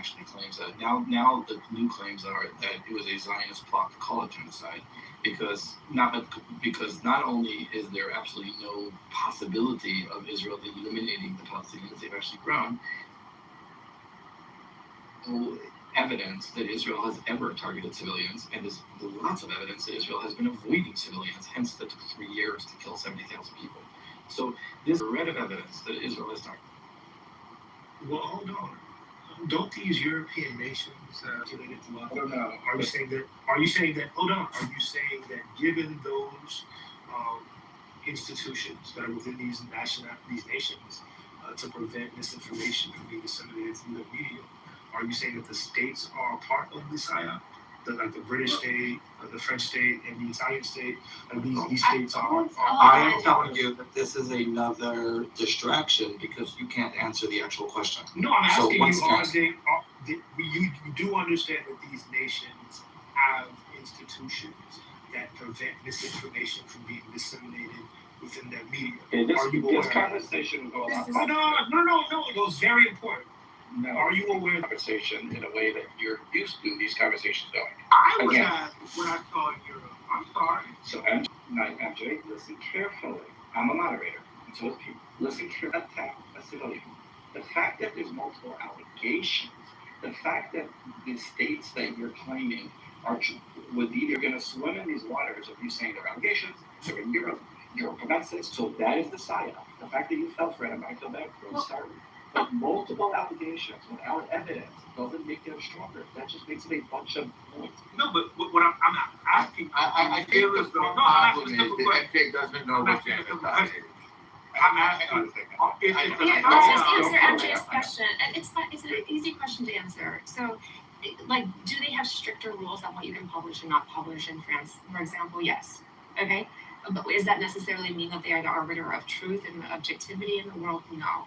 actually claims that. Now the new claims are that it was a Zionist plot to call it genocide, because not only is there absolutely no possibility of Israel eliminating the Palestinians they've actually grown, no evidence that Israel has ever targeted civilians, and there's lots of evidence that Israel has been avoiding civilians, hence that took 3 years to kill 70,000 people. So there's a thread of evidence that Israel has targeted. Well, hold on. Don't these European nations related to law? Are you saying that? Hold on. Are you saying that given those institutions that are within these nations to prevent misinformation from being disseminated through the media, are you saying that the states are a part of the PSYOP? Like the British state, the French state, and the Italian state, these states are. I am telling you that this is another distraction because you can't answer the actual question. No, I'm asking you do understand that these nations have institutions that prevent misinformation from being disseminated within their media. Are you aware? This conversation goes on. No. It was very important. No. Are you aware of the conversation in a way that you're used to these conversations going? I was asked when I saw Europe. I'm sorry. So, MJ, listen carefully. I'm a moderator, and so is Pete. Listen carefully. A civilian. The fact that there's multiple allegations, the fact that the states that you're claiming are would either going to swim in these waters of you saying they're allegations, they're in Europe prevents it. So that is the PSYOP. The fact that you fell for it, I might feel bad for you. I'm sorry. But multiple allegations without evidence doesn't make them stronger. That just makes it a bunch of noise. No, but what I'm not asking. I feel as though the problem is that MJ doesn't know what genocide is. I'm asking. Let's just answer MJ's question. It's an easy question to answer. So, like, do they have stricter rules on what you can publish and not publish in France, for example? Yes. Okay. But does that necessarily mean that they are the arbiter of truth and objectivity in the world? No.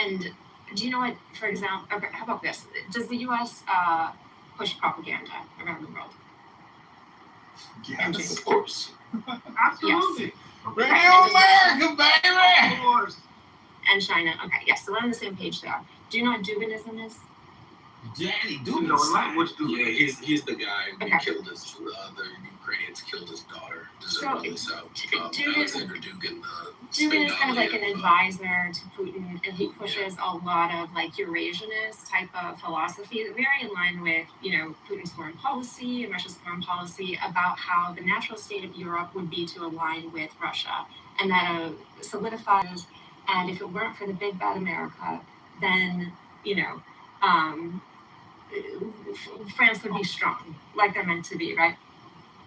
And do you know what, for example, how about this? Does the U.S. Push propaganda around the world? Yes, of course. Absolutely. Yes. Radio America, baby! Of course. And China. Okay, yes, so we're on the same page there. Do you know what Duginism is? Danny Dugin. Yeah, he's the guy who killed his the Ukrainians killed his daughter. Deservedly so. Alexander Dugin. Dugin is kind of like an advisor to Putin, and he pushes a lot of like Eurasianist type of philosophy, very in line with Putin's foreign policy and Russia's foreign policy about how the natural state of Europe would be to align with Russia, and that solidifies. And if it weren't for the big bad America, then France would be strong, like they're meant to be, right?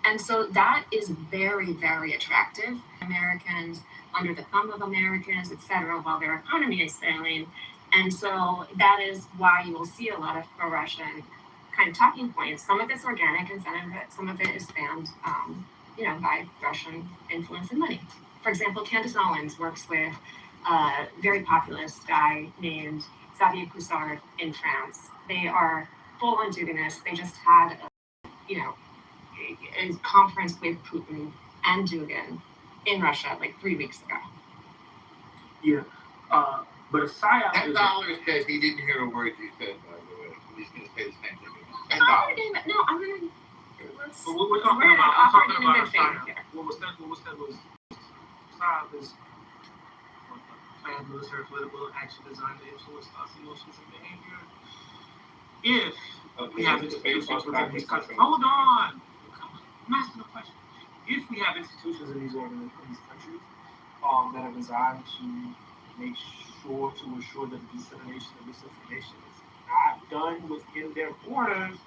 And so that is very, very attractive. Americans, under the thumb of Americans, etc., while their economy is failing. And so that is why you will see a lot of pro-Russian kind of talking points. Some of it's organic and some of it is spanned, by Russian influence and money. For example, Candace Owens works with a very populist guy named Xavier Coussard in France. They are full on Duginists. They just had a conference with Putin and Dugin in Russia like 3 weeks ago. Yeah, but a PSYOP $10 says he didn't hear a word you said, by the way. He's going to say the same thing. I'm gonna. We're talking about a PSYOP. What was said was PSYOP is planned military political action designed to influence thoughts, emotions, and behavior. If we have institutions within these countries, hold on. I'm asking a question. If we have institutions in these countries that are designed to ensure that the dissemination of misinformation is not done within their borders,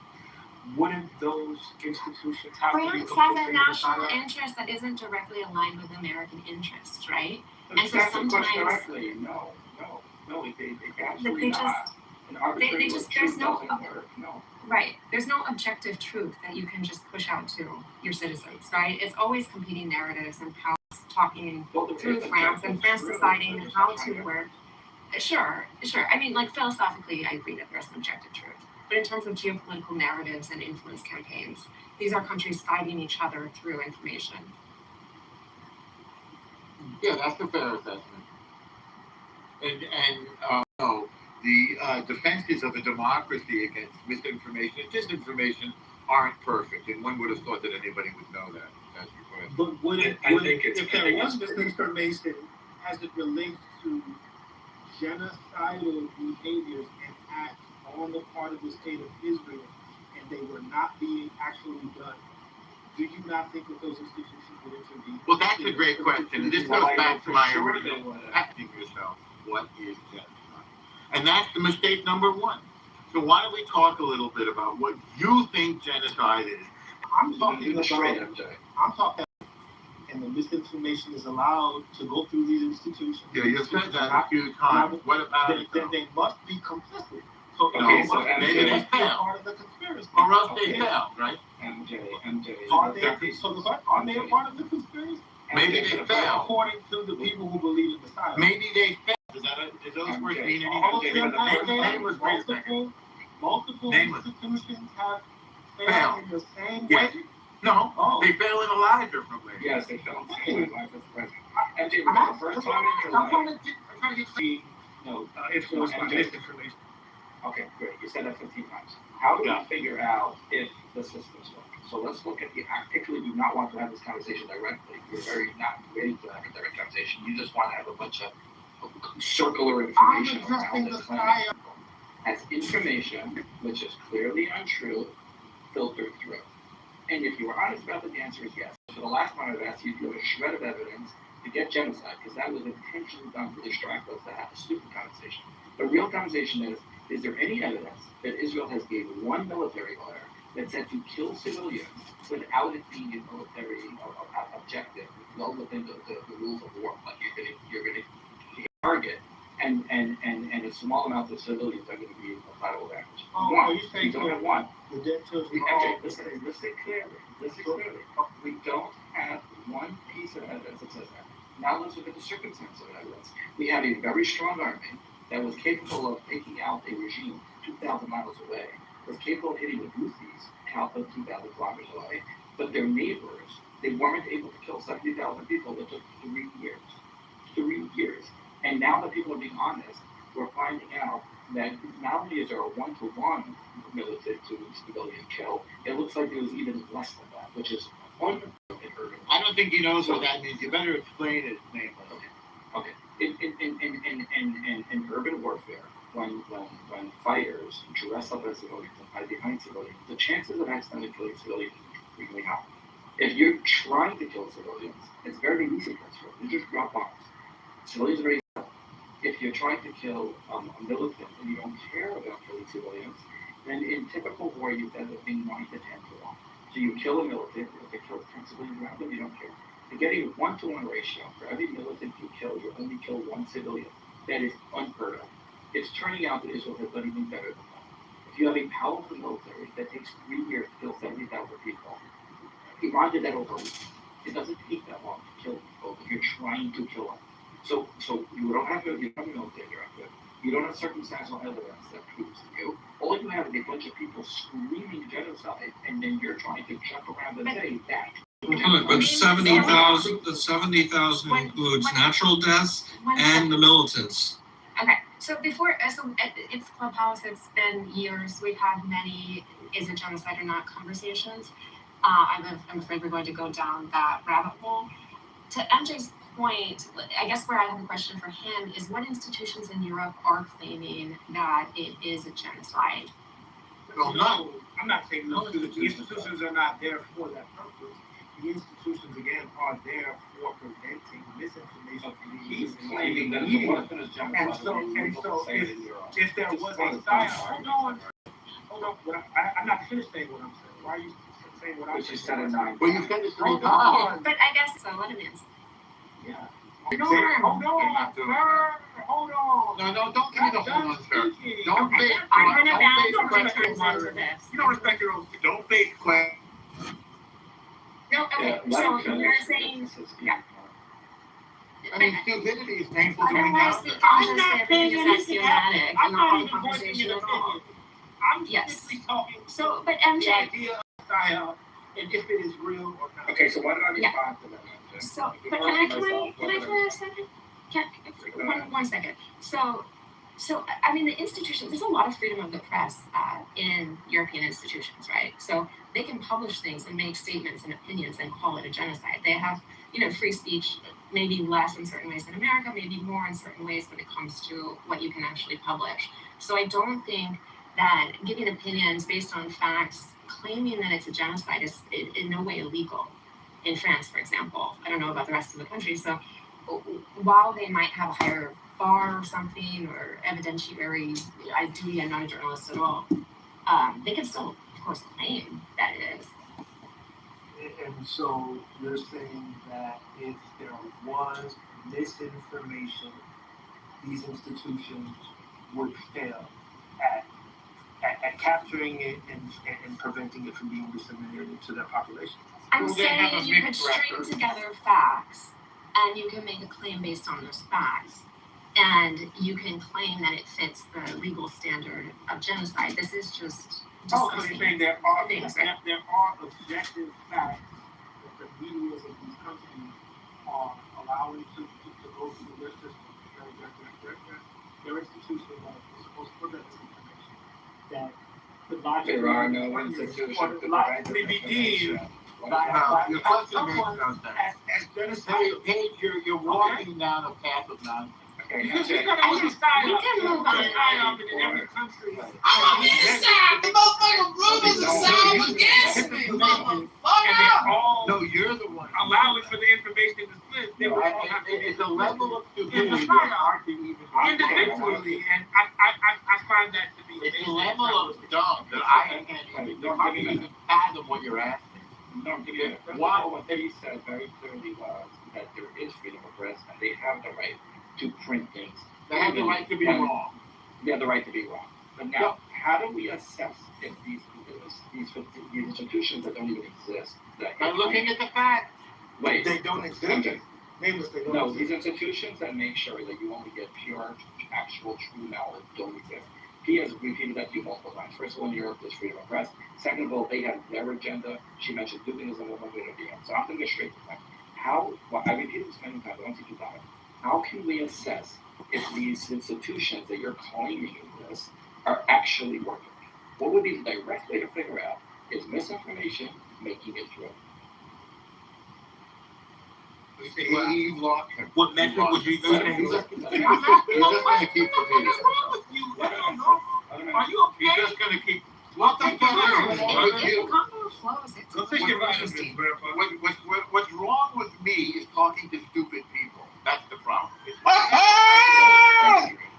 wouldn't those institutions have to be France has a national interest that isn't directly aligned with American interests, right? And so sometimes directly, no, they absolutely not. They just there's no work. No. Right. There's no objective truth that you can just push out to your citizens, right? It's always competing narratives and powers talking through France and France deciding how to work. Sure. I mean, like philosophically, I agree that there's an objective truth. But in terms of geopolitical narratives and influence campaigns, these are countries fighting each other through information. Yeah, that's a fair assessment. And the defenses of a democracy against misinformation and disinformation aren't perfect, and one would have thought that anybody would know that. That's your question. But would it, I think it's- if I there think was it's- misinformation as it relates to genocidal behaviors and acts on the part of the state of Israel, and they were not being actually done, do you not think that those institutions would intervene? Well, that's a great question, and this Well, goes I back know to for my sure original they would have. asking yourself, what is genocide? And that's the mistake number one. So why don't we talk a little bit about what you think genocide is? I'm talking about, Straight up, Jay. I'm talking, and the misinformation is allowed to go through these institutions. Yeah, you've said that a few times. What about it, Then though? they must be complicit. So Okay, they so must maybe be they a fail. part of the conspiracy. Or else they Okay. fail, right? MJ. Are they, so the question, are they a part of the conspiracy? Maybe they fail. According to the people who believe in the science. Maybe they fail. Does those words mean All of anything? them, Name was wait a second. multiple Name was- institutions have Failed. failed in the same Yes. way. No, Oh. they fail in a lot of different ways. Yes, they fell. MJ, I'm for the first time in your I'm trying life. to get No, influenced by MJ. misinformation. Okay, great. You said that 15 times. How do Yeah. we figure out if the system's working? So let's look at the. I particularly do not want to have this conversation directly. You're very not ready to have a direct conversation. You just want to have a bunch of circular I'm information around adjusting the this. science. As information which is clearly untrue, filtered through. And if you were honest about it, the answer is yes. For the last time I've asked you, do you have a shred of evidence to get genocide? Because that was intentionally done to distract us to have a stupid conversation. The real conversation is there any evidence that Israel has gave one military order that said to kill civilians without it being a military objective, well within the rules of war? Like you're gonna target and a small amount of civilians are going to be a collateral damage. Oh, One, are you saying we don't have one. the dead children? MJ, listen clearly. We don't have one piece of evidence that says that. Now let's look at the circumstance of evidence. We have a very strong army that was capable of taking out a regime 2,000 miles away, was capable of hitting the Houthis, Calpa 2,000 kilometers away, but their neighbors, they weren't able to kill 70,000 people. That took 3 years. 3 years. And now that people are being honest, we're finding out that not only is there a one-to-one military to civilian kill, it looks like there was even less than that, which is unheard of. I don't think he knows what that means. You better explain it, nameless. Okay. In urban warfare, when fighters dress up as civilians and hide behind civilians, the chances of accidentally killing civilians is extremely high. If you're trying to kill civilians, it's very easy to kill. You just drop bombs. Civilians are very. If you're trying to kill militants and you don't care about killing civilians, then in typical war you end up being 9 to 10 to 1. So you kill a militant, if they kill 10 civilians around them, you don't care. You're getting a 1-to-1 ratio. For every militant you kill, you only kill one civilian. That is unheard of. It's turning out that Israel has done even better than that. If you have a powerful military that takes 3 years to kill 70,000 people, Iran did that over a week. It doesn't take that long to kill people if you're trying to kill them. So you don't have a military directive. You don't have circumstantial evidence that proves you. All you have is a bunch of people screaming genocide, and then you're trying to jump around and say that. But 70,000 includes natural deaths and the militants. Okay, so before, it's Clubhouse, it's been years, we've had many is it genocide or not conversations. I'm afraid we're going to go down that rabbit hole. To MJ's point, I guess where I have a question for him is what institutions in Europe are claiming that it is a genocide? Well, no. I'm not saying no. The institutions are not there for that purpose. The institutions, again, are there for preventing misinformation from being He's used in claiming that media. it's a weapon is genocide. If there was a style, hold on. I'm not finished saying what I'm saying. Why are you saying what I'm Which saying? is 7 9. Well, you said it 3 Hold times. on. But I guess so, let him answer. Yeah. Hold on. You're not doing that. Hold on. No, don't give me the hold on, sir. Don't Okay, bait. I'm gonna Don't balance bait the questions. terms into this. You don't respect your own. Don't bait questions. No, okay, so you're saying, yeah. I mean, stupidity is painful to me Otherwise, now. the I'm not conscious saying is anything. axiomatic I'm and not not even voicing conversation an at all. opinion. I'm Yes. simply talking So, but the MJ, idea of style and if it is real or not. Okay, so why don't I Yeah. respond to that? MJ? so, Before but I can I myself, for a second? One second. So, So, I mean, the institutions, there's a lot of freedom of the press in European institutions, right? So they can publish things and make statements and opinions and call it a genocide. They have, free speech, maybe less in certain ways than America, maybe more in certain ways when it comes to what you can actually publish. So I don't think that giving opinions based on facts, claiming that it's a genocide is in no way illegal. In France, for example, I don't know about the rest of the country. So while they might have a higher bar or something, or evidentiary duty, I'm not a journalist at all, they can still, of course, claim that it is. And so you're saying that if there was misinformation, these institutions would fail at capturing it and preventing it from being disseminated to their population. I'm saying you could string together facts and you can make a claim based on those facts. And you can claim that it fits the legal standard of genocide. This is just so you're saying there are things, there are objective facts that the medias of these countries are allowing to go through their system, their institutions that are supposed to prevent this information. That the logic there are no institutions to provide this information. Your question makes no sense. As genocide. Paige, you're walking down a path of nonsense. You gotta look inside You can move on. in every country. I'm on the inside. The motherfucker ruling the side against me, motherfucker. And they're all No, you're the one. allowing for the information to split. They will all have to It's a level of stupidity It's a that's hard to even individually, and I find that to be It's a level of dumb that I can't even fathom what you're asking. No, what they said very clearly was that there is freedom of press and they have the right to print things. They have the right to be wrong. They have the right to be wrong. But now, how do we assess if these institutions that don't even exist? By looking at the facts. Wait, They don't exist. Okay. Name us, they don't No, exist. these institutions that make sure that you only get pure, actual, true knowledge don't exist. He has repeated that to you multiple times. First of all, in Europe, there's freedom of press. Second of all, they have their agenda. She mentioned Duganism one way or the other. So I'm going to get straight to that. I repeated this many times, I don't think you got it. How can we assess if these institutions that you're claiming this are actually working? What would be the direct way to figure out is misinformation making it through? He lost him. What metric would you use? He's just going to keep repeating What's wrong with you? I don't know. Are you He's okay? just going to keep. What the fuck is wrong with The you? combo flows. It's Go take your vitamins, Grandpa. What's wrong with me is talking to stupid people. That's the problem.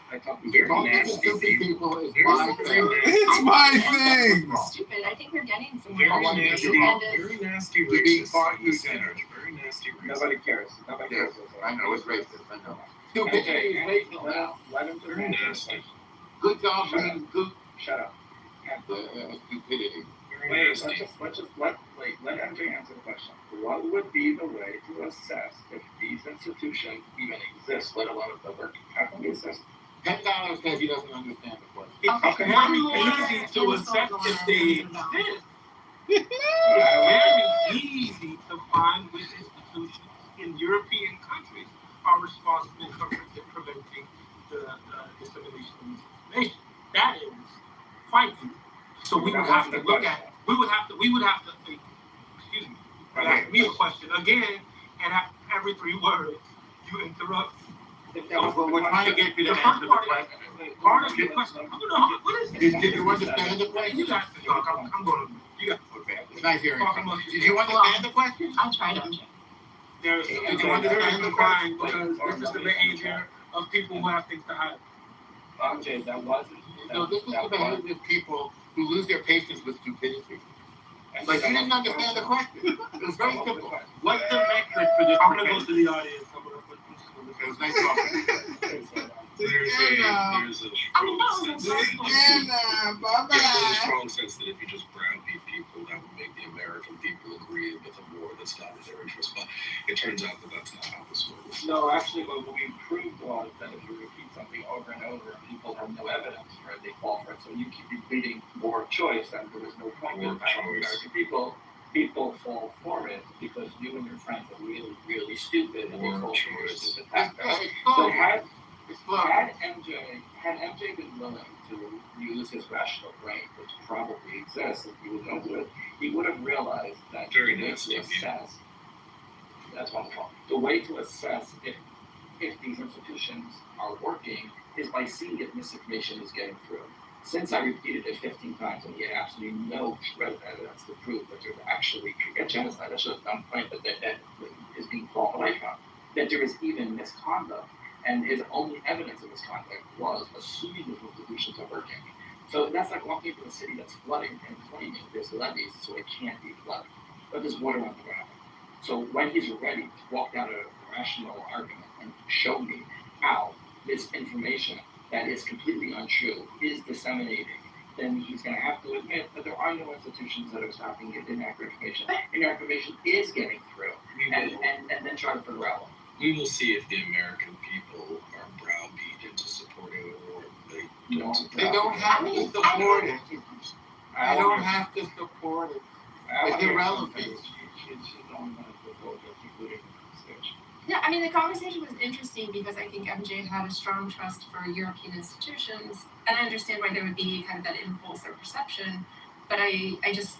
I talk to Talking very to nasty stupid people. people is my thing. It's my thing. stupid. I think we're getting some Very really nasty. stupendous. Very nasty You're being racist. far too generous. Very nasty racist. Nobody cares. Nobody Yes, cares. I know it's racist. I know. Stupidity is racial now. Let him Very nasty. Good job being good. Shut up. Stupidity. Very Let's nasty. just let MJ answer the question. What would be the way to assess if these institutions even exist, let alone if they work? How can we assess? $10 says he doesn't understand the question. It's Okay. very One more easy to assess insult if they around about. exist. It's very easy to find which institutions in European countries are responsible for preventing the dissemination of misinformation. That is quite easy. So we would have to look at. We would have to. Excuse me. Ask me a question again, and after every 3 words, you interrupt. We're trying to get you to The first answer the part question. Part of your question. What is this? Did you understand the You question? guys can talk. I'm going to. You got. Okay, it's nice hearing Talk from you. amongst Did you understand the question? I tried MJ. There's Did you understand the crying question? because this is the behavior of people who have things to hide. MJ, that wasn't. No, this is the behavior of people who lose their patience with stupidity. But you didn't understand the question. It was very simple. What's the metric for this? I'm going to go to the audience. I'm going to put this It was nice talking. There's a strong sense. Bye There's a bye. strong sense that if you just browbeat people, that would make the American people agree with a war that's not in their interest. But it turns out that that's not how this works. No, actually, what we proved was that if you repeat something over and over and people have no evidence for it, they fall for it. So you keep repeating war of choice, and there was no point in American people fall for it because you and your friends are really, really stupid and they fall for your stupid tactics. It's flowing. Had MJ been willing to use his rational brain, which probably exists if he was into it, he would have realized that Very the way nasty to of you. assess, that's wonderful. The way to assess if these institutions are working is by seeing if misinformation is getting through. Since I repeated it 15 times and he had absolutely no shred of evidence to prove that there's actually a genocide, that should have done point that is being fallen away from, that there is even misconduct, and his only evidence of misconduct was assuming the institutions are working. So that's like walking into a city that's flooding and claiming there's levees so it can't be flooded, but there's water on the ground. So when he's ready to walk down a rational argument and show me how this information that is completely untrue is disseminating, then he's going to have to admit that there are no institutions that are stopping inaccurate information. Inaccurate information is getting through, and then try to figure out. We will see if the American people are browbeat into supporting the war. They don't support They don't have to support it. They don't have to support it. It's irrelevant. Yeah, I mean, the conversation was interesting because I think MJ had a strong trust for European institutions, and I understand why there would be kind of that impulse or perception, but I just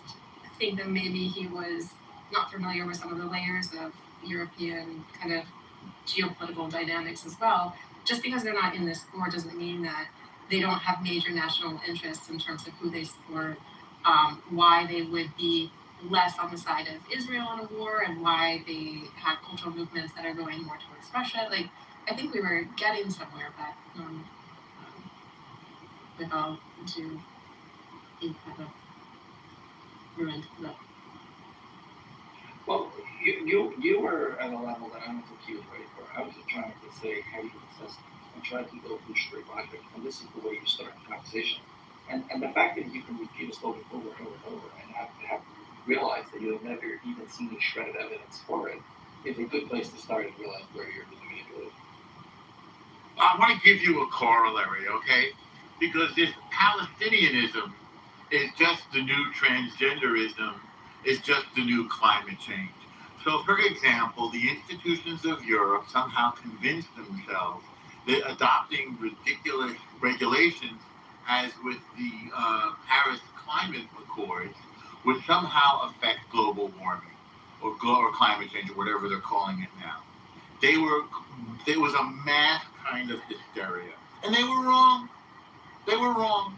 think that maybe he was not familiar with some of the layers of European kind of geopolitical dynamics as well. Just because they're not in this war doesn't mean that they don't have major national interests in terms of who they support, why they would be less on the side of Israel in a war, and why they have cultural movements that are going more towards Russia. Like, I think we were getting somewhere, but without to be kind of ruined. But Well, you were at a level that I don't think he was ready for. I was just trying to say how you assess and try to go through straight logic, and this is the way you start a conversation. And the fact that you can repeat a slogan over and over and over and have realize that you have never even seen a shred of evidence for it is a good place to start and realize where you're manipulated. I want to give you a corollary, okay? Because this Palestinianism is just the new transgenderism, is just the new climate change. So, for example, the institutions of Europe somehow convinced themselves that adopting ridiculous regulations, as with the Paris Climate Accords, would somehow affect global warming or climate change or whatever they're calling it now. There was a mass kind of hysteria. And they were wrong. They were wrong.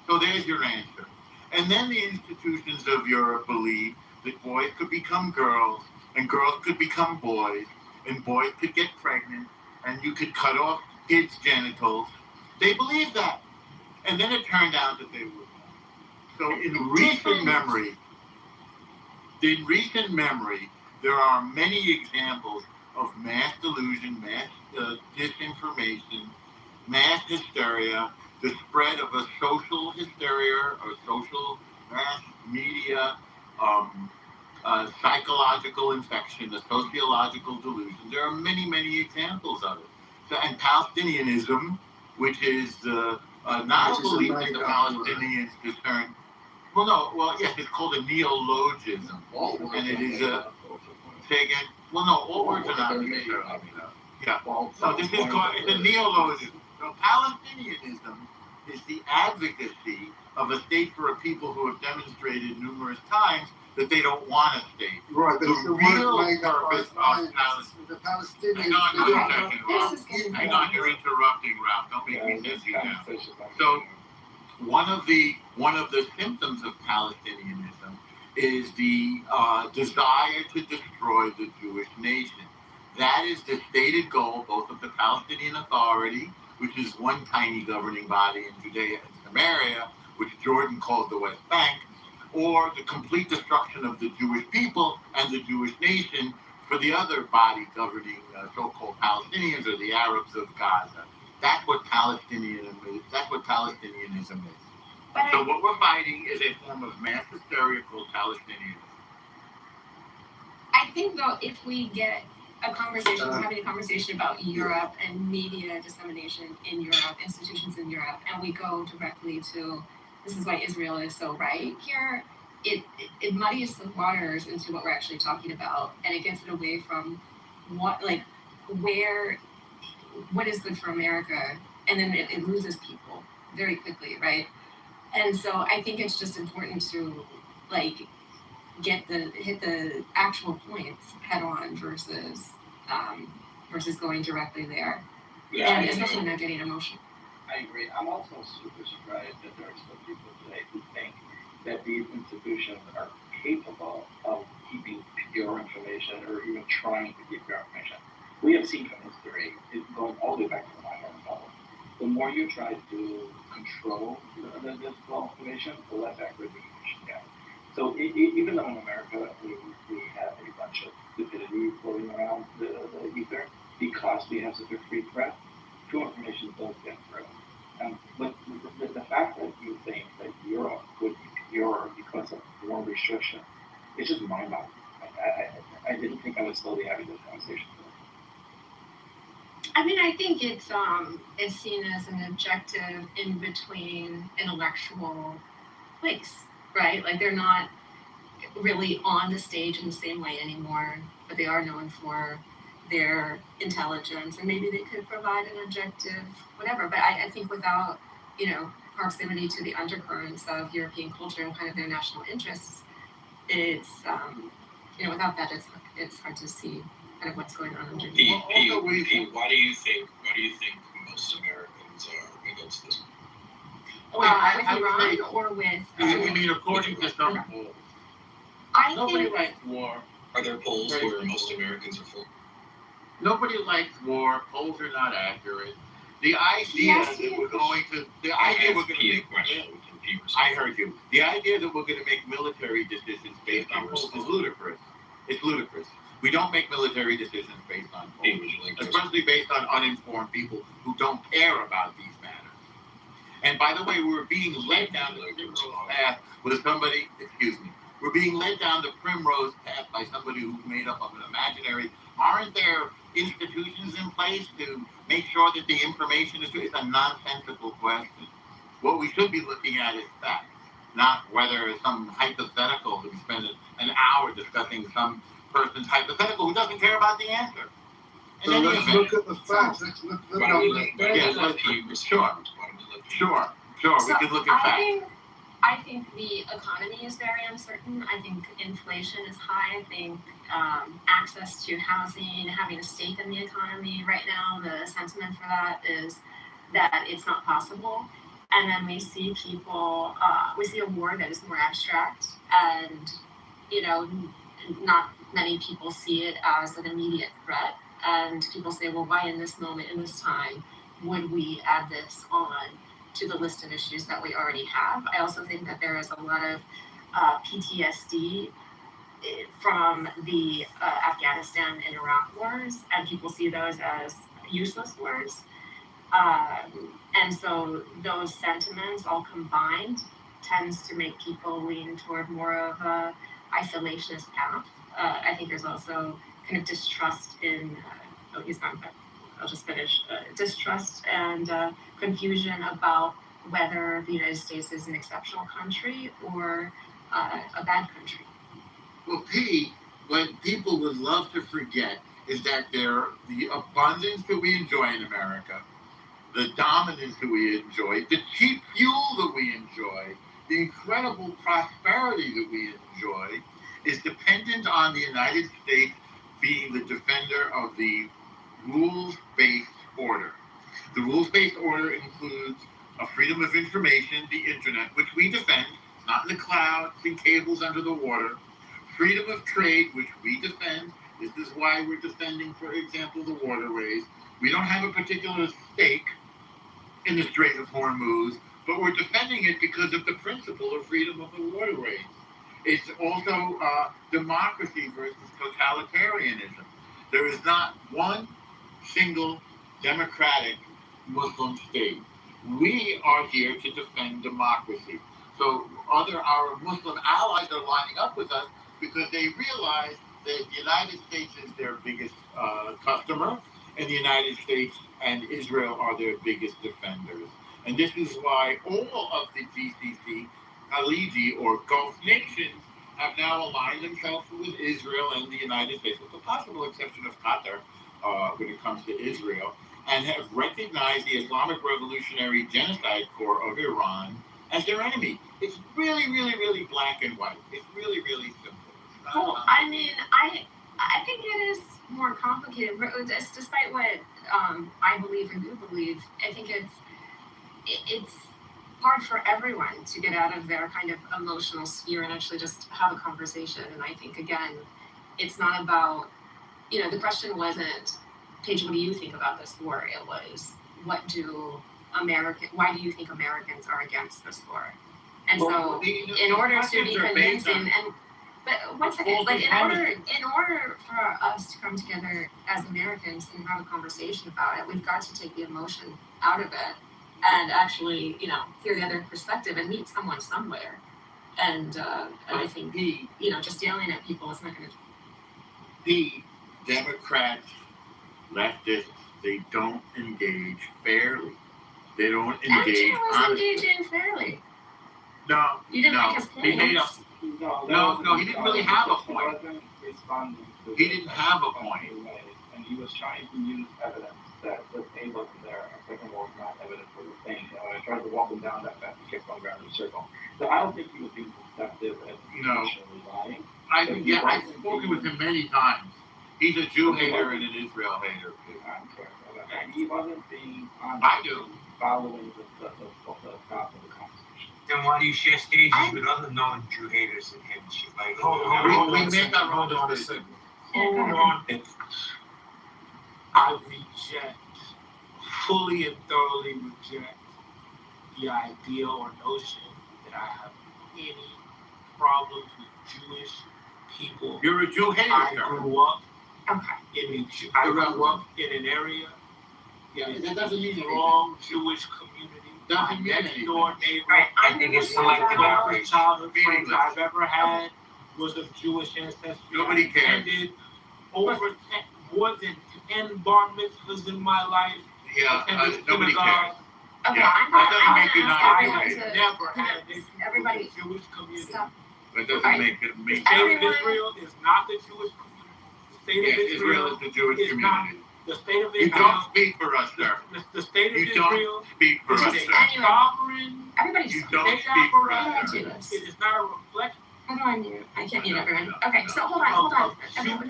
So there's your answer. And then the institutions of Europe believed that boys could become girls and girls could become boys and boys could get pregnant and you could cut off kids' genitals. They believed that. And then it turned out that they were wrong. So in recent memory, there are many examples of mass delusion, mass disinformation, mass hysteria, the spread of a social hysteria or social mass media, psychological infection, a sociological delusion. There are many, many examples of it. So, and Palestinianism, which is not a belief that the Palestinians discern. Yes, it's called a neologism, and it is say again. Well, no, all words are not necessarily. Yeah. So this is called it's a neologism. So Palestinianism is the advocacy of a state for a people who have demonstrated numerous times that they don't want a state. Right, but the real purpose of Palestine. The Palestinians. Hang on a second, Ralph. Hang on, you're interrupting, Ralph. Don't make me sit you down. So one of the symptoms of Palestinianism is the desire to destroy the Jewish nation. That is the stated goal both of the Palestinian Authority, which is one tiny governing body in Judea and Samaria, which Jordan calls the West Bank, or the complete destruction of the Jewish people and the Jewish nation for the other body governing so-called Palestinians or the Arabs of Gaza. That's what Palestinianism is. That's what Palestinianism is. So what we're fighting is a form of mass hysteria called Palestinianism. I think, though, if we get having a conversation about Europe and media dissemination in Europe, institutions in Europe, and we go directly to this is why Israel is so right here, it muddies the waters into what we're actually talking about, and it gets it away from where what is good for America, and then it loses people very quickly, right? And so I think it's just important to like hit the actual points head on versus going directly there. Yeah, And especially not getting emotional. I agree. I'm also super surprised that there are still people today who think that these institutions are capable of keeping pure information or even trying to keep pure information. We have seen from history, going all the way back to the modern novel, the more you try to control this flow of information, the less accurate the information gets. So even though in America we have a bunch of stupidity floating around the ether, because we have such a free press, true information does get through. But the fact that you think that Europe would be pure because of more restriction, it's just mind-boggling. I didn't think I would still be having this conversation. I mean, I think it's seen as an objective in between intellectual place, right? Like they're not really on the stage in the same way anymore, but they are known for their intelligence, and maybe they could provide an objective whatever. But I think without, proximity to the undercurrents of European culture and kind of their national interests, it's without that it's hard to see kind of what's going on underneath. Why do you think most Americans are against this? With Iran or with I mean, according to some polls, nobody likes war. Are there polls where most Americans are for? Nobody likes war. Polls are not accurate. The idea that we're going to, I heard you. The idea that we're going to make military decisions based on polls is ludicrous. It's ludicrous. We don't make military decisions based on polls, especially based on uninformed people who don't care about these matters. And by the way, we're being led down the primrose path with somebody, we're being led down the primrose path by somebody who's made up of an imaginary. Aren't there institutions in place to make sure that the information is true? It's a nonsensical question. What we should be looking at is facts, not whether some hypothetical that we spend an hour discussing some person's hypothetical who doesn't care about the answer. So let's look at the facts. Let's look at the numbers. Sure. We can look at facts. I think the economy is very uncertain. I think inflation is high. I think access to housing, having a stake in the economy right now, the sentiment for that is that it's not possible. And then we see people, we see a war that is more abstract, and not many people see it as an immediate threat. And people say, well, why in this moment, in this time, would we add this on to the list of issues that we already have? I also think that there is a lot of PTSD from the Afghanistan and Iraq wars, and people see those as useless wars. And so those sentiments all combined tends to make people lean toward more of a isolationist path. I think there's also kind of distrust in, he's gone, but I'll just finish. Distrust and confusion about whether the United States is an exceptional country or a bad country. Well, P, what people would love to forget is that the abundance that we enjoy in America, the dominance that we enjoy, the cheap fuel that we enjoy, the incredible prosperity that we enjoy is dependent on the United States being the defender of the rules-based order. The rules-based order includes a freedom of information, the internet, which we defend, not in the cloud, in cables under the water. Freedom of trade, which we defend. This is why we're defending, for example, the waterways. We don't have a particular stake in the Strait of Hormuz, but we're defending it because of the principle of freedom of the waterways. It's also democracy versus totalitarianism. There is not one single democratic Muslim state. We are here to defend democracy. So our Muslim allies are lining up with us because they realize that the United States is their biggest customer, and the United States and Israel are their biggest defenders. And this is why all of the GCC, Khaliji, or Gulf nations have now aligned themselves with Israel and the United States, with the possible exception of Qatar when it comes to Israel. and have recognized the Islamic Revolutionary Genocide Corps of Iran as their enemy. It's really, really, really black and white. It's really, really simple. Well, I mean, I think it is more complicated. Despite what I believe and you believe, I think it's hard for everyone to get out of their kind of emotional sphere and actually just have a conversation. And I think again, it's not about, the question wasn't, Paige, what do you think about this war? It was, why do you think Americans are against this war? And so, in order to be convincing, but one second, like in order for us to come together as Americans and have a conversation about it, we've got to take the emotion out of it and actually, hear the other perspective and meet someone somewhere. And I think just yelling at people is not going to. The Democrats, leftists, they don't engage fairly. They don't engage MJ was engaging fairly. No, You didn't like his he made points. No, he didn't really have a point. He wasn't responding to He didn't have a point. And he was trying to use evidence that the A wasn't there. Second of all, it's not evidence for the thing. I tried to walk him down that path. He kept on around in a circle. So I don't think he was being deceptive and intentionally lying. I've spoken with him many times. He's a Jew hater and an Israel hater. I'm correct. And he wasn't being I do. following the path of the conversation. Then why do you share stages with other non-Jew haters and shit like that? Hold on a second. Yeah, Hold on. I fully and thoroughly reject the idea or notion that I have any problems with Jewish people. You're a Jew hater. I grew up Okay. in an area. That doesn't mean Strong Jewish community. Doesn't mean Next anything. door neighbor. Right. I think it's selective Every outrage. childhood friends I've ever had was of Jewish ancestry. Nobody I cares. attended more than 10 bar mitzvahs in my life. Yeah, Attended nobody synagogue. cares. Okay, Yeah, I'm that doesn't gonna make you not ask I everyone have to never had an issue everybody with the Jewish community. stop. That doesn't Right. make it The make state Everyone- of Israel is not the Jewish community. The state Yes, of Israel Israel is the Jewish is not. community. The state of You Israel. don't speak for us, sir. The state of You Israel don't speak for is us, a sir. Anyway. sovereign Everybody You stop. don't state speak for us, apparatus. do sir. this. It is not a reflection How do I mute? I can't mute everyone. No, Okay, no. so hold on. Everyone,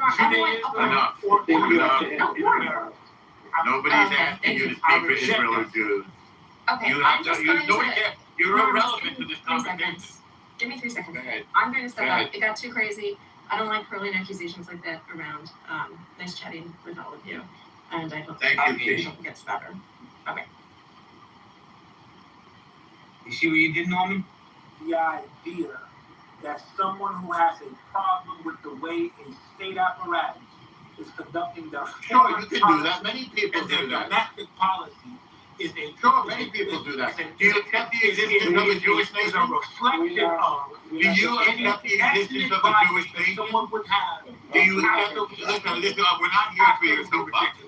Enough. or Thank you. Enough. No, more. Nobody's Okay, asking thank you you. to I speak for reject Israel or that. Jews. Okay, You I'm have just to. going Nobody to. cares. You're No, just irrelevant to give me this 3 conversation. seconds. Give me 3 seconds. Go ahead. I'm going to step Go up. ahead. It got too crazy. I don't like hurling accusations like that around. Nice chatting with all of you. And I hope Thank you, Katie. it gets better. Okay. You see what you did, Norman? the idea that someone who has a problem with the way a state apparatus is conducting their Sure, foreign you can do policy that. Many people and their do that. domestic policy is a Sure, many people do that. Do you accept the existence of a Jewish is a nation? reflection of Do you any accept the existence of a bias Jewish that nation? someone would have. Do you accept? Listen. We're not here for your soapbox.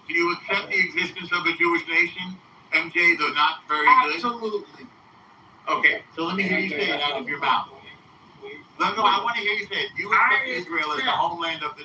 Do you accept the existence of a Jewish nation? MJ, they're not very good. Absolutely. Okay, so let me hear you say it out of your mouth. No, I want to hear you say it. You accept Israel as the homeland of the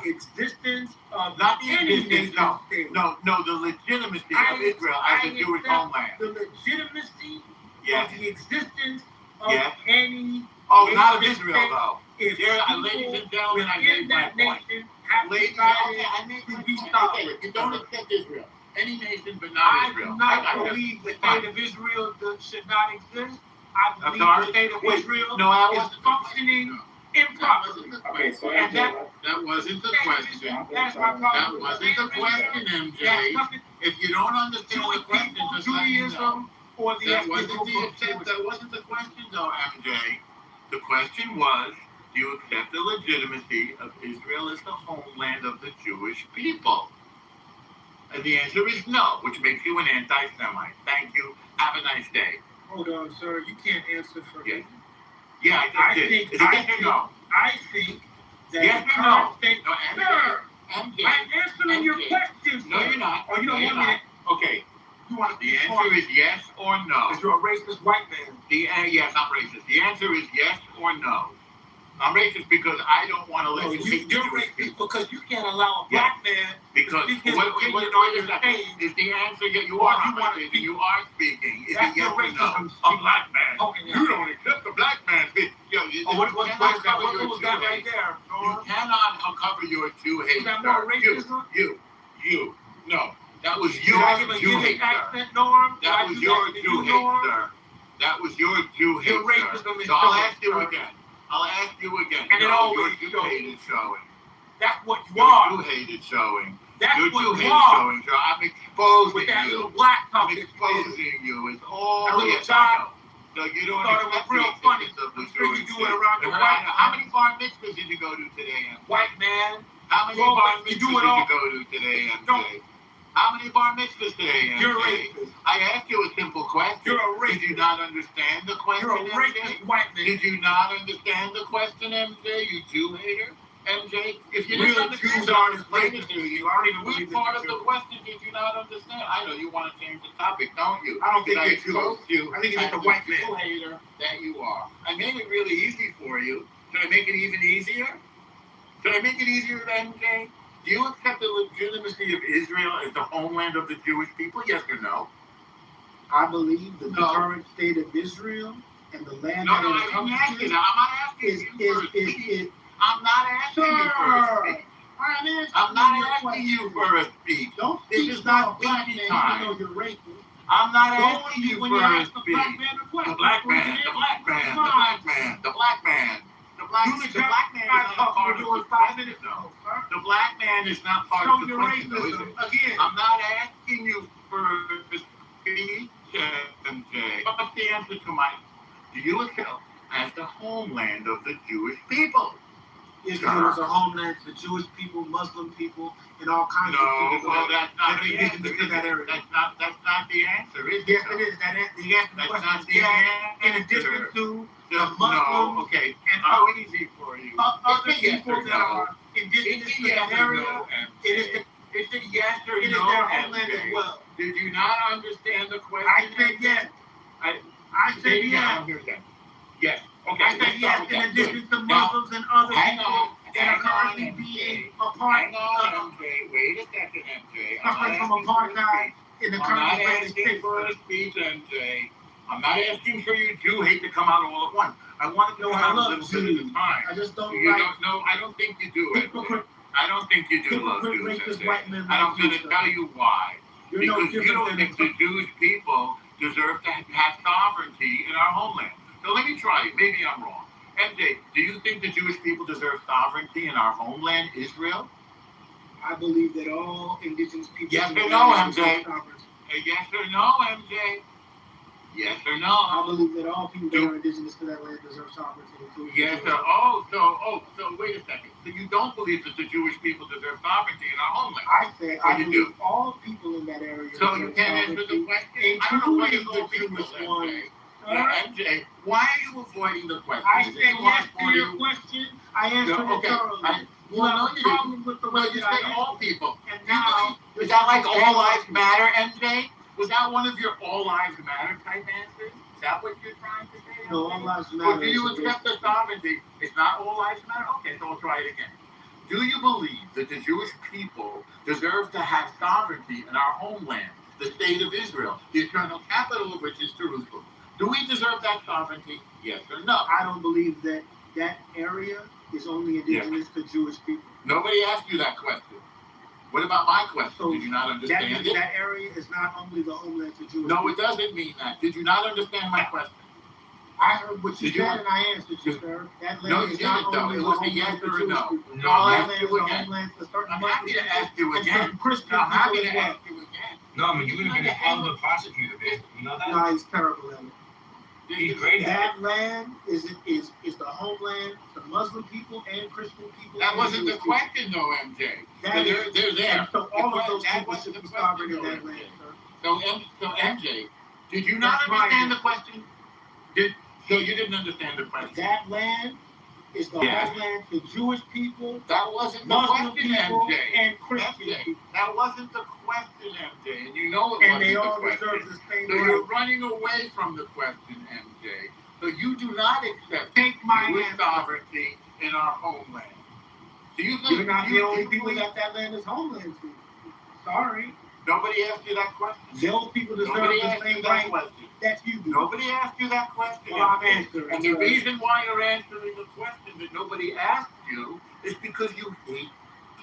Existence of not the any existence, nation state. no, the legitimacy of Israel as a Jewish homeland. The legitimacy Yes. of the existence of Yes. any Oh, not of nation Israel state though. if Here, people ladies and gentlemen, I within made my that point. nation have Ladies, decided I made to my be point. sovereign. Okay, you don't accept Israel. Any nation but not I Israel. do not I believe the Fine. state of Israel should not exist. I I'm believe sorry? the state of Wait, Israel no, that is wasn't functioning That improperly. wasn't the Okay, question. so And MJ, That wasn't the question. That's my That problem. wasn't the question, That's MJ. nothing If you don't understand the Jewish question, people, just let me know. Judaism, or the That ethnic wasn't group the of accept. Jewish. That wasn't the question, though, MJ. The question was, do you accept the legitimacy of Israel as the homeland of the Jewish people? And the answer is no, which makes you an anti-Semite. Thank you. Have a nice day. Hold on, sir. You can't answer for Yeah. me. Yeah, I I just did. think- Is it yes or no? I think that Yes the or current no? state. No, Sir, MJ. I'm answering your MJ. question, No, sir. you're not. Oh, you No, don't you're want me not. Okay. You want to The be answer is yes or no. Because you're a racist white man. Yes, I'm racist. The answer is yes or no. I'm racist because I don't want to No, listen to you're Jewish racist people. because you can't allow a black man Because to speak his what opinion is on your that? stage. Is the answer you Well, are you wanna speaking? speak. You are speaking. Is That's it yes your or no? racism. A black man. Okay, yeah. You don't accept the black man's speech. Yo, you What cannot is that? cover What your was Jew that right hate. there? You cannot cover your Jew hate. Is that sir. more racism? You. No. That was Did your I give a Jew hate, Yiddish sir. accent, Norm? Did I That was do your that to Jew you, hate, Norm? sir. That was your Jew hate, Your sir. racism is So I'll showing, ask you sir. again. I'll ask you again. And it No, always your Jew shows. hate is showing. That's what you Your are. Jew hate is showing. That's Your what Jew you hate is are. showing, sir. I'm exposing With that little you. black I'm talk that you did. exposing you. It's all That little yes, guy I know. So you don't thought it was accept real the funny. existence of the I'm sure you Jewish do it state. around your And white how man. many bar mitzvahs did you go to today, MJ? White man. How many You bar always- you mitzvahs do did it all. you go to today, MJ? Don't. How many bar mitzvahs today, MJ? You're racist. I asked you a simple question. You're a racist. Did you not understand the question, You're a MJ? racist white man. Did you not understand the question, MJ? You Jew hater, MJ? If you Real didn't understand Jews it, aren't I'll as explain it racist to as you. you. I don't even Which believe part that of you're the question did you not understand? I know you want to change the topic, don't you? I don't think Because you're Jewish. exposed you I think you're as just a white Jew man. hater that you are. I made it really easy for you. Should I make it even easier? Should I make it easier, MJ? Do you accept the legitimacy of Israel as the homeland of the Jewish people? Yes or no? I believe that the No. current state of Israel and the land No, that I it didn't comes ask you to that. I'm not asking is you for a speech. is I'm not asking you for a speech. I'm not asking you for a speech. Don't This speak is about not black speech man time. even though you're racist. I'm not Go asking you when for you a ask the speech. black man a question. The black man, the black man, the black man, the black man. The black man is not part of the question, though. The black man is not part of the question, though, is it? Again. I'm not asking you for a speech, MJ. What's the answer to my, do you accept as the homeland of the Jewish people? Israel is a homeland for Jewish people, Muslim people, and all kinds of No, people well, that that's not are the indigenous answer, to is that it? area. That's not the answer, is it? Yes, though? it is. The answer to the That's question not is the yes, in answer. addition to the No, Muslims okay. and How easy for you? other It's a yes people or that no. are indigenous It's a to yes that or area. no, It is MJ. It's a yes or it is no, their homeland MJ. as well. Did you not understand the question? I said yes. I I said yes. Here's that. Yes. Okay. I said let's yes. start with In that. addition Good. to Now, Muslims and other hang people on. that are Hang on, currently MJ. being a part Hang on, of MJ. Wait a second, MJ. suffering from apartheid in the I'm current not Israeli asking state. for a speech, MJ. I'm not asking for you Jew hate to come out all at once. I want it to No, come I out a love little bit at a Jews. time. I just don't You like don't know. I don't think you do, MJ. hypocrite, I don't think you do love hypocrite Jews, racist MJ. white men And I'm like going you, to sir. tell you why. You're no Because you different don't than think the Jewish people deserve to have sovereignty in our homeland. So let me try it. Maybe I'm wrong. MJ, do you think the Jewish people deserve sovereignty in our homeland, Israel? I believe that all indigenous people. Yes in or the no, land MJ? deserve sovereignty. Yes or no, MJ? Yes or I no? believe that all people that are indigenous to that land deserve sovereignty. including the Yes Jews. or so wait a second. So you don't believe that the Jewish people deserve sovereignty in our homeland? I say Or I you believe do? all people in that area So deserve you can't answer the sovereignty, question? I don't know why including you're the all people, Jewish ones. MJ. Yeah, MJ, why are you avoiding the question? I Is it said too yes hard for to your you? question. I answered No, it okay. thoroughly. You Well, have no, a you problem didn't. with the way Well, you that I said all answered, people. and You now believe- Is that like all lives matter, MJ? Was that one of your all lives matter type answers? Is that what you're trying to say? no, MJ? all lives Or matter. do you is a accept the sovereignty? It's not all lives matter? Okay, so I'll try it again. Do you believe that the Jewish people deserve to have sovereignty in our homeland, the state of Israel, the eternal capital of which is Jerusalem? Do we deserve that sovereignty? Yes or no? I don't believe that that area is only indigenous to Jewish people. Nobody asked you that question. What about my question? So Did you not That understand means it? that area is not only the homeland to Jewish No, people. it doesn't mean that. Did you not understand my question? I heard what you Did you- said and I answered you, sir. That land No, is you not didn't, though. only It the was a homeland yes for or a Jewish no. people. No, I'll That ask land you is the again. homeland for certain I'm happy to Muslims ask you and again. certain Christian No, I'm people happy as to well. ask you again. No, I mean, you would have been a hell of a prosecutor, man. You know that? No, he's terrible at it. He's great at it. That land is the homeland to Muslim people and Christian people. That and wasn't the Jewish people. question, though, MJ. So That they're there. And so all of those That people wasn't should the be sovereign in question, that though, land, MJ. sir. So MJ, did you not That's my understand the answer. question? So you didn't understand the question? That land is the Yeah. homeland to Jewish people, That wasn't the Muslim question, people, MJ. and Christian MJ, people. that wasn't the question, MJ, and you know it And wasn't they the all question. deserve the same So you're right. running away from the question, MJ. So you do not accept Take my Jewish answer. sovereignty in our homeland. Do you think You're not the only do people we- that land is homeland to. Sorry. Nobody asked you that question. Those people deserve Nobody the asked you same that right question. that you do. Nobody asked you that question. Well, I'm answering. And the reason why you're answering the question that nobody asked you is because you hate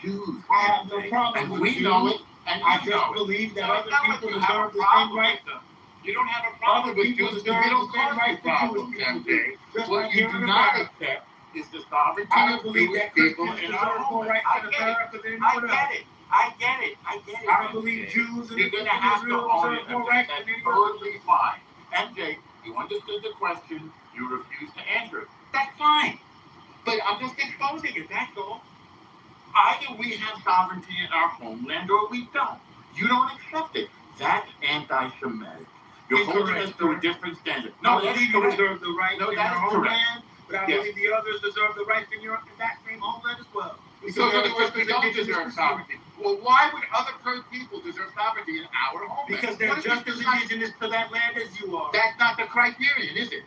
Jews. I have no problem And with we Jews. know it, and I you just know it. believe that So it's other not like people you have deserve a the same problem right. with them. You don't have a problem Other with people Jews deserve because they don't the same cause right you that Jewish problems, people MJ. do. Just What like you here do in not America. accept is the sovereignty I don't of believe Jewish that people Christians in our deserve more homeland. rights I in get it. America than I anyone get else. it. I get it. I get it. I don't believe Jews and You're the going to people in have to Israel own it, deserve more MJ. rights That's than anyone else. totally fine. MJ, you understood the question. You refused to answer it. That's fine. But I'm just exposing it. That's all. Either we have sovereignty in our homeland or we don't. You don't accept it. That's anti-Semitic. You're holding us to a different standard. No, No, that's you correct. deserve the right No, in that your is correct. homeland, but I Yes. believe the others deserve the rights in that same homeland as well. So in they're other words, just we as don't indigenous deserve as you. sovereignty. Well, why would other people deserve sovereignty in our homeland? Because they're What if just it's as not- indigenous to that land as you are. That's not the criterion, is it?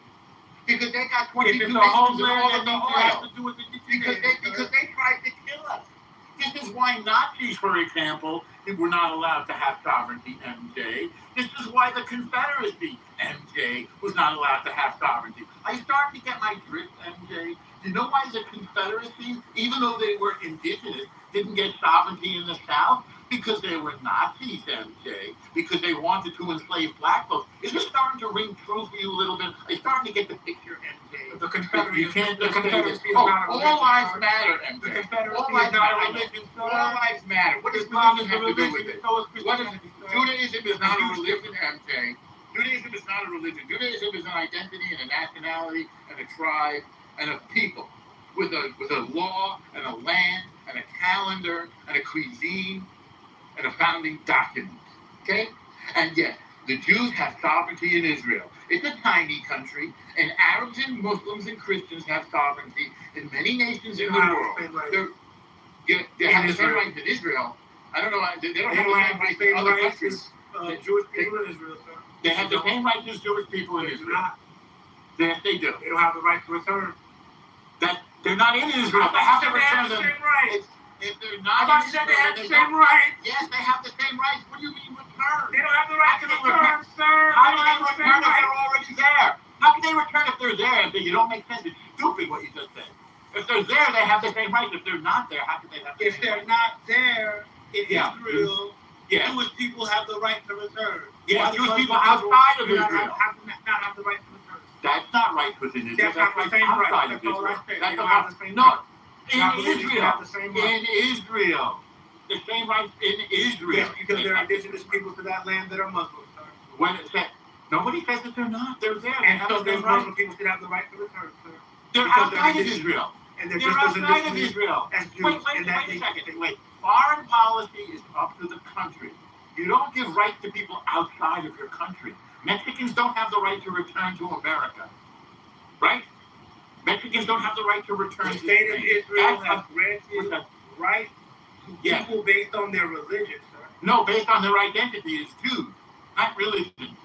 Because they got 22 If it's nations a and homeland, all that of the means it has to oil. do with the Because they tried to kill us. This is why Nazis, for example, were not allowed to have sovereignty, MJ. This is why the Confederacy, MJ, was not allowed to have sovereignty. Are you starting to get my drift, MJ? You know why the Confederacy, even though they were indigenous, didn't get sovereignty in the South? Because they were Nazis, MJ. Because they wanted to enslave black folks. Is this starting to ring true for you a little bit? Are you starting to get the picture, MJ? The Confederacy, You can't the just say this. Confederacy is Oh, not a religion. all lives matter, MJ. The Confederacy All is lives not matter. a I know. religion, All sir. lives matter. What does Islam religion is a have to do with religion, it? so is What is Christianity, sir. Judaism is not a religion, MJ. Judaism is not a religion. Judaism is an identity and a nationality and a tribe and a people with a law and a land and a calendar and a cuisine and a founding document. Okay? And yet, the Jews have sovereignty in Israel. It's a tiny country, and Arabs and Muslims and Christians have sovereignty in many nations in the world. They have the same rights in Israel. I don't know. They don't have the same rights in other countries. Jewish people in Israel, sir. They have the same rights as Jewish people in They do Israel. not. Yes, they do. They don't have the right to return. That they're not in Israel. They have to They have return the them. same rights. If they're I not thought in you said Israel, they have then the they same don't. rights. Yes, they have the same rights. What do you mean return? They don't have the right to How can they return, sir. How They do don't they have the return same if rights. they're already there? How can they return if they're there? You don't make sense. It's stupid what you just said. If they're there, they have the same rights. If they're not there, how can they have the If same they're rights? not there in Israel, Yeah. Jewish people have the right to return. Yeah, Why do Jewish people Muslim outside of do not Israel. not have the right to return. That's not right within Israel. That's not the right same right. outside That's of all I Israel. said. That's They the don't have right. the same No, right. in I believe they Israel. have the same right. In Israel. The same rights in Israel. Yes, because they're indigenous people to that land that are Muslims, sir. When it said, nobody says that they're not. They're there. They And have so the those same rights. Muslim people should have the right to return, sir. They're because they're outside of indigenous. Israel. And they're They're just as outside of indigenous Israel. as Jews. Wait in that a second. Wait. Foreign policy is up to the country. You don't give rights to people outside of your country. Mexicans don't have the right to return to America. Right? Mexicans don't have the right to return The to state of Spain. Israel That's has granted rights to Yes. people based on their religion, sir. No, based on their identity as Jews, not religion.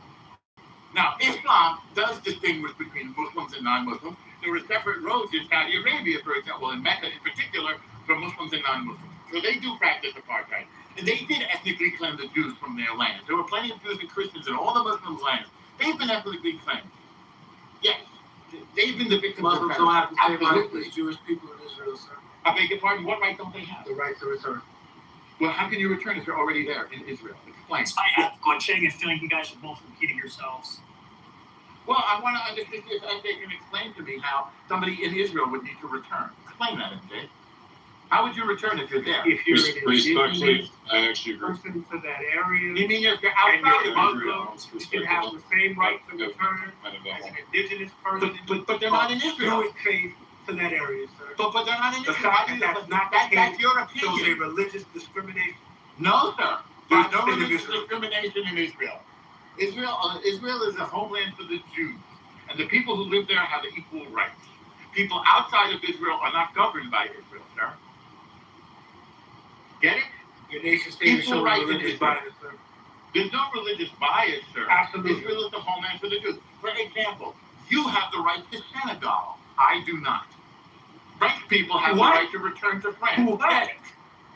Now, Islam does distinguish between Muslims and non-Muslims. There were separate roads in Saudi Arabia, for example, in Mecca in particular, for Muslims and non-Muslims. So they do practice apartheid. And they did ethnically cleanse the Jews from their land. There were plenty of Jews and Christians in all the Muslims' lands. They've been ethnically cleansed. Yes. They've been the victims of Muslims don't have the same rights Absolutely. as Jewish people in Israel, sir. I beg your pardon, what right don't they have? The right to return. Well, how can you return if you're already there in Israel? Explain. I'm saying I feel like you guys are both repeating yourselves. Well, I want to understand if they can explain to me how somebody in Israel would need to return. Explain that, MJ. How would you return if you're there? If you're an Respectfully, indigenous I actually agree. person to that area, You mean if you're and outside you're of Israel? Muslim, you should have the same right to return as an indigenous person. But they're not in Israel. Jewish faith to that area, sir. But they're not in The Israel. fact that that's not the That's case your shows a opinion. religious discrimination. No, sir. There's no By the state of religious Israel. discrimination in Israel. Israel is a homeland for the Jews. And the people who live there have equal rights. People outside of Israel are not governed by Israel, sir. Get it? Your nation state is Equal showing rights in religious Israel. bias, sir. There's no religious bias, sir. Absolutely. Israel is the homeland for the Jews. For example, you have the right to Senegal. I do not. French people have What? the right to return to France. Who has?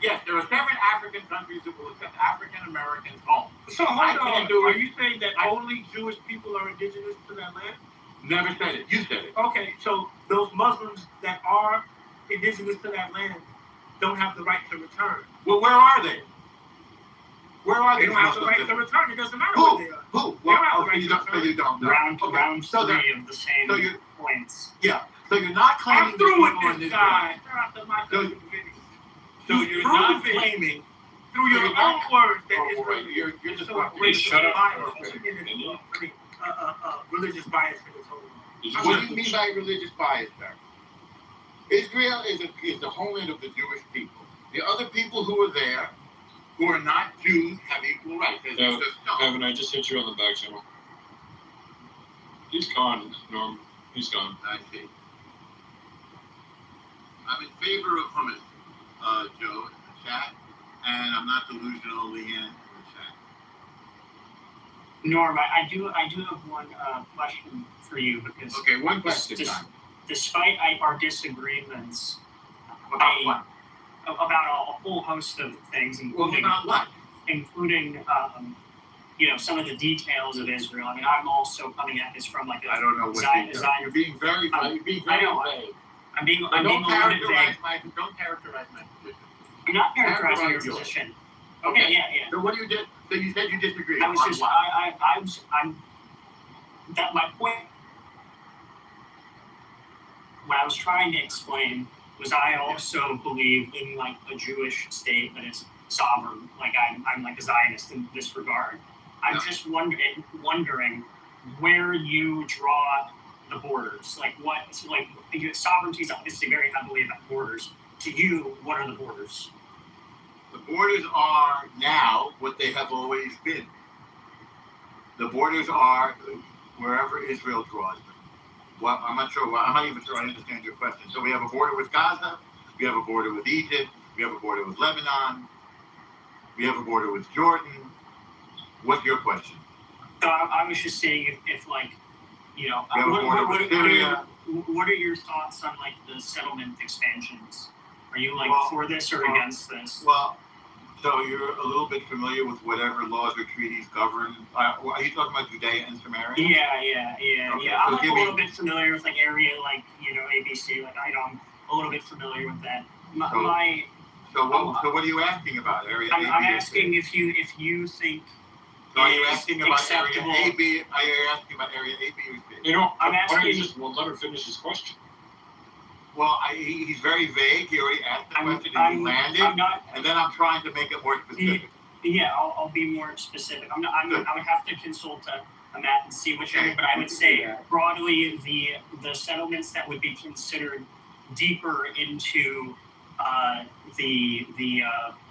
Yes, there are 7 African countries that will accept African Americans home. So hold I on. can't do Are it. you saying that only Jewish people are indigenous to that land? Never said it. You said it. Okay, so those Muslims that are indigenous to that land don't have the right to return. Well, where are they? Where are They they? don't have the right to return. It doesn't matter Who? where they are. Who? They don't have the Well, right you to don't. So return. you don't know. Round Okay. round So three they're- of the same so you- points. Yeah. So you're not claiming I'm through with people in this this guy. They're out of my So- cousin video. So you're not claiming. Through your you're own not- words that Oh, Israel right. You're just so walking. racial shut up. bias Okay. in it, religious bias in its whole. What do you mean by religious bias, sir? Israel is the homeland of the Jewish people. The other people who are there, who are not Jews, have equal rights. As Yeah. you just know. Evan, I just hit you on the back channel. He's gone, Norm. He's gone. I see. I'm in favor of hummus, Joe, in the chat, and I'm not delusional, Leanne, in the chat. Norm, I do have one question for you because Okay, one question Dis- time. despite our disagreements About what? about a whole host of things, Well, including about what? some of the details of Israel. I mean, I'm also coming at this from like a I don't know what Zion. you're being very, I know. vague. I'm being But a little bit vague. Don't characterize my position. I'm not characterizing your Characterize yours. position. Okay, yeah. So what do you did? So you said you disagree. I was on just what? I'm that my point. What I was trying to explain was I also believe in like a Jewish state that is sovereign. Like I'm like a Zionist in this regard. I'm No. just wondering where you draw the borders. Like what? So like sovereignty is obviously very heavily about borders. To you, what are the borders? The borders are now what they have always been. The borders are wherever Israel draws them. Well, I'm not even sure I understand your question. So we have a border with Gaza, we have a border with Egypt, we have a border with Lebanon, we have a border with Jordan. What's your question? So I was just saying if like, We have a border with Syria. what are your thoughts on like the settlement expansions? Are you like for this or against this? Well, so you're a little bit familiar with whatever laws or treaties govern. Are you talking about Judea and Samaria? Yeah. Okay, I'm so like a give me- little bit familiar with like area like ABC. Like I'm a little bit familiar with that. So what are you asking about? Area A, B, I'm or asking C? if you think So are you is asking about acceptable. area A, B? Are you asking about area A, B, or C? You know, I'm why don't you asking- just let her finish his question? Well, he's very vague. He already asked the question and he landed, I'm not. and then I'm trying to make it more specific. Yeah, I'll be more specific. I would have to consult a map and see which area, but I would say broadly the settlements that would be considered deeper into the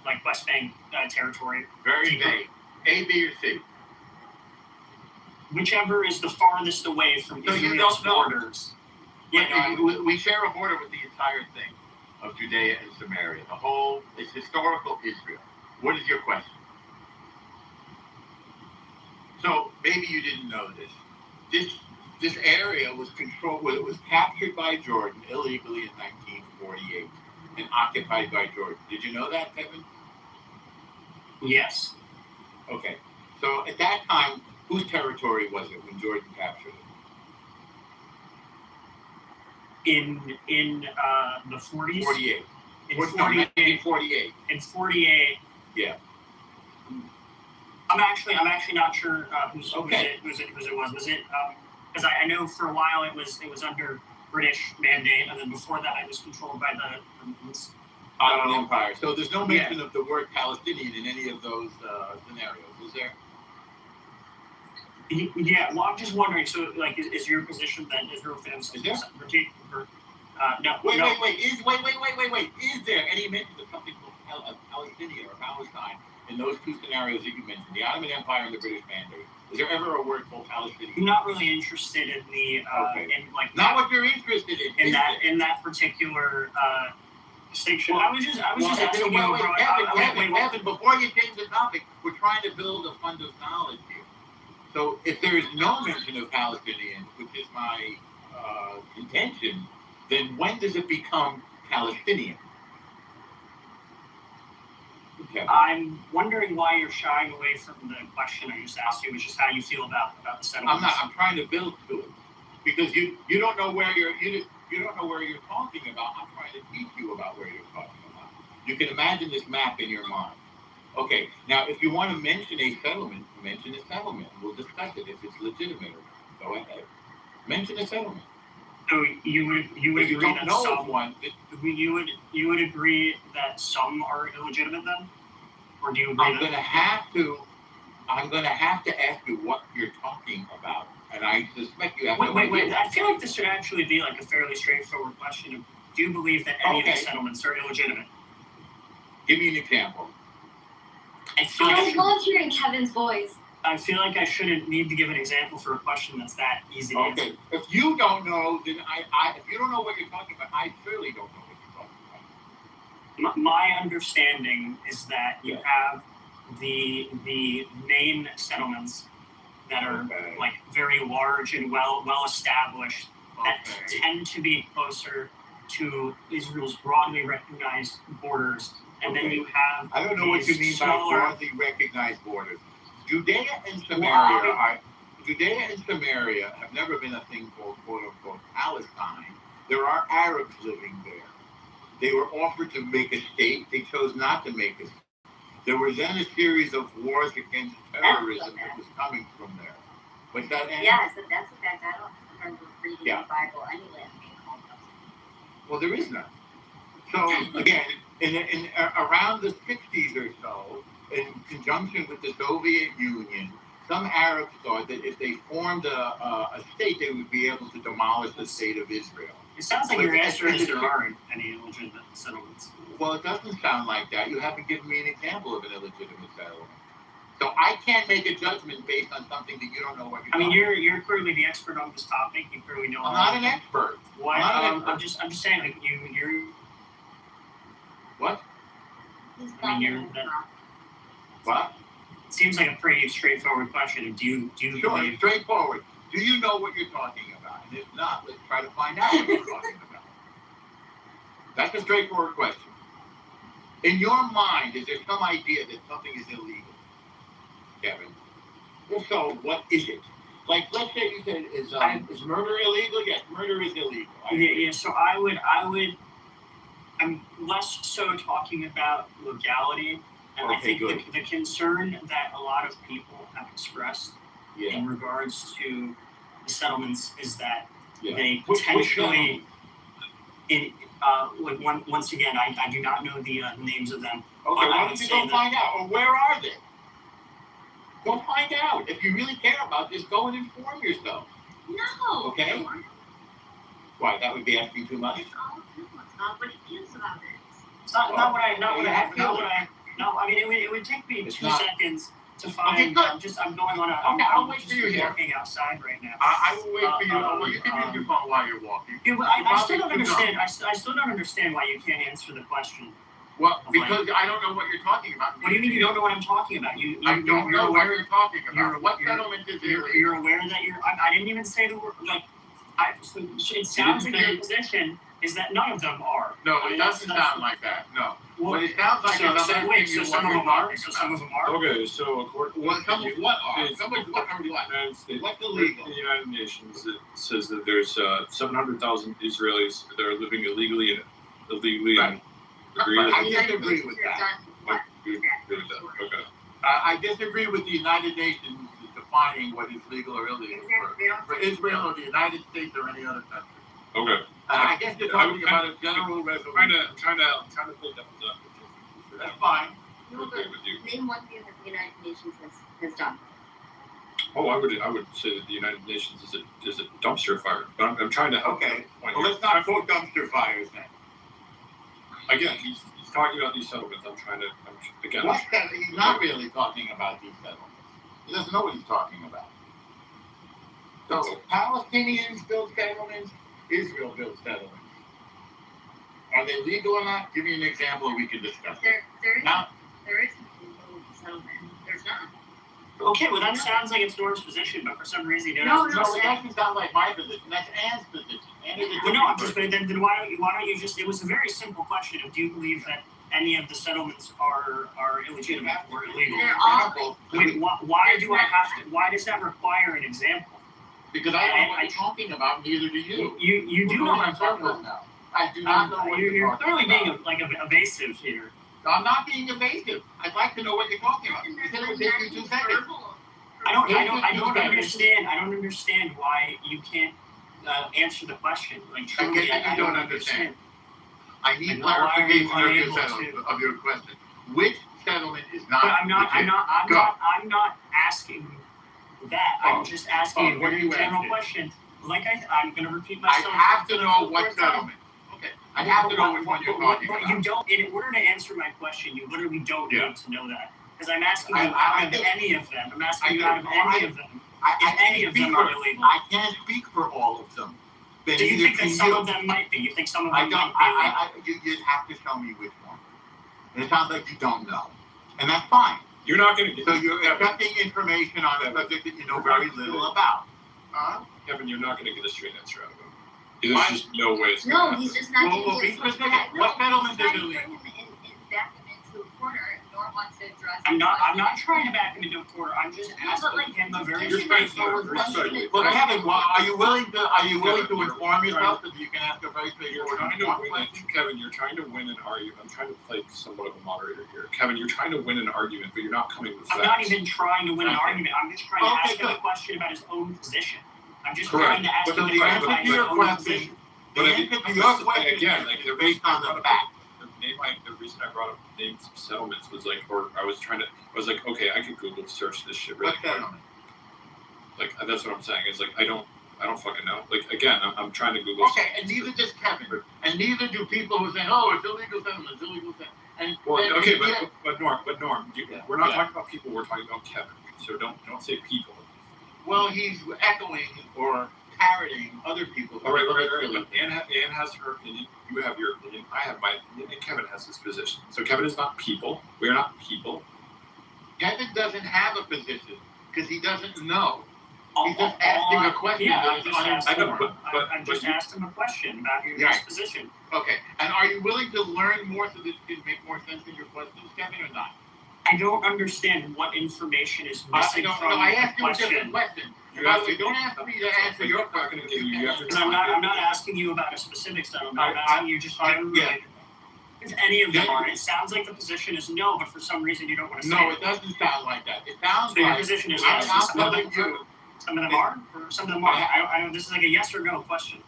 like West Bank territory, Very vague. A, B, or C? whichever is the farthest away from So you Israel's don't know. borders. Yeah, no, We share a border with the entire thing of Judea and Samaria. The whole, it's historical Israel. What is your question? So maybe you didn't know this. This area was controlled. Well, it was captured by Jordan illegally in 1948 and occupied by Jordan. Did you know that, Kevin? yes. Okay. So at that time, whose territory was it when Jordan captured it? In the 40s. 48. In No, 48. 1948. In 48. Yeah. I'm actually not sure whose Okay. it was. Was it because I know for a while it was under British mandate, and then before that it was controlled by the Ottoman Empire. So there's no mention of the word Palestinian in any of those scenarios, is there? Yeah, well, I'm just wondering. So, like, is your position that Israel fans Is there? no, Wait. no. Wait. Is there any mention of something called Palestinian or Palestine in those two scenarios that you mentioned, the Ottoman Empire and the British Mandate? Is there ever a word called Palestinian? I'm not really interested in the Okay. in like Not what you're interested in. in that particular distinction. Well, I was just asking you. Evan, before you change the topic, we're trying to build a fund of knowledge here. So if there is no mention of Palestinians, which is my contention, then when does it become Palestinian? Okay. I'm wondering why you're shying away from the question I just asked you, which is how you feel about the settlements. I'm not. I'm trying to build to it because you don't know where you don't know where you're talking about. I'm trying to teach you about where you're talking about. You can imagine this map in your mind. Okay. Now, if you want to mention a settlement, mention a settlement. We'll discuss it if it's legitimate or not. Go ahead. Mention a settlement. So you would If you agree don't that know some of one, you would agree that some are illegitimate then, or do you agree I'm that? going to have to ask you what you're talking about, and I suspect you have no Wait. idea. I feel like this should actually be like a fairly straightforward question. Do you believe that any of the Okay. settlements are illegitimate? Give me an example. I feel like I love hearing Kevin's voice. I feel like I shouldn't need to give an example for a question that's that easy to answer. Okay. If you don't know, then if you don't know what you're talking about, I surely don't know what you're talking about. My understanding is that you have the main settlements that are like very large and well established that tend to be closer to Israel's broadly recognized borders, and then you have I don't know what you mean smaller, by broadly recognized borders. Judea and Samaria have never been a thing called quote unquote Palestine. There are Arabs living there. They were offered to make a state. They chose not to make a state. There was then a series of wars against terrorism that was coming from there. Was that Anne? Yeah, so that's a fact. I don't remember reading the Bible anyway. Well, there is none. So again, in around the 60s or so, in conjunction with the Soviet Union, some Arabs thought that if they formed a state, they would be able to demolish the state of Israel. It sounds like your answer is there aren't any illegitimate settlements. Well, it doesn't sound like that. You haven't given me an example of an illegitimate settlement. So I can't make a judgment based on something that you don't know what you're talking about. You're clearly the expert on this topic. You clearly know. I'm not an expert. What? I'm not an expert. I'm just saying, like you're. What? What? It seems like a pretty straightforward question. Do you Sure, believe? straightforward. Do you know what you're talking about? And if not, let's try to find out what you're talking about. That's a straightforward question. In your mind, is there some idea that something is illegal, Kevin? If so, what is it? Like, let's say you said, is murder illegal? Yes, murder is illegal. Yeah. So I'm less so talking about legality, and I think the concern that a lot of people have expressed in regards to the settlements is that they potentially, once again, I do not know the names of them. Okay, why don't you go find out? Or where are they? Go find out. If you really care about this, go and inform yourself. No. Okay? Why? That would be asking too much? It's not what it feels about it. It's not what I. No, I mean it would take me 2 seconds to find. Okay, good. I'm going on a. I'll wait for you here. Walking outside right now. I will wait for you. Well, you can use your phone while you're walking. I still don't understand. I still don't understand why you can't answer the question. Well, because I don't know what you're talking about. What do you mean you don't know what I'm talking about? I don't know what you're talking about. What settlement is illegal? You're aware that I didn't even say the word. Like, it sounds like your position is that none of them are. No, it doesn't sound like that. No. What it sounds like is some of them are. So some of them are. Okay, so according what are? What's illegal? In the United Nations, it says that there's 700,000 Israelis that are living illegally. Right. I disagree with that. Okay. I disagree with the United Nations defining what is legal or illegal for Israel or the United States or any other country. Okay. I guess you're talking about a general resolution. I'm trying to play devil's advocate. That's fine. Okay with you. Name one thing that the United Nations has done. Oh, I would say that the United Nations is a dumpster fire, but I'm trying to help. Okay. Well, let's not quote dumpster fires then. Again, he's talking about these settlements. He's not really talking about these settlements. He doesn't know what he's talking about. So Palestinians build settlements, Israel builds settlements. Are they legal or not? Give me an example and we can discuss it. There is no settlement. There's not. Okay, well that sounds like it's Norm's position, but for some reason you don't. No, it doesn't sound like my position. That's Ann's position. Ann is a Well, no, I'm just. different Then why don't you just? It was a very simple question. Do you believe that any of the settlements are illegitimate or illegal? They're all Wait, why do I have to? Why does that require an example? Because I don't know what you're talking about. Neither do you. You do know what I'm talking about. Now. I do not know what you're clearly being evasive here. I'm not being evasive. I'd like to know what you're talking about. You said it would take you 2 seconds. I don't understand. I don't understand why you can't answer the question. Like truly, I don't understand. I need why are you clarification of your question. Which settlement is not? But I'm not asking that. I'm just asking a very general question. Like I'm going to repeat myself. I have to know what settlement. Okay. I have to know which one you're talking about. You don't. In order to answer my question, you literally don't need to know that. Because I'm asking you out of any of them. I'm asking you out of any of them. If any of them are illegal. I can't speak for all of them. Do you think that some of them might be? You think some of them might be? You have to tell me which one. And it sounds like you don't know. And that's fine. You're not going to get. So you're accepting information on a subject that you know very little about. Kevin, you're not going to get a straight answer out of him. There's just no way it's No, he's just not going to get specific. What settlement is illegal? Back him into a corner. Norm wants to address. I'm not trying to back him into a corner. I'm just asking him a very straightforward question. Well, Kevin, are you willing to inform yourself so that you can ask a very straightforward question? Kevin, you're trying to win an argument. I'm trying to play somewhat of a moderator here. Kevin, you're trying to win an argument, but you're not coming with facts. I'm not even trying to win an argument. I'm just trying to ask him a question about his own position. I'm just trying to ask him a question about his own position. But your question again, like they're based on the fact. The reason I brought up names of settlements was like, or I was like, okay, I could Google search this shit really quick. Like that's what I'm saying. Is like I don't fucking know. Like again, I'm trying to Google. Okay, and neither does Kevin, and neither do people who say, oh, it's illegal settlement, it's illegal settlement. And okay, but Norm, we're not talking about people. We're talking about Kevin. So don't say people. Well, he's echoing or parroting other people. All right. But Ann has her opinion. You have your opinion. I have my opinion. And Kevin has his position. So Kevin is not people. We are not people. Kevin doesn't have a position because he doesn't know. He's just asking a question. Yeah, I just asked him a question about your position. Okay. And are you willing to learn more so this can make more sense in your questions, Kevin, or not? I don't understand what information is missing from I asked the you a question. different question. By the way, don't ask me to answer your question. I'm not asking you about a specific settlement. I'm asking you just generally. If any of them are, it sounds like the position is no, but for some reason you don't want to say No, it doesn't sound like that. It sounds so like your position is I'm yes. telling you. Some of them are, or some of them are. I don't. This is like a yes or no question.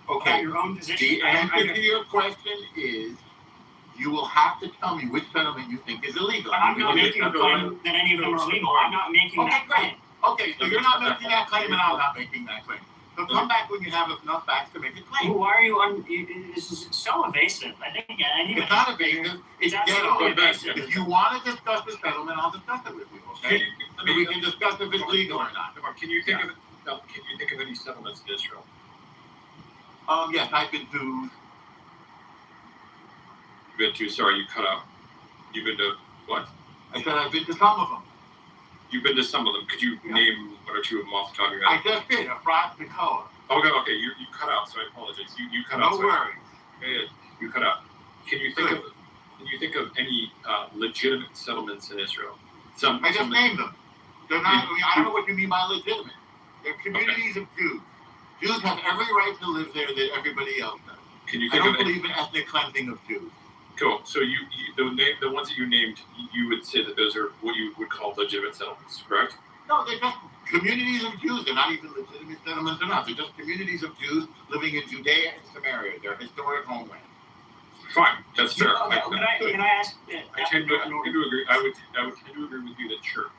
Okay. About your own position. The answer to your question is you will have to tell me which settlement you think is illegal. But I'm not making a claim that any of them are illegal. I'm not making that claim. Okay, so you're not making that claim and I'm not making that claim. So come back when you have enough facts to make a claim. Why are you this is so evasive. I think it's not evasive. It's absolutely evasive. If you want to discuss the settlement, I'll discuss it with you, okay? We can discuss if it's legal or not. Can you think of any settlements in Israel? Yes, I've been to. Sorry, you cut out. You've been to what? I said I've been to some of them. You've been to some of them. Could you name one or two of them off the top of your head? I just did. Efrat Kitover. Okay. You cut out, so I apologize. You cut out. No worries. Yeah, you cut out. Can you think of any legitimate settlements in Israel? I just named them. They're not. I don't know what you mean by legitimate. They're communities of Jews. Jews have every right to live there that everybody else does. I don't believe in ethnic cleansing of Jews. Cool. So the ones that you named, you would say that those are what you would call legitimate settlements, correct? No, they're just communities of Jews. They're not even legitimate settlements or not. They're just communities of Jews living in Judea and Samaria. Their historic homeland. Fine, that's fair. Can I ask? I tend to agree. I would tend to agree with you that sure.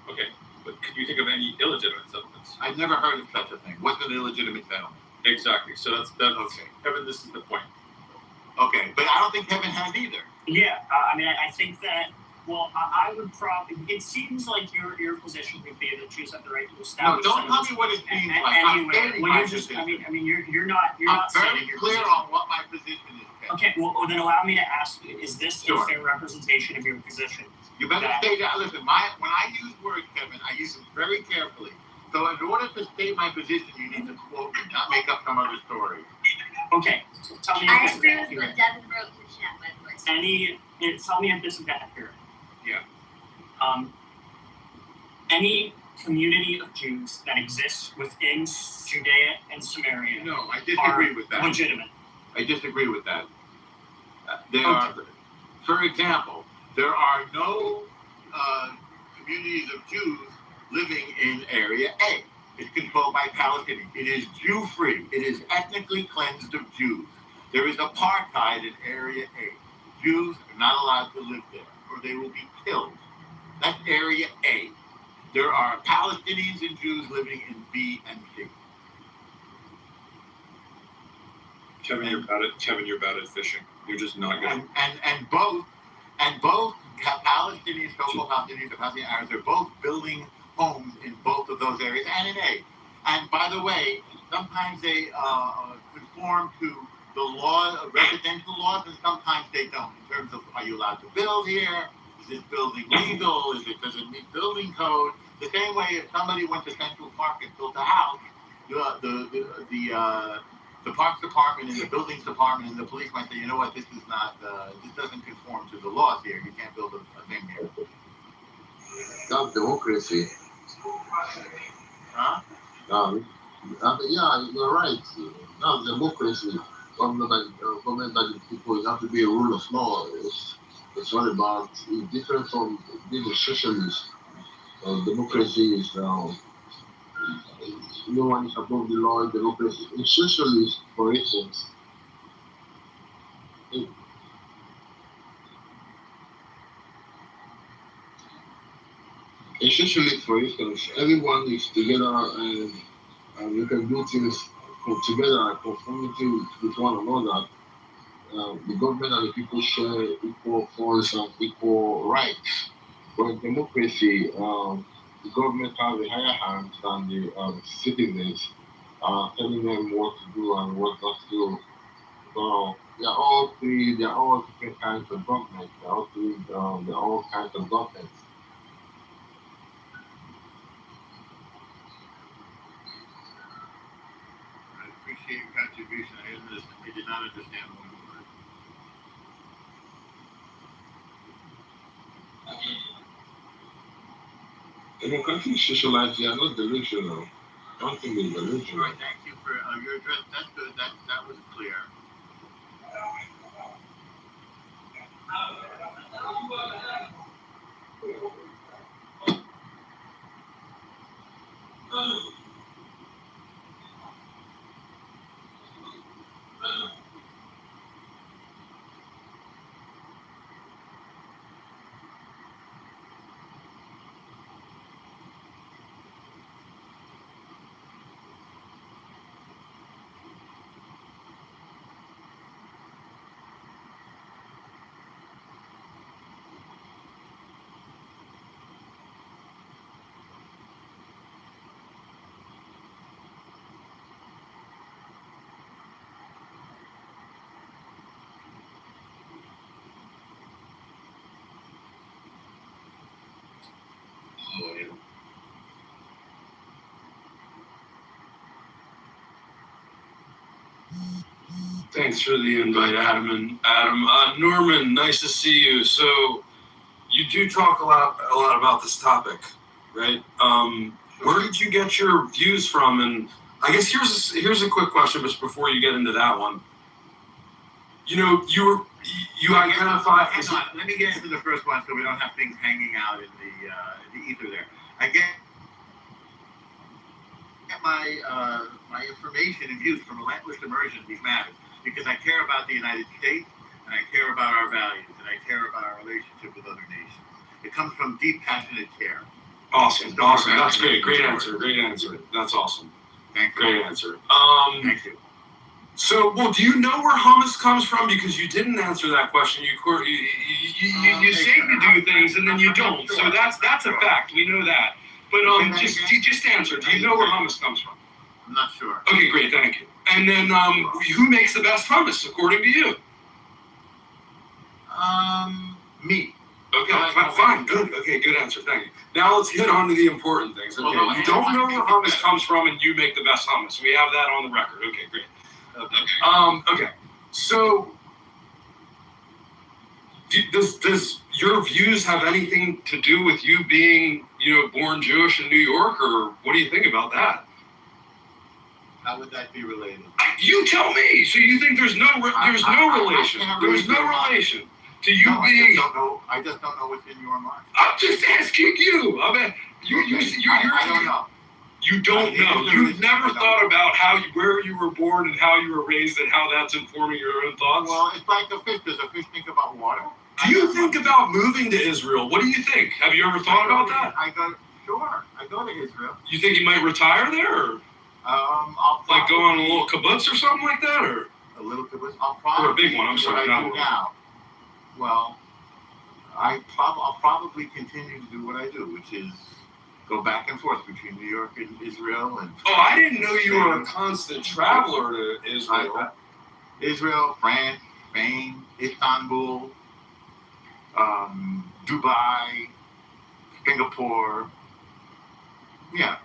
Okay, but could you think of any illegitimate settlements? I've never heard of such a thing. What's an illegitimate settlement? Exactly. So that's okay. Kevin, this is the point. Okay, but I don't think Kevin has either. Yeah, I mean, I think that. Well, I would probably. It seems like your position would be that Jews have the right to establish. No, don't tell me what it seems like. Anyway, well, I mean, you're not. I'm very clear on what my position is. Okay, well, then allow me to ask you: is this a fair representation of your position? You better state that. Listen, when I use words, Kevin, I use them very carefully. So in order to state my position, you need to quote me, not make up some other story. Okay, tell me I if this agree is with what accurate. Devin wrote in the chat, by the way. Tell me if this is accurate. Yeah. Any community of Jews that exists within Judea and Samaria No, I disagree with that. legitimate. I disagree with that. There are, for example, there are no communities of Jews living in Area A. It's controlled by Palestinians. It is Jew-free. It is ethnically cleansed of Jews. There is apartheid in Area A. Jews are not allowed to live there, or they will be killed. That's Area A. There are Palestinians and Jews living in B and C. Kevin, you're bad at fishing. You're just not good. And both Palestinians, so-called Palestinians, and Palestinian Arabs, they're both building homes in both of those areas and in A. And by the way, sometimes they conform to the law, residential laws, and sometimes they don't. In terms of, are you allowed to build here? Is this building legal? Does it meet building code? The same way if somebody went to Central Park and built a house, the Parks Department and the Buildings Department and the police might say, you know what, this doesn't conform to the laws here. You can't build a thing here. That's democracy. Huh? Yeah, you're right. That's democracy. Government by the people, it has to be a rule of law. It's all about, it's different from being a socialist. Democracy is no one is above the law in democracy. In socialist, for instance, everyone is together and you can do things together and conformity with one another. The government and the people share equal funds and equal rights. But in democracy, the government has a higher hand than the citizens, telling them what to do and what not to do. So they are all different kinds of government. They're all kinds of government. I appreciate your contribution. I did not understand one word. Democratic socialized, they are not delusional. I don't think they're delusional. Right, thank you for your address. That's good. That was clear. Thanks for the invite, Adam. Norman, nice to see you. So you do talk a lot about this topic, right? Where did you get your views from? And I guess here's a quick question, just before you get into that one. You know, you identify. Hang on, let me get into the first one so we don't have things hanging out in the ether there. I get my information and views from relentless immersion in these matters because I care about the United States and I care about our values and I care about our relationship with other nations. It comes from deep, passionate care. Awesome. That's great. Great answer. That's awesome. Thank you. Great answer. Thank you. So, well, do you know where hummus comes from? Because you didn't answer that question. You say you do things and then you don't. So that's a fact. We know that. But just answer. Do you know where hummus comes from? I'm not sure. Okay, great. Thank you. And then, who makes the best hummus according to you? Me. Okay, fine, good. Okay, good answer. Thank you. Now let's get on to the important things. Okay, you don't know where hummus comes from, and you make the best hummus. We have that on the record. Okay, great. Okay. So, does your views have anything to do with you being, born Jewish in New York, or what do you think about that? How would that be related? You tell me. So you think there's no relation? There's no relation to you being. I just don't know what's in your mind. I'm just asking you. I mean, I don't know. You don't know. You've never thought about where you were born and how you were raised and how that's informing your own thoughts? Well, it's like a fish. Does a fish think about water? Do you think about moving to Israel? What do you think? Have you ever thought about that? Sure. I go to Israel. You think you might retire there? Or I'll like go on a little kibbutz or something like that? Or a little kibbutz? Or a big one, I'm sorry. What I do now. Well, I'll probably continue to do what I do, which is go back and forth between New York and Israel. And I didn't know you were a constant traveler to Israel. Israel, France, Spain, Istanbul, Dubai, Singapore. Yeah.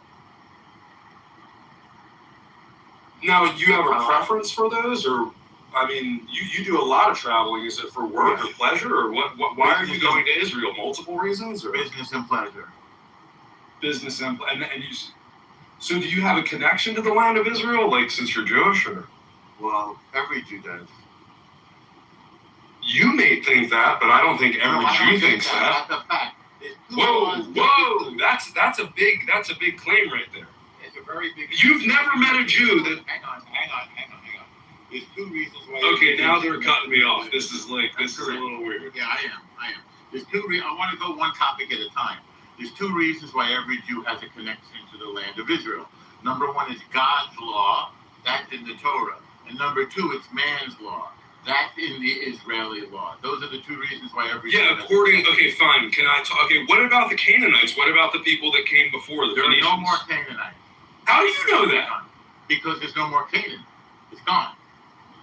Now, do you have a preference for those, or I mean, you do a lot of traveling. Is it for work or pleasure, or what? Why are you going to Israel? Multiple reasons, or business and pleasure? Business and you. So, do you have a connection to the land of Israel, like since you're Jewish, or? Well, every Jew does. You may think that, but I don't think every Jew thinks that. That's a fact. Whoa! That's a big claim right there. It's a very big. You've never met a Jew that. Hang on. There's two reasons why. Okay, now they're cutting me off. This is a little weird. Yeah, I am. There's two. I want to go one topic at a time. There's two reasons why every Jew has a connection to the land of Israel. Number one is God's law. That's in the Torah. And number two, it's man's law. That's in the Israeli law. Those are the two reasons why every Jew has okay, fine. Can I talk? Okay, what about the Canaanites? What about the people that came before the Phoenicians? There are no more Canaanites. How do you know that? Because there's no more Canaan. It's gone.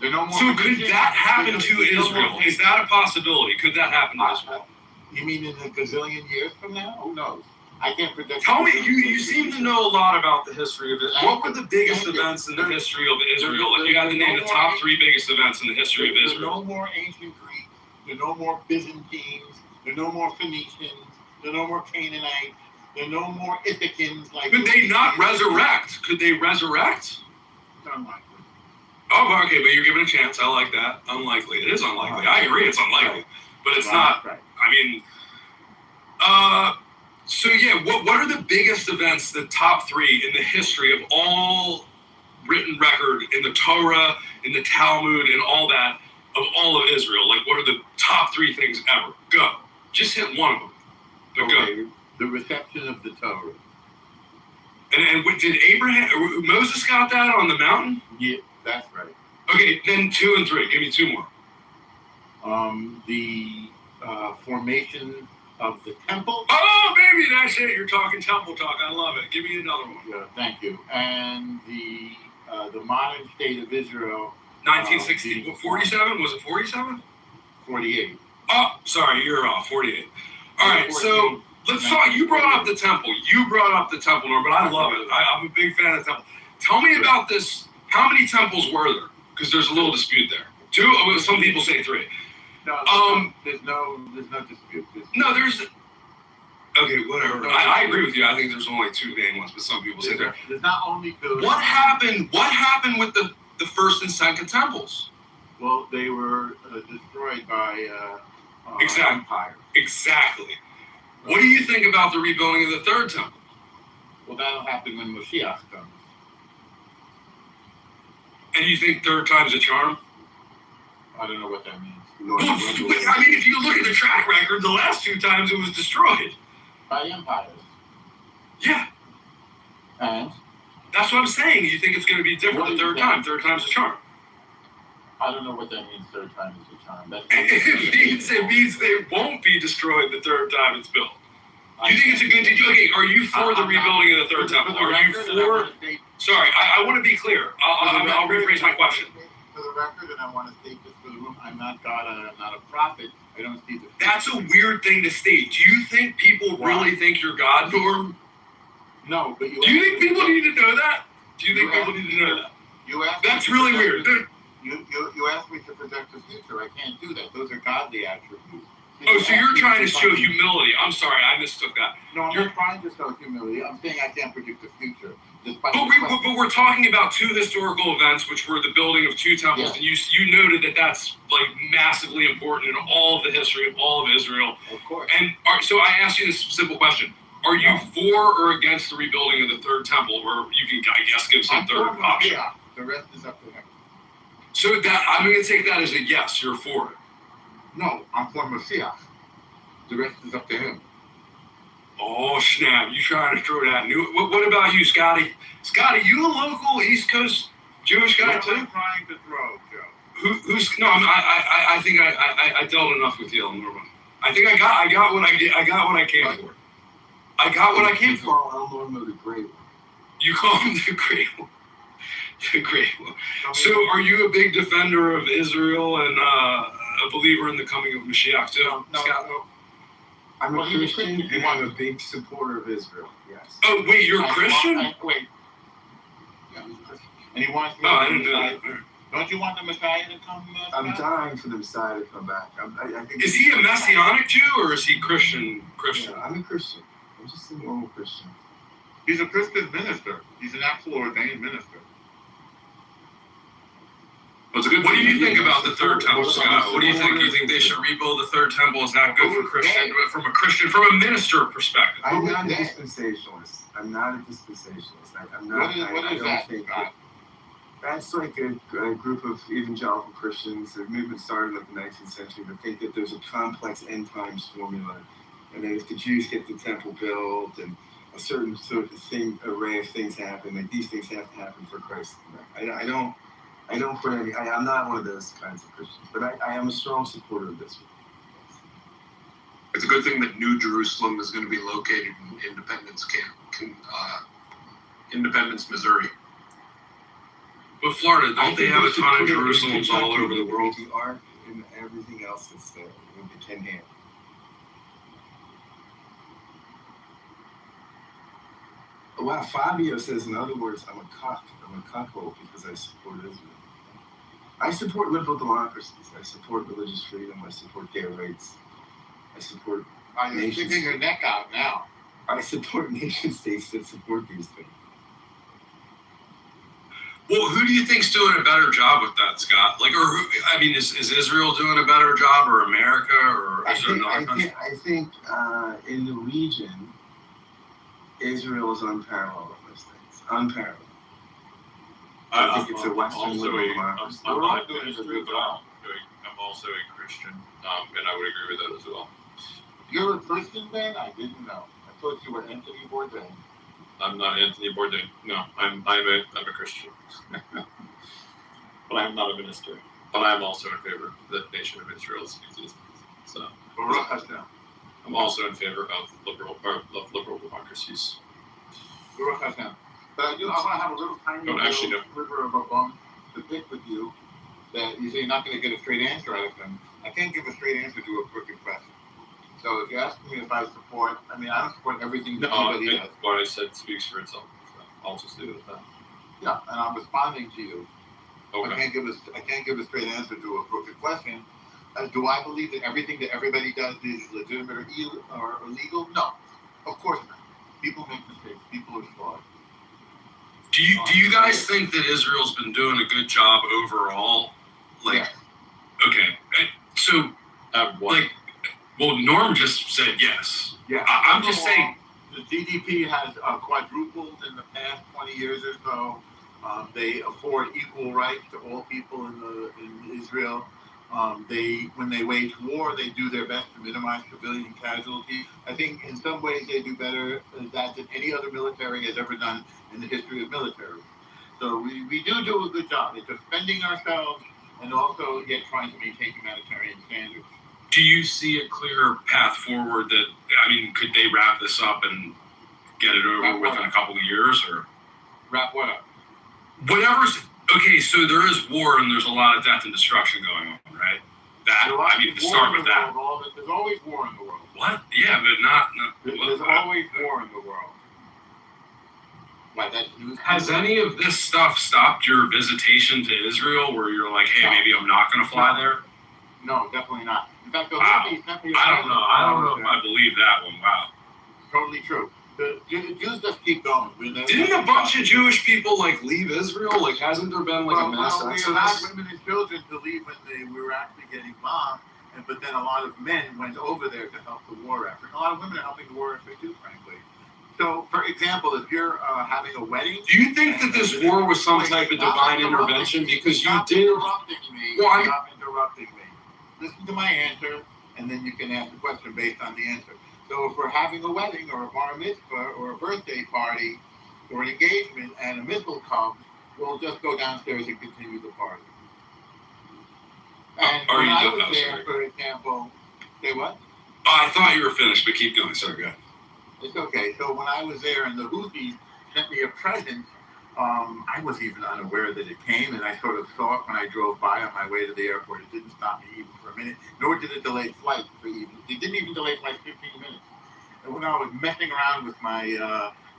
There are no more. So could that happen to Israel? Is that a possibility? Could that happen to Israel? You mean in a gazillion years from now? Who knows? I can't predict. Tell me, you seem to know a lot about the history of it. What were the biggest events in the history of Israel? If you had to name the top three biggest events in the history of Israel. There are no more ancient Greeks. There are no more Byzantines. There are no more Phoenicians. There are no more Canaanites. There are no more Ithacans. Could they not resurrect? Could they resurrect? Unlikely. Oh, okay, but you're given a chance. I like that. Unlikely. It is unlikely. I agree it's unlikely. But it's not. Right. I mean, so yeah, what are the biggest events, the top three in the history of all written record in the Torah, in the Talmud, and all that, of all of Israel? Like, what are the top three things ever? Go. Just hit one of them. But go. The reception of the Torah. And did Moses got that on the mountain? Yeah, that's right. Okay, then 2 and 3. Give me two more. The formation of the temple. Oh, baby, that's it. You're talking temple talk. I love it. Give me another one. Yeah, thank you. And the modern state of Israel. 1960. 47? Was it 47? 48. Oh, sorry, you're off. 48. All right, so let's talk. You brought up the temple. Norm, but I love it. I'm a big fan of the temple. Tell me about this. How many temples were there? Because there's a little dispute there. 2. Some people say 3. No, there's no dispute. There's. Okay, whatever. I agree with you. I think there's only 2 main ones, but some people say there. There's not only 2. What happened? What happened with the first and second temples? Well, they were destroyed by Empire. Exactly. What do you think about the rebuilding of the third temple? Well, that'll happen when Moshiach comes. And you think third time's a charm? I don't know what that means. I mean, if you look at the track record, the last 2 times it was destroyed. By empires. Yeah. And? That's what I'm saying. You think it's going to be different the third time. Third time's a charm. I don't know what that means, third time is a charm. It means they won't be destroyed the third time it's built. You think it's a good deal? Okay, are you for the rebuilding of the third temple? Are you for... Sorry, I want to be clear. I'll rephrase my question. For the record, and I want to state this for the room. I'm not God. I'm not a prophet. I don't see the. That's a weird thing to state. Do you think people really think you're God, Norm? No, but you. Do you think people need to know that? Do you think people need to know that? You asked. That's really weird. You asked me to project the future. I can't do that. Those are godly attributes. Oh, so you're trying to show humility. I'm sorry, I mistook that. No, I'm not trying to show humility. I'm saying I can't predict the future. But we're talking about two historical events, which were the building of two temples, and you noted that that's like massively important in all of the history of all of Israel. Of course. And so I asked you this simple question: are you for or against the rebuilding of the third temple? Or you can, I guess, give some third option. Yeah, the rest is up to him. So that I'm going to take that as a yes. You're for it. No, I'm for Messiah. The rest is up to him. Oh, snap. You trying to throw that new... What about you, Scotty? Scotty, you a local East Coast Jewish guy, too? I'm trying to throw, Joe. Who's... No, I think I dealt enough with you, Norman. I think I got what I came for. I got what I came for. You call Norman the Great One. You call him the Great One. The Great One. So, are you a big defender of Israel and a believer in the coming of Mashiach, too, Scott? No. I'm a Christian and I'm a big supporter of Israel, yes. Oh, wait, you're a Christian? Wait. Yeah, he's a Christian. And he wants... I didn't know that. Don't you want the Messiah to come back? I'm dying for the Messiah to come back. I think is he a Messianic Jew or is he Christian? Yeah, I'm a Christian. I'm just a normal Christian. He's a Christian minister. He's an actual ordained minister. What do you think about the third temple, Scott? What do you think? Do you think they should rebuild the third temple? Is that good for Christian? From a minister perspective? I'm not a dispensationalist. I'm not a dispensationalist. I'm not. I don't think that. That's like a group of evangelical Christians. The movement started in the 19th century to think that there's a complex end times formula, and that if the Jews get the temple built and a certain sort of array of things happen, like these things have to happen for Christ. I don't put any. I'm not one of those kinds of Christians, but I am a strong supporter of this. It's a good thing that New Jerusalem is going to be located in Independence, Missouri. But Florida, don't they have a ton of Jerusalems all over the world? The ark and everything else that's there with the 10 hands. Well, Fabio says, in other words, I'm a cuckold because I support Israel. I support liberal democracies. I support religious freedom. I support gay rights. I support You're sticking your neck out now. I support nation states that support these things. Well, who do you think's doing a better job with that, Scott? Like, or who? I mean, is Israel doing a better job, or America, or is there another country? I think in the region, Israel is unparalleled on those things. Unparalleled. I think it's a Western liberal democracy. I'm not a minister, but I'm also a Christian, and I would agree with that as well. You're a Christian, then? I didn't know. I thought you were Anthony Bourdain. I'm not Anthony Bourdain. No, I'm a Christian, but I'm not a minister. But I'm also in favor of the nation of Israel's existence. So I'm also in favor of liberal democracies. But I want to have a little tiny river of a bum to pick with you that you say you're not going to get a straight answer out of them. I can't give a straight answer to a crooked question. So if you ask me if I support, I don't support everything that anybody does. What I said speaks for itself. So I'll just leave it at that. Yeah, and I'm responding to you. Okay. I can't give a straight answer to a crooked question. Do I believe that everything that everybody does is legitimate or illegal? No, of course not. People make mistakes. People are flawed. Do you guys think that Israel's been doing a good job overall? Like, okay, so well, Norm just said yes. Yeah, I'm just saying the GDP has quadrupled in the past 20 years or so. They afford equal rights to all people in Israel. When they wage war, they do their best to minimize civilian casualties. I think in some ways they do better than any other military has ever done in the history of military. So we do a good job. It's defending ourselves and also yet trying to maintain humanitarian standards. Do you see a clear path forward that, could they wrap this up and get it over with in a couple of years, or? Wrap what up? Whatever's, Okay, so there is war and there's a lot of death and destruction going on, right? To start with that. There's always war in the world. What? Yeah, but not. There's always war in the world. Like that news. Has any of this stuff stopped your visitation to Israel, where you're like, hey, maybe I'm not going to fly there? No, definitely not. In fact, I don't know. I don't know if I believe that one. Wow. Totally true. The Jews just keep going. Didn't a bunch of Jewish people leave Israel? Hasn't there been a mass we exodus? allowed women and children to leave when we were actually getting bombed, but then a lot of men went over there to help the war effort. A lot of women are helping the war effort too, frankly. So, for example, if you're having a wedding, do you think that this war was some type of divine intervention? Because you did. Stop interrupting me. Listen to my answer, and then you can ask the question based on the answer. So if we're having a wedding or a bar mitzvah or a birthday party or an engagement and a missile comes, we'll just go downstairs and continue the party. And when I was there, for example, say what? Oh, I thought you were finished, but keep going. Sorry, go ahead. It's okay. So when I was there and the Houthis sent me a present, I was even unaware that it came, and I sort of saw it when I drove by on my way to the airport. It didn't stop me even for a minute, nor did it delay flight for even. It didn't even delay flight 15 minutes. And when I was messing around with my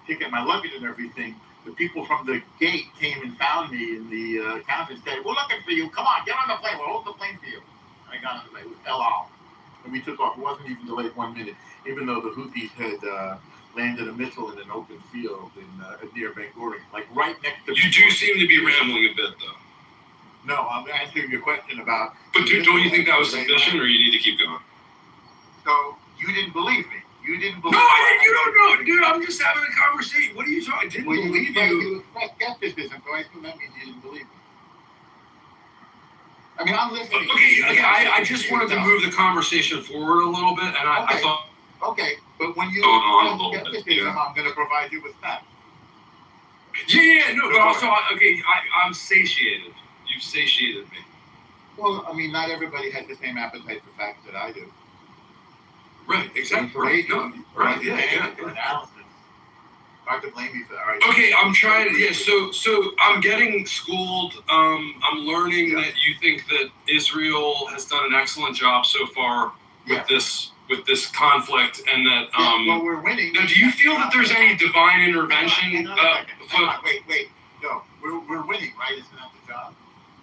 ticket, my luggage and everything, the people from the gate came and found me in the counter and said, "We're looking for you. Come on, get on the plane. We'll hold the plane for you." I got on the plane. It was El Al. And we took off. It wasn't even delayed 1 minute, even though the Houthis had landed a missile in an open field near Ben Gurion, right next to. You do seem to be rambling a bit, though. No, I'm answering your question about. But don't you think that was sufficient, or you need to keep going? So you didn't believe me. You didn't believe. No, I didn't. You don't know, dude. I'm just having a conversation. What are you talking? I didn't believe you. You expressed skepticism, so I assume that means you didn't believe me. I mean, I'm listening. Okay. I just wanted to move the conversation forward a little bit, and I thought. Okay, but when you express skepticism, I'm going to provide you with that. No, but also, I'm satiated. You've satiated me. Well, I mean, not everybody has the same appetite for facts that I do. Right, exactly. Right, yeah. Analysis. Hard to blame you for that. Okay, I'm trying to, so I'm getting schooled. I'm learning that you think that Israel has done an excellent job so far with this conflict, and that well, we're winning. Now, do you feel that there's any divine intervention? Wait. No, we're winning, right? Isn't that the job?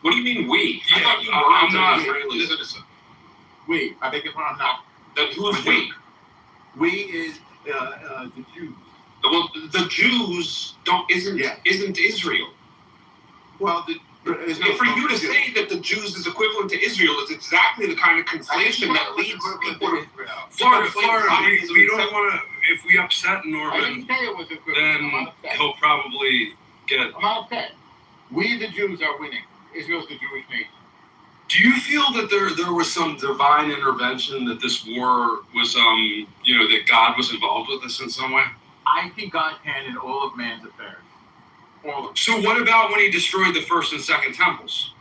What do you mean we? Yeah, I'm not Israeli citizen. We. I beg your pardon. I'm not. Then who's we? We is the Jews. Well, the Jews isn't Israel. Well, for you to say that the Jews is equivalent to Israel is exactly the kind of conflation that leads people to Florida. We don't want to. If we upset Norman, then he'll probably get. I'm not upset. We the Jews are winning. Israel's the Jewish nation. Do you feel that there was some divine intervention, that this war was that God was involved with this in some way? I see God's hand in all of man's affairs. All of them. So what about when he destroyed the first and second temples?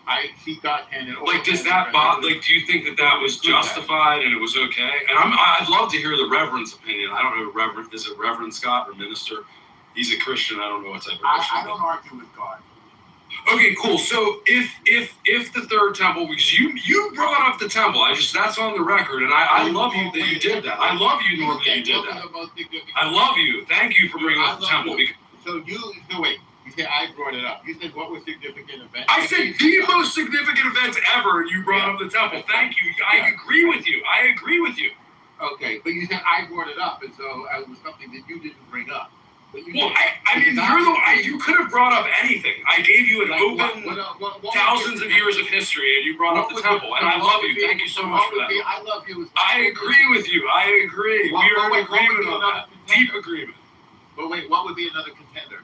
I see God's hand in all of does that bother? Do you think that was justified and it was okay? And I'd love to hear the Reverend's opinion. I don't know, is it Reverend Scott or Minister? He's a Christian. I don't know what type of Christian. I don't argue with God. Okay, cool. So if the third temple, because you brought up the temple, that's on the record, and I love you that you did that. I love you, Norman, that you did that. I love you. Thank you for bringing up the temple. So wait. You said I brought it up. You said what was significant event? I said the most significant event ever, and you brought up the temple. Thank you. I agree with you. Okay, but you said I brought it up, and so it was something that you didn't bring up. Well, you could have brought up anything. I gave you an open thousands of years of history, and you brought up the temple. And I love you. Thank you so much for that. I love you. I agree with you. I agree. We are in agreement on that. Deep agreement. But wait, what would be another contender?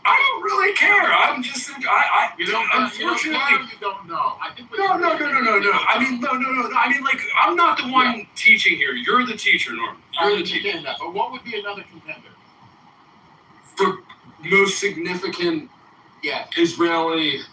I don't really care. I'm just, unfortunately. You don't know. I think no. I mean, no. I mean, I'm not the one teaching here. You're the teacher, Norm. You're the teacher. But what would be another contender? For most significant Israeli.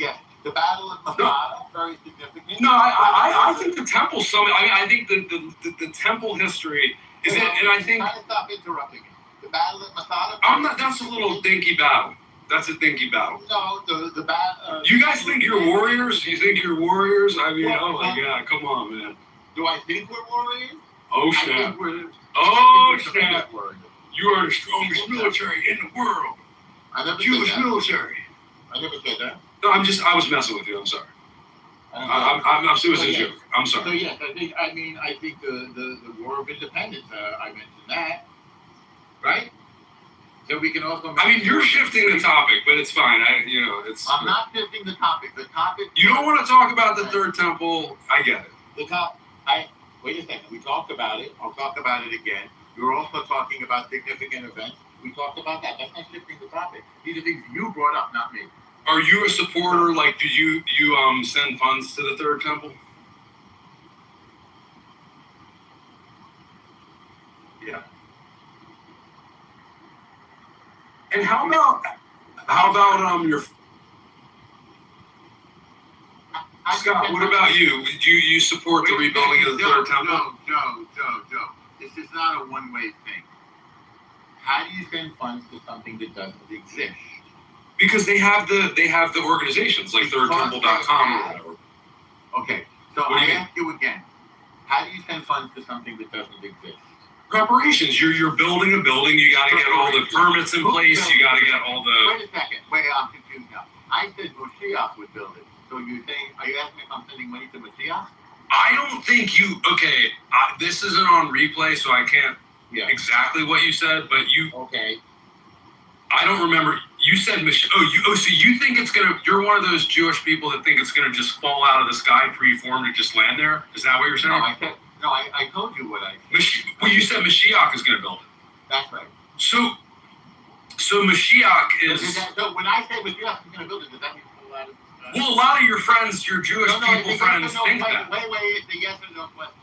Yeah, the Battle of Masada, very significant. No, I think the temple summit. I think the temple history is it, and I think. Stop interrupting me. The Battle of Masada. That's a little dinky battle. That's a thinky battle. No, the You guys think you're warriors? You think you're warriors? I mean, oh my God, come on, man. Do I think we're warriors? Oh I snap! think we're Snap! You are the strongest military in the world. I never Jewish said that. military. I never said that. No, I was messing with you. I'm sorry. It was a joke. I'm sorry. So yes, I think the War of Independence. I mentioned that, right? So we can also. I mean, you're shifting the topic, but it's fine. I'm not shifting the topic. The topic. You don't want to talk about the Third Temple. I get it. Wait a second. We talked about it. I'll talk about it again. We were also talking about significant events. We talked about that. That's not shifting the topic. These are things you brought up, not me. Are you a supporter? Like, do you send funds to the Third Temple? Yeah. And how about your Scott? What about you? Do you support the rebuilding of the Third Temple? Joe. This is not a one-way thing. How do you send funds to something that doesn't exist? Because they have the organizations like thirdtemple.com or whatever. Okay, so I ask you again. How do you send funds to something that doesn't exist? Preparations. You're building a building. You got to get all the permits in place. You got to get all the. Wait a second. I'm confused now. I said Moshiach would build it. So are you asking if I'm sending money to Moshiach? I don't think you. Okay, this isn't on replay, so I can't exactly what you said, but you. Okay. I don't remember. You said so you think it's gonna? You're one of those Jewish people that think it's gonna just fall out of the sky, preformed, and just land there. Is that what you're saying? I told you what I said. Well, you said Mashiach is gonna build it. That's right. So Mashiach is. So when I say Mashiach is gonna build it, does that mean fall out of the sky? Well, a lot of your friends, your Jewish people friends, think that. Wait, it's a yes or no question.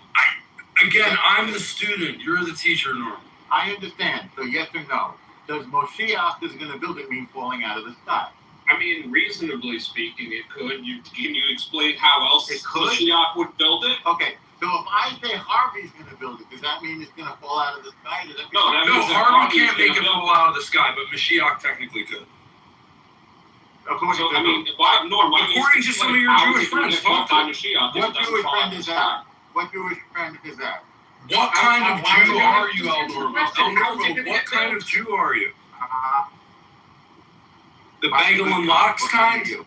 Again, I'm the student. You're the teacher, Norm. I understand. So yes or no. Does Moshiach is going to build it mean falling out of the sky? I mean, reasonably speaking, it could. Can you explain how else Moshiach would build it? Okay, so if I say Harvey's going to build it, does that mean it's going to fall out of the sky? No, Harvey can't make it fall out of the sky, but Mashiach technically could. According to some of your Jewish friends. What Jewish friend is that? What Jewish friend is that? What kind of Jew are you, Eldor? What kind of Jew are you? The bagel and lox kind? The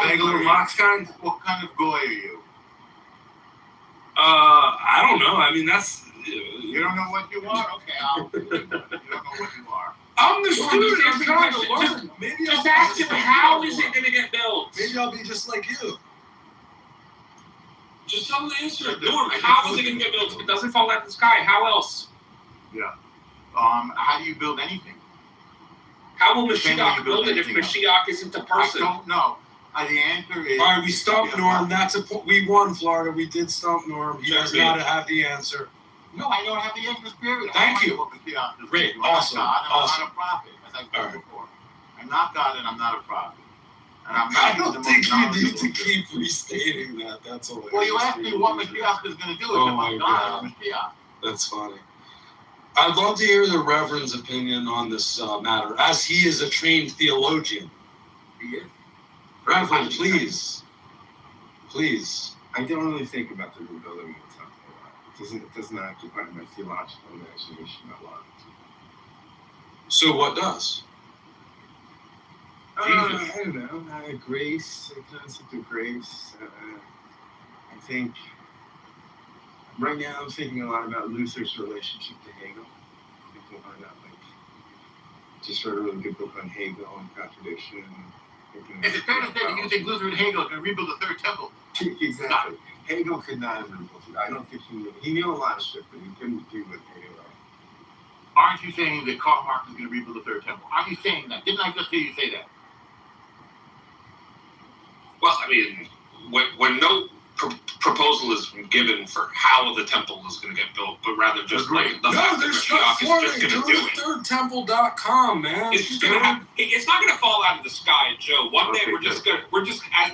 bagel and lox kind? What kind of goy are you? I don't know. I mean, that's... You don't know what you are? Okay, I'll believe you. You don't know what you are. I'm the student. I'm trying to learn. Just ask him, how is it going to get built? Maybe I'll be just like you. Just tell them the answer. Norm, how is it going to get built if it doesn't fall out of the sky? How else? Yeah. How do you build anything? How will Mashiach build it if Mashiach isn't a person? I don't know. The answer is... All right, we stumped Norm. We won, Florida. We did stump Norm. He does not have the answer. No, I don't have the answer, period. Thank you. Great. Awesome. I'm not a prophet, as I said before. I'm not God and I'm not a prophet. I don't think you need to keep restating that. That's all. Well, you asked me what Mashiach is going to do if I'm God or Mashiach. That's funny. I'd love to hear the Reverend's opinion on this matter, as he is a trained theologian. He is. Reverend, please. Please. I don't really think about the rebuilding of the temple a lot. It doesn't occupy my theological imagination a lot. So what does? I don't know. Grace, the concept of grace. I think right now I'm thinking a lot about Luther's relationship to Hegel. Just read a really good book on Hegel and contradiction. Is it fair to say that you think Luther and Hegel can rebuild the third temple? Exactly. Hegel could not have rebuilt it. I don't think he knew. He knew a lot of shit, but he couldn't do what Hegel wrote. Aren't you saying that Karl Marx is going to rebuild the third temple? Aren't you saying that? Didn't I just hear you say that? Well, I mean, when no proposal is given for how the temple is going to get built, but rather just like the fact that Mashiach is just going to do it. thirdtemple.com, man. It's not going to fall out of the sky, Joe. One day we're just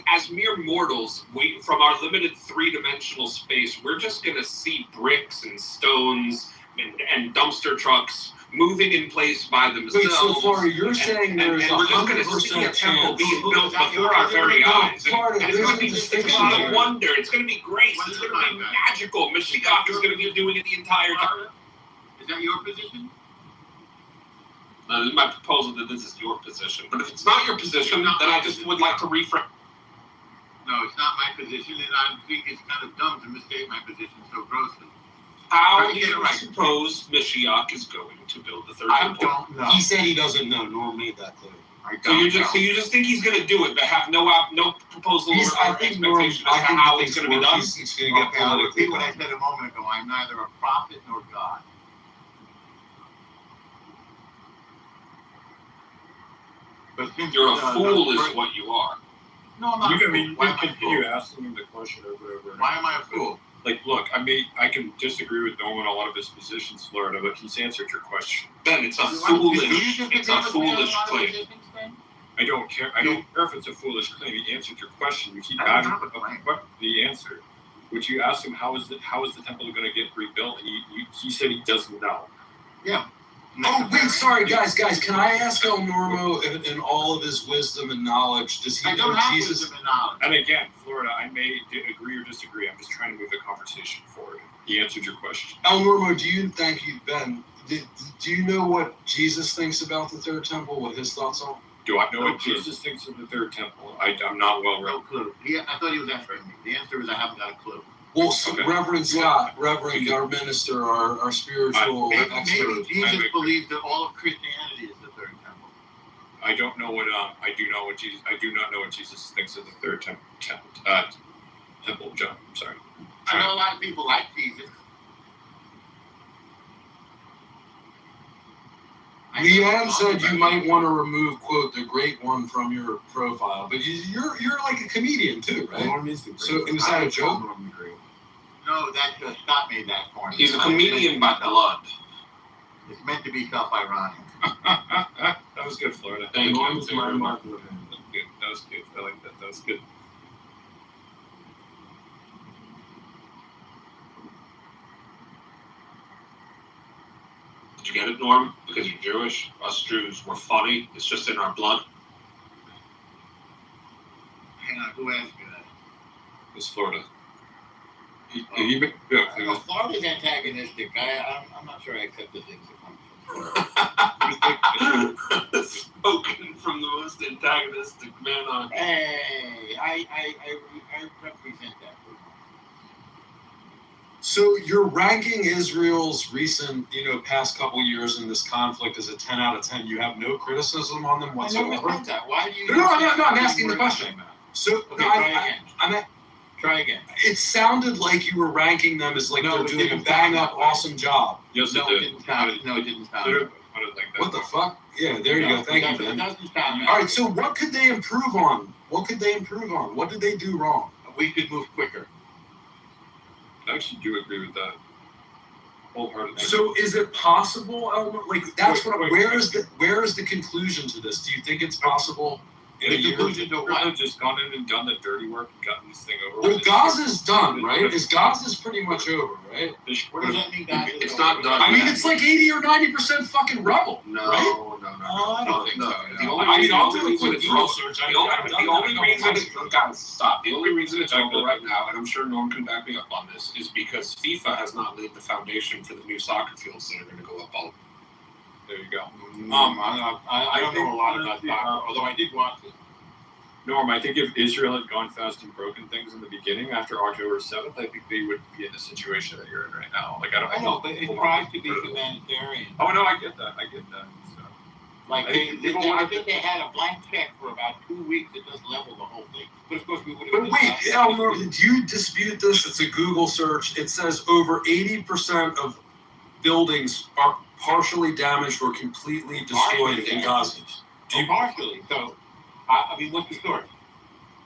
as mere mortals, from our limited 3-dimensional space, we're just going to see bricks and stones and dumpster trucks moving in place by themselves. Wait, so Florida, you're saying there's and we're just going to see a 100% temple chance. being built before our very eyes. Florida, And it's going to be there's a just a distinction God of there. wonder. It's going to be grace. It's going to be magical. Mashiach is going to be doing it the entire time. Is that your position? This is my proposal that this is your position. But if it's not your position, then I just would like to reframe. No, it's not my position, and I think it's kind of dumb to misstate my position so grossly. How do you suppose Mashiach is going to build the third temple? I don't know. He said he doesn't know. Norm made that clear. So you just think he's going to do it, but have no proposal or expectation as to how it's going to be done? He's going to get I'll politically repeat what I said a moment ago. I'm neither a prophet nor God. But since You're a fool, is what you are. No, I'm not. You can continue asking him the question over and over. Why am I a fool? Like, look, I can disagree with Norman on a lot of his positions, Florida, but he's answered your question. Ben, it's a foolish claim. I don't care. I don't care if it's a foolish claim. He answered your question. You keep adding the answer. Which you asked him, how is the temple going to get rebuilt? And he said he doesn't know. Yeah. Oh, wait, sorry, guys, can I ask El Normo, in all of his wisdom and knowledge, does he know Jesus? Wisdom and knowledge. And again, Florida, I may agree or disagree. I'm just trying to move the conversation forward. He answered your question. El Normo, thank you, Ben. Do you know what Jesus thinks about the third temple? What his thoughts are? Do I know what Jesus thinks of the third temple? I'm not well read. No clue. I thought he was answering me. The answer is I haven't got a clue. Well, Reverend Scott, our minister, our spiritual expert. Maybe Jesus believes that all of Christianity is the third temple. I don't know what I do not know what Jesus thinks of the third temple of John. I'm sorry. I know a lot of people like Jesus. Leanne said you might want to remove, quote, the great one from your profile, but you're like a comedian too, right? So was that a joke? No, Scott made that for me. He's a comedian by blood. It's meant to be self-ironic. That was good, Florida. Thank you. That was good. That was good. I like that. That was good. Did you get it, Norm? Because you're Jewish. Us Jews, we're funny. It's just in our blood. Hang on, who asked you that? It's Florida. Florida's antagonistic. I'm not sure I accept the things that come from Spoken from the most antagonistic man on. Hey, I represent that. So you're ranking Israel's recent, past couple years in this conflict as a 10 out of 10. You have no criticism on them whatsoever. I never said that. Why do you? No, I'm asking the question. So Try again. It sounded like you were ranking them as like they're doing a bang up awesome job. Yes, it didn't sound. No, it didn't sound. What the fuck? Yeah, there you go. Thank you, Ben. It doesn't sound. All right, so what could they improve on? What did they do wrong? We could move quicker. I actually do agree with that. Wholeheartedly. So is it possible, Elmer? Like that's where is the conclusion to this? Do you think it's possible? The conclusion to what? Have just gone in and done the dirty work and gotten this thing over. Well, Gaza's done, right? Gaza's pretty much over, right? What does that mean, Gaza? It's not done. I mean, it's like 80 or 90% fucking rubble, right? No. I don't think so. I'll do a quick Google search. The only reason it's over right now, and I'm sure Norm can back me up on this, is because FIFA has not laid the foundation for the new soccer fields that are going to go up all. There you go. I don't know a lot about soccer, although I did watch it. Norm, I think if Israel had gone fast and broken things in the beginning after October 7th, I think they would be in the situation that you're in right now. Like I know, but it tries to be humanitarian. Oh no, I get that. So, like I think they had a blank check for about 2 weeks that just leveled the whole thing. But of course we would have. But wait, Elmer, do you dispute this? It's a Google search. It says over 80% of buildings are partially damaged or completely destroyed in Gaza. Partially. So, I mean, what's the story?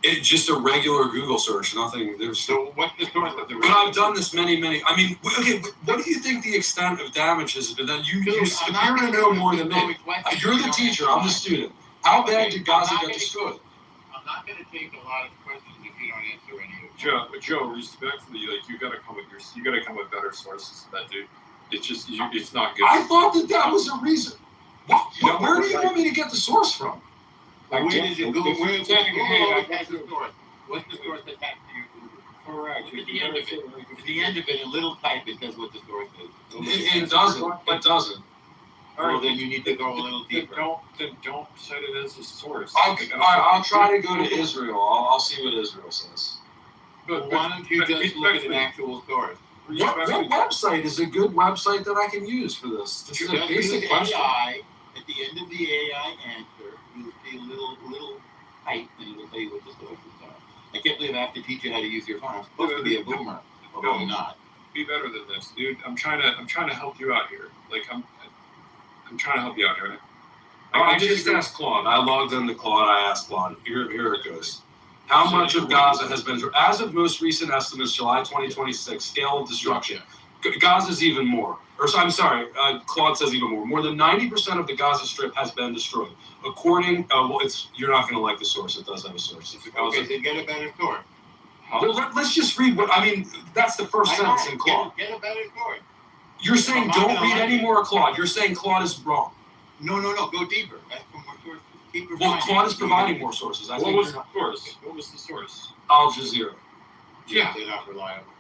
It's just a regular Google search. Nothing. So what's the story? But I've done this many. I mean, okay. What do you think the extent of damage is? But then you're going to know more than me. You're the teacher. I'm the student. How bad did Gaza get destroyed? I'm not going to take a lot of questions if you don't answer any of them. Joe, respectfully, like you got to come with better sources than that, dude. It's just it's not good. I thought that was a reason. Where do you want me to get the source from? Where did you go? Where What's the source? What's the source attached to your Google? Correct. At the end of it. At the end of it, in little type, it says what the source is. It doesn't. It doesn't. Well, then you need to go a little deeper. Don't cite it as a source. I'll try to go to Israel. I'll see what Israel says. But why don't you just look at an actual source? What website is a good website that I can use for this? This is a basic question. AI, at the end of the AI answer, you'll see a little type, and it'll tell you what the sources are. I can't believe I have to teach you how to use your phone. I'm supposed to be a boomer, although I'm not. Be better than this, dude. I'm trying to help you out here. Like I'm trying to help you out here. I just asked Claude. I logged into Claude. I asked Claude. Here it goes. How much of Gaza has been, as of most recent estimates, July 2026, scale of destruction? Gaza's even more. I'm sorry, Claude says even more. More than 90% of the Gaza Strip has been destroyed. According, you're not going to like the source. It does have a source. Okay, then get a better source. Let's just read that's the first sentence in Claude. Get a better source. You're saying don't read any more of Claude. You're saying Claude is wrong. No, go deeper. Ask for more sources. Well, Claude is providing more sources. What was the source? What was the source? Al Jazeera. Yeah, they're not reliable.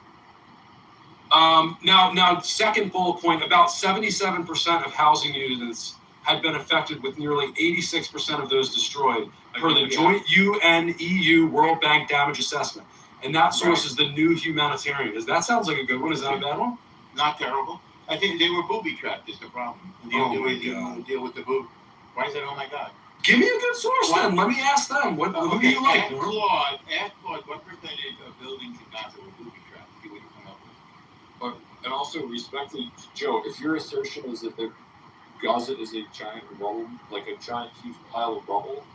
Now, second bullet point, about 77% of housing units had been affected, with nearly 86% of those destroyed, per the joint UN-EU World Bank damage assessment. And that source is the New Humanitarian. That sounds like a good one. Is that a bad one? Not terrible. I think they were booby trapped is the problem. Oh my God. Deal with the boob. Why is that, oh my God? Give me a good source then. Let me ask them. Who do you like? Ask Claude, what percentage of buildings in Gaza were booby trapped? See what you come up with. And also, respectfully, Joe, if your assertion is that Gaza is a giant rubble, like a giant huge pile of rubble,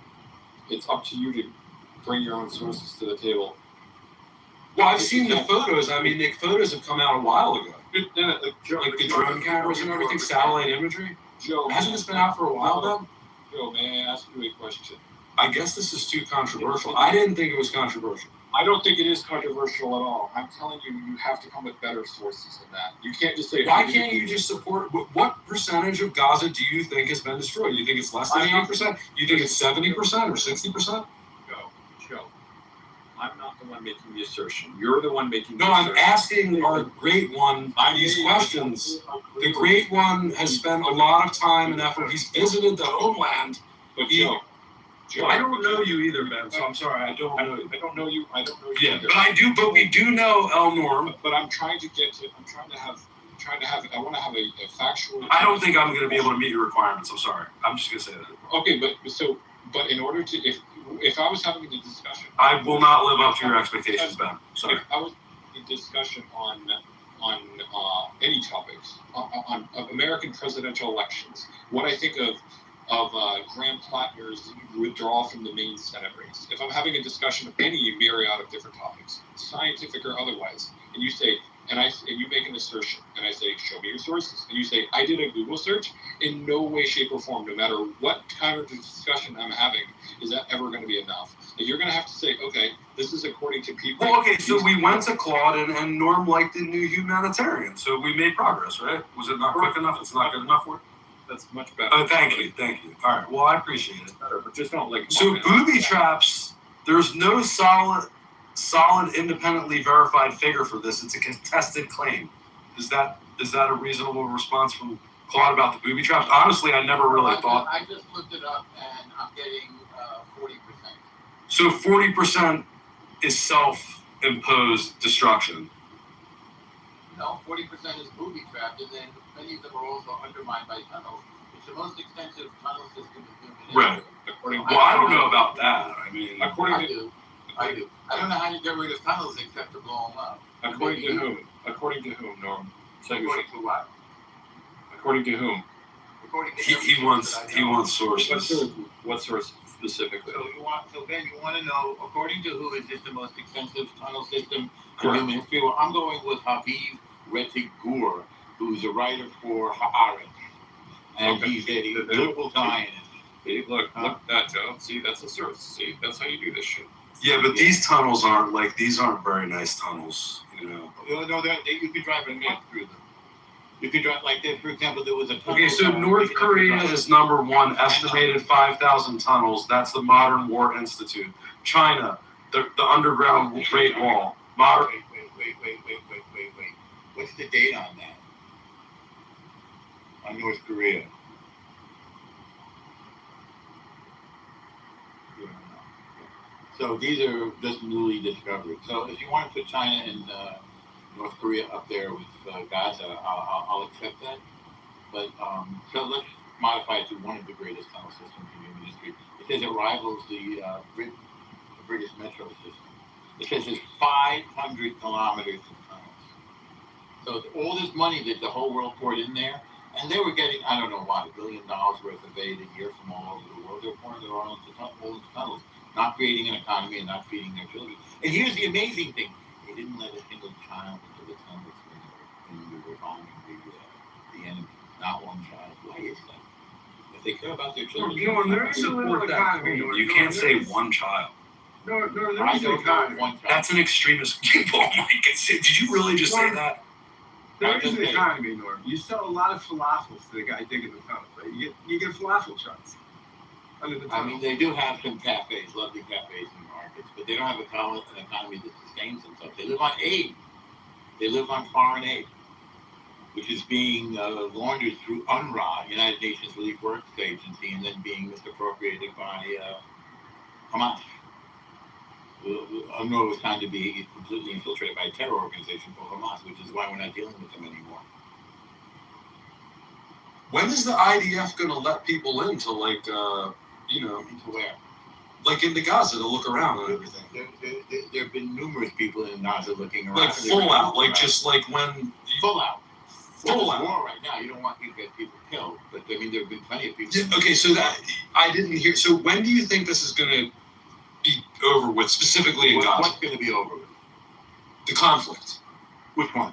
it's up to you to bring your own sources to the table. Well, I've seen the photos. I mean, the photos have come out a while ago. Like the drone cameras and everything, satellite imagery. Joe, hasn't this been out for a while then? Joe, may I ask you a question? I guess this is too controversial. I didn't think it was controversial. I don't think it is controversial at all. I'm telling you, you have to come with better sources than that. You can't just say. Why can't you just support? What percentage of Gaza do you think has been destroyed? You think it's less than 80%? You think it's 70% or 60%? Joe, I'm not the one making the assertion. You're the one making the assertion. No, I'm asking our great one these questions. The great one has spent a lot of time and effort. He's visited the homeland. But Joe, I don't know you either, Ben. So I'm sorry, I don't know you. I don't know you either. But I do. But we do know El Norm. But I'm trying to have. I want to have a factual. I don't think I'm going to be able to meet your requirements. I'm sorry. I'm just going to say that. Okay, but in order to, if I was having a discussion, I will not live up to your expectations, Ben. Sorry. If I was having a discussion on any topics on American presidential elections, what I think of Graham Plattner's withdrawal from the main Senate race. If I'm having a discussion of any myriad of different topics, scientific or otherwise, and you say, and you make an assertion, and I say, show me your sources, and you say, I did a Google search, in no way, shape, or form, no matter what kind of discussion I'm having, is that ever going to be enough? Like, you're going to have to say, okay, this is according to people. Well, okay, so we went to Claude, and Norm liked the New Humanitarian, so we made progress, right? Was it not quick enough? It's not good enough for it? That's much better. Oh, thank you. All right, well, I appreciate it. But just don't like. So booby traps, there's no solid, independently verified figure for this. It's a contested claim. Is that a reasonable response from Claude about the booby traps? Honestly, I never really thought. I just looked it up, and I'm getting 40%. So 40% is self-imposed destruction. No, 40% is booby trapped, and then many of them are also undermined by tunnels. It's the most extensive tunnel system in human history. Right. I don't know about that. I mean, I do. I don't know how to get rid of tunnels except to blow them up. According to whom? According to whom, Norm? According to what? According to whom? According to he wants sources. What source specifically? So Ben, you want to know according to who is this the most extensive tunnel system in human history? Well, I'm going with Haviv Rettig-Gur, who's a writer for Haaretz, and he's a liberal Zionist. Hey, look at that, Joe. See, that's a source. See, that's how you do this shit. Yeah, but these tunnels aren't very nice tunnels, you know. No, you can drive a man through them. You could drop like that. For example, there was a tunnel. Okay, so North Korea is number one, estimated 5,000 tunnels. That's the Modern War Institute. China, the underground Great Wall. Modern. Wait. What's the date on that? On North Korea? So these are just newly discovered. So if you want to put China and North Korea up there with Gaza, I'll accept that. But so let's modify it to one of the greatest tunnel systems in human history. It says it rivals the British metro system. It says there's 500 kilometers of tunnels. So all this money that the whole world poured in there, and they were getting, I don't know why, $1 billion worth of aid a year from all over the world. They're pouring their own all these tunnels, not creating an economy and not feeding their children. And here's the amazing thing: they didn't let a single child into the tunnels when they were bombing the enemy. Not one child. Why is that? If they care about their children, there is a little economy. You can't say one child. No, there is an economy. That's an extremist viewpoint. Oh my God! Did you really just say that? There is an economy, Norm. You sell a lot of falafels to the guy digging the tunnel, right? You get falafel trucks under the tunnel. I mean, they do have some cafes, lovely cafes in markets, but they don't have an economy that sustains themselves. They live on aid. They live on foreign aid, which is being laundered through UNRWA, United Nations Relief Works Agency, and then being misappropriated by Hamas. UNRWA was found to be completely infiltrated by a terror organization called Hamas, which is why we're not dealing with them anymore. When is the IDF going to let people into, like, into where? Like into Gaza to look around and everything? There have been numerous people in Gaza looking around. Like full out, like just like when... Full out. Full out. War right now. You don't want to get people killed, but I mean, there have been plenty of people. Yeah, okay, so that, I didn't hear, so when do you think this is going to be over with, specifically in Gaza? What's going to be over with? The conflict. Which one?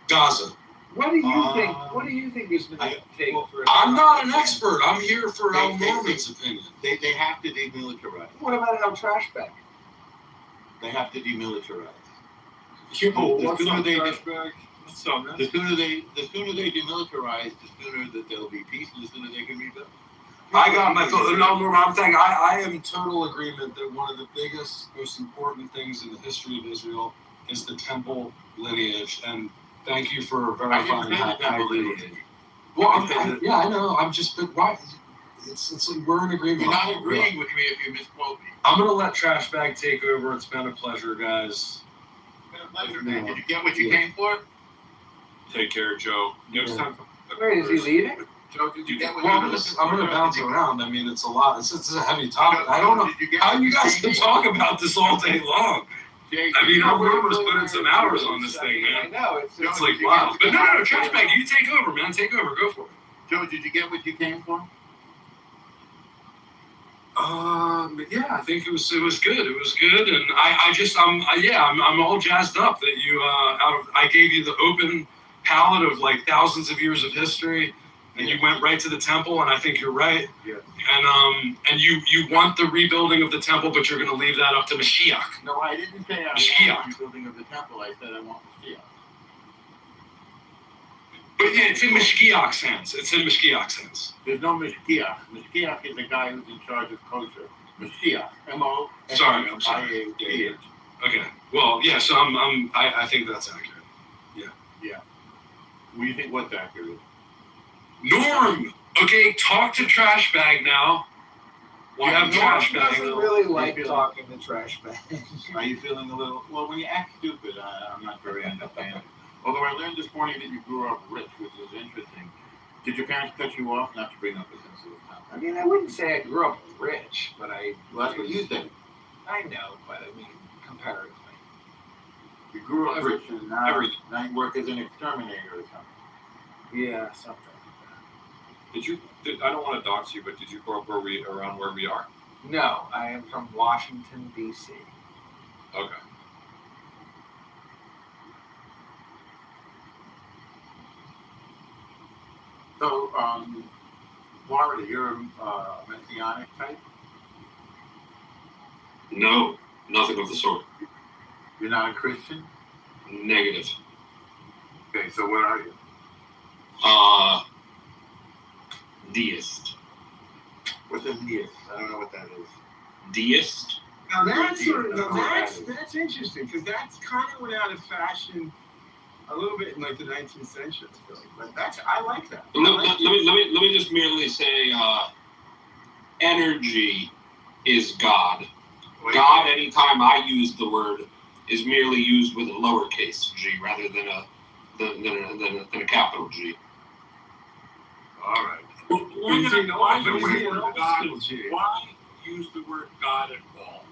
Gaza. What do you think? What do you think is going to take for? I'm not an expert. I'm here for Al Norman's opinion. They have to demilitarize. What about Al Trashback? They have to demilitarize. The sooner they demilitarize, the sooner that there'll be peace, and the sooner they can rebuild. I got my thought. No, Norman, I'm saying I am in total agreement that one of the biggest, most important things in the history of Israel is the temple lineage, and thank you for verifying that. I agree with you. Well, I know. I'm just, but why? It's like we're in agreement. You're not agreeing with me if you misquote me. I'm gonna let Trashbag take over. It's been a pleasure, guys. It's been a pleasure, man. Did you get what you came for? Take care, Joe. Next time. Wait, is he leaving? Joe, did you get what I'm gonna bounce around. I mean, it's a lot. It's a heavy topic. I don't know how you guys can talk about this all day long. I mean, our Rover's put in some hours on this thing, man. I know. It's like, wow. But no, Trashbag, you take over, man. Take over. Go for it. Joe, did you get what you came for? Yeah, I think it was good. It was good, and I'm all jazzed up that you I gave you the open palette of like thousands of years of history, and you went right to the temple, and I think you're right. Yeah. And you want the rebuilding of the temple, but you're going to leave that up to Mashiach. No, I didn't say I want the rebuilding of the temple. I said I want Mashiach. But yeah, it's in Mashiach's hands. It's in Mashiach's hands. There's no Mashiach. Mashiach is the guy who's in charge of kosher. Mashiach. M-O. Sorry, I'm sorry. Yeah. Okay. Well, yeah. So I think that's accurate. Yeah. Yeah. What do you think? What's accurate? Norm. Okay, talk to Trashbag now. You have Trashbag. I don't really like talking to Trashbag. Are you feeling a little? Well, when you act stupid, I'm not very understanding. Although I learned this morning that you grew up rich, which is interesting. Did your parents cut you off? Not to bring up a sensitive topic. I mean, I wouldn't say I grew up rich, but Well, that's what you said. I know, but I mean, comparatively. You grew up rich, and now you work as an exterminator or something. Yeah, something. I don't want to dox you, but did you grow up around where we are? No, I am from Washington, D.C. Okay. So, Florida, you're a Messianic type? No, nothing of the sort. You're not a Christian? Negative. Okay, so what are you? Deist. What's a deist? I don't know what that is. Deist? Now that's interesting because that's kind of went out of fashion a little bit in like the 19th century. I feel like, but I like that. Let me just merely say, energy is God. God, anytime I use the word, is merely used with a lowercase g rather than a capital G. All right. Why use the word God at all?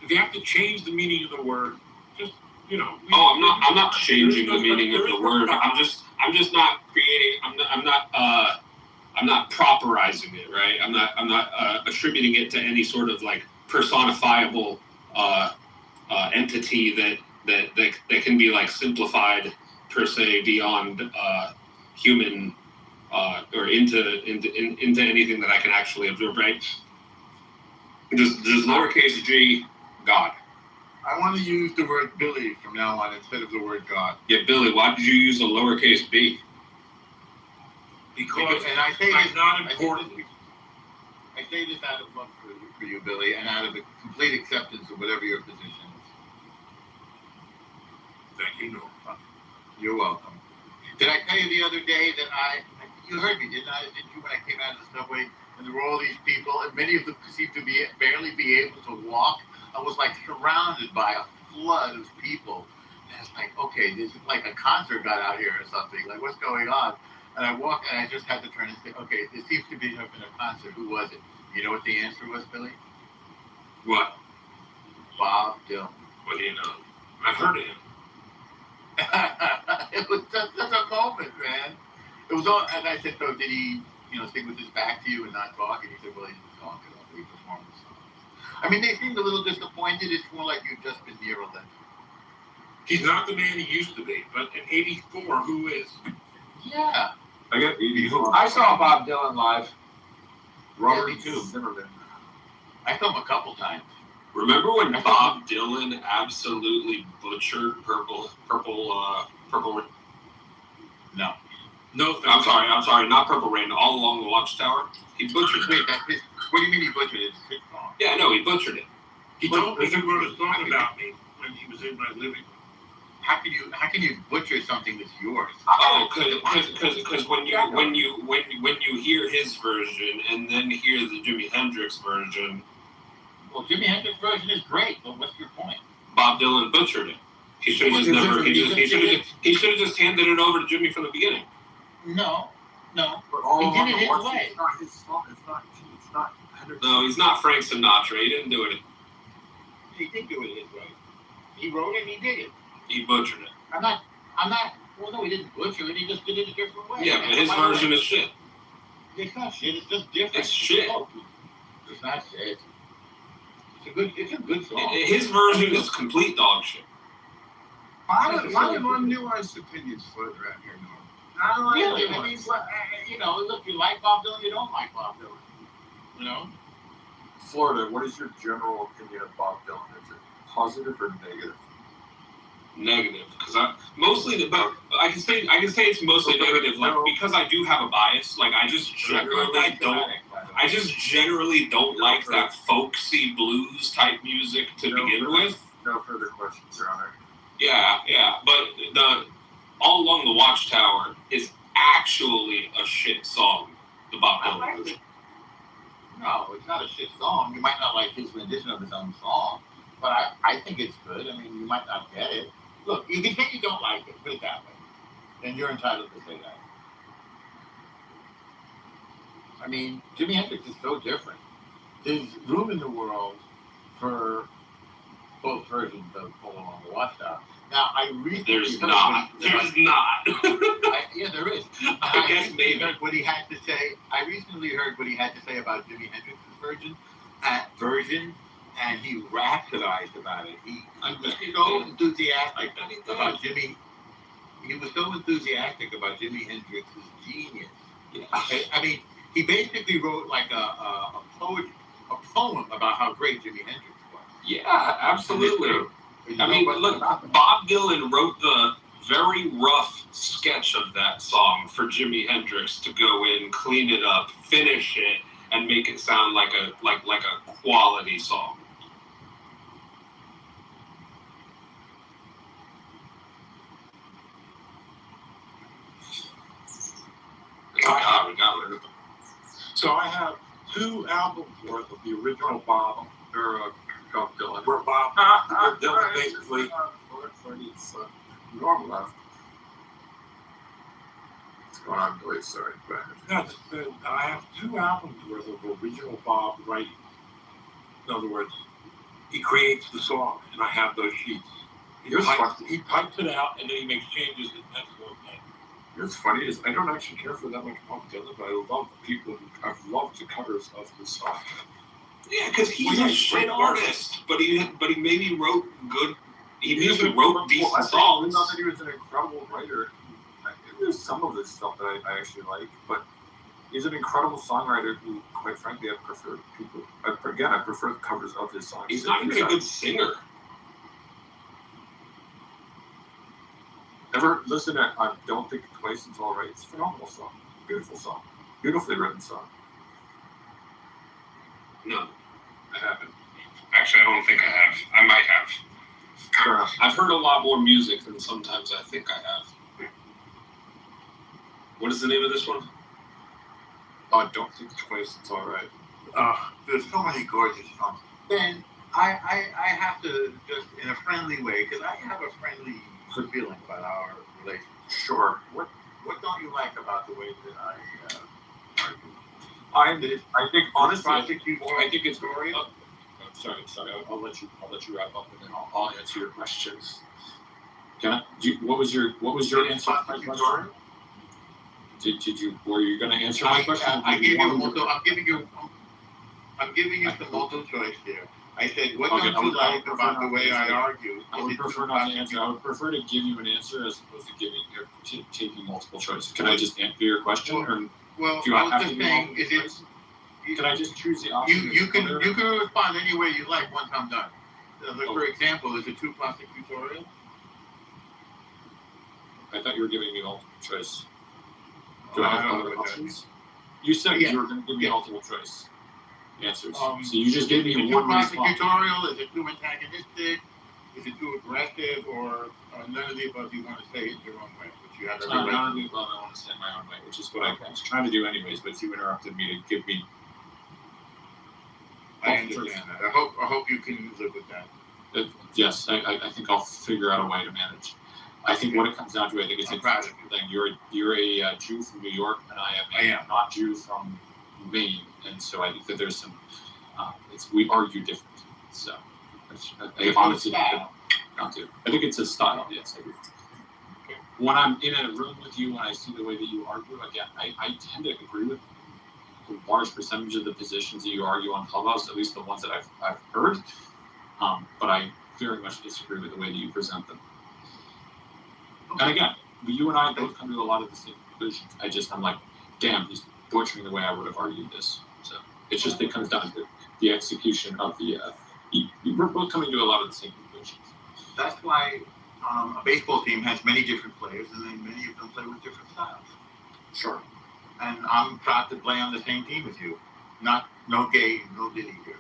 If you have to change the meaning of the word, just I'm not changing the meaning of the word. I'm just not creating. I'm not properizing it, right? I'm not attributing it to any sort of like personifiable entity that can be like simplified per se beyond human or into anything that I can actually observe, right? Just lowercase g, God. I want to use the word Billy from now on instead of the word God. Yeah, Billy, why did you use a lowercase b? Because and I say it's not important. I say this out of love for you, Billy, and out of a complete acceptance of whatever your position is. Thank you, Norm. You're welcome. Did I tell you the other day that you heard me, didn't you, when I came out of the subway, and there were all these people, and many of them seemed to barely be able to walk. I was like surrounded by a flood of people. And it's like, okay, this is like a concert got out here or something. Like, what's going on? And I walked, and I just had to turn and say, okay, it seems to be having a concert. Who was it? You know what the answer was, Billy? What? Bob Dylan. What do you know? I've heard of him. It was such a moment, man. It was all, and I said, so did he, stick with his back to you and not talk? And he said, well, he didn't talk at all. He performed the songs. I mean, they seemed a little disappointed. It's more like you've just been near a legend. He's not the man he used to be, but in '84, who is? Yeah. I got 84. I saw Bob Dylan live. Robert too. Never been. I saw him a couple times. Remember when Bob Dylan absolutely butchered Purple? No. No, I'm sorry, not Purple Rain. All Along the Watchtower. He butchered it. Wait, what do you mean he butchered it? It's his song. Yeah, no, he butchered it. He told me he wrote a song about me when he was in my living room. How can you butcher something that's yours? Oh, because when you hear his version and then hear the Jimi Hendrix version. Well, Jimi Hendrix version is great, but what's your point? Bob Dylan butchered it. He should have just handed it over to Jimmy from the beginning. No. But all he along did it his way. It's not his song. It's not Hendrix. No, he's not Frank Sinatra. He didn't do it. He did do it his way. He wrote it and he did it. He butchered it. I'm not, well, no, he didn't butcher it. He just did it a different way. Yeah, but his version is shit. It's not shit. It's just different. It's shit. It's not shit. It's a good song. His version is complete dog shit. A lot of unnuanced opinions floating around here, Norm. Not a lot Really? of I mean, look, you like Bob Dylan, you don't like Bob Dylan. Florida, what is your general opinion of Bob Dylan? Is it positive or negative? Negative, because I can say it's mostly negative, like because I do have a bias. Like I just generally don't like that folksy blues type music to begin with. No further questions, Your Honor. Yeah, but the All Along the Watchtower is actually a shit song. The Bob Dylan version. No, it's not a shit song. You might not like his rendition of his own song, but I think it's good. I mean, you might not get it. Look, you can say you don't like it, put it that way. Then you're entitled to say that. I mean, Jimi Hendrix is so different. There's room in the world for both versions of All Along the Watchtower. Now, There's not. Yeah, there is. I guess maybe. What he had to say. I recently heard what he had to say about Jimi Hendrix's version, and he rhapsodized about it. He was so enthusiastic about Jimi. He was so enthusiastic about Jimi Hendrix's genius. Yeah. I mean, he basically wrote like a poem about how great Jimi Hendrix was. Yeah, absolutely. I mean, look, Bob Dylan wrote the very rough sketch of that song for Jimi Hendrix to go in, clean it up, finish it, and make it sound like a quality song. So I have 2 albums worth of the original Bob or Bob Dylan. Where Bob Dylan basically normal left. What's going on, Billy? Sorry, go ahead. No, I have 2 albums worth of original Bob writing. In other words, he creates the song, and I have those sheets. He types it out, and then he makes changes, and that's what I'm saying. What's funny is I don't actually care for that much Bob Dylan, but I love I've loved the covers of his songs. Yeah, because he's a shit artist, but he maybe wrote good. He maybe wrote decent songs. Not that he was an incredible writer. There's some of this stuff that I actually like, but he's an incredible songwriter who, quite frankly, I prefer I prefer the covers of his songs. He's not even a good singer. Ever listen to I Don't Think Twice It's All Right? It's a phenomenal song. Beautiful song. Beautifully written song. No, I haven't. Actually, I don't think I have. I might have. Sure. I've heard a lot more music than sometimes I think I have. What is the name of this one? Don't Think Twice It's All Right. There's so many gorgeous songs. Then I have to just in a friendly way, because I have a friendly feeling about our relationship. Sure. What don't you like about the way that I argue? I think honestly, I think it's story. Sorry. I'll let you wrap up, and then I'll answer your questions. What was your answer to my question? Were you going to answer my question? I'm giving you the multiple choice here. I said, what don't you like about the way I argue? I would prefer not to answer. I would prefer to give you an answer as opposed to taking multiple choice. Can I just answer your question? Well, do I I was have just to saying, can I just choose the option? You can respond any way you like once I'm done. For example, is it too prosecutorial? I thought you were giving me multiple choice. Do I have other options? You said you were going to give me multiple choice answers. So you just gave me one response. Is it too prosecutorial? Is it too antagonistic? Is it too aggressive? Or none of the above you want to say it your own way? But you have every right. None of the above I want to say it my own way, which is what I was trying to do anyways, but you interrupted me to give me. I understand that. I hope you can live with that. Yes, I think I'll figure out a way to manage. I think what it comes down to, I think it's a cultural thing. You're a Jew from New York, and I am not Jew from Maine, and so I think that there's some. We argue different. So I honestly not to. I think it's a style. Yes, I do. When I'm in a room with you, when I see the way that you argue, again, I tend to agree with a large percentage of the positions that you argue on Clubhouse, at least the ones that I've heard. But I very much disagree with the way that you present them. And again, you and I both come to a lot of the same conclusions. I'm like, damn, he's butchering the way I would have argued this. So it comes down to the execution of the. We're both coming to a lot of the same conclusions. That's why a baseball team has many different players, and then many of them play with different styles. Sure. And I'm proud to play on the same team as you. No gay, no diddy here.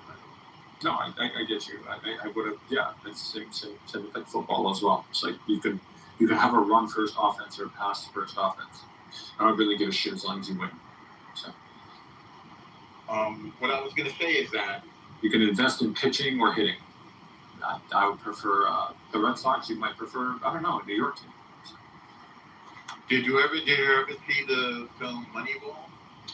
No, I get you. I would have. Yeah, it's same with like football as well. It's like you can have a run first offense or a pass first offense. I don't really give a shit as long as you win. So. What I was going to say is that you can invest in pitching or hitting. I would prefer the Red Sox. You might prefer, I don't know, a New York team. So. Did you ever see the film Moneyball?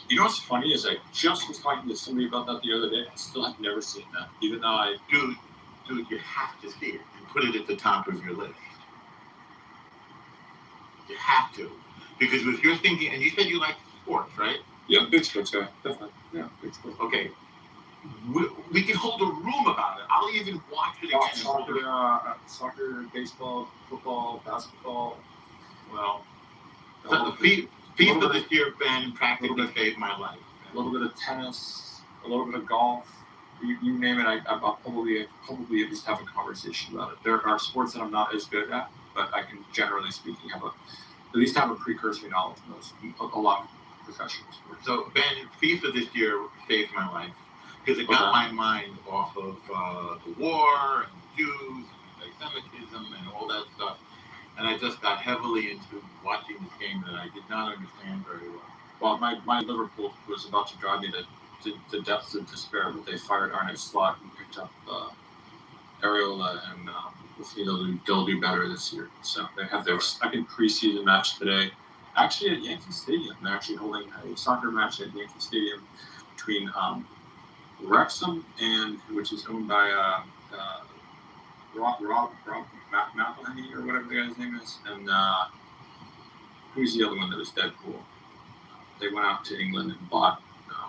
You know what's funny is I just was talking to somebody about that the other day. I still have never seen that, even though I. Dude, you have to see it and put it at the top of your list. You have to, because if you're thinking, and you said you like sports, right? Yeah, big sports guy, definitely. Yeah, big sports. Okay, we can hold a room about it. I'll even watch it again. Soccer, baseball, football, basketball. Well, the FIFA this year been practically saved my life. A little bit of tennis, a little bit of golf. You name it. I'll probably just have a conversation about it. There are sports that I'm not as good at. but I can generally speaking at least have a precursory knowledge of those. A lot of professionals. So Ben, FIFA this year saved my life because it got my mind off of the war and Jews and anti-Semitism and all that stuff, and I just got heavily into watching this game that I did not understand very well. Well, my Liverpool was about to drive me to depths of despair, but they fired Arne Slot and picked up Areola, and hopefully they'll do better this year. So they have their second preseason match today, actually at Yankee Stadium. They're actually holding a soccer match at Yankee Stadium between Wrexham, which is owned by Rob McElhenney or whatever the guy's name is, and who's the other one that was Deadpool? They went out to England and bought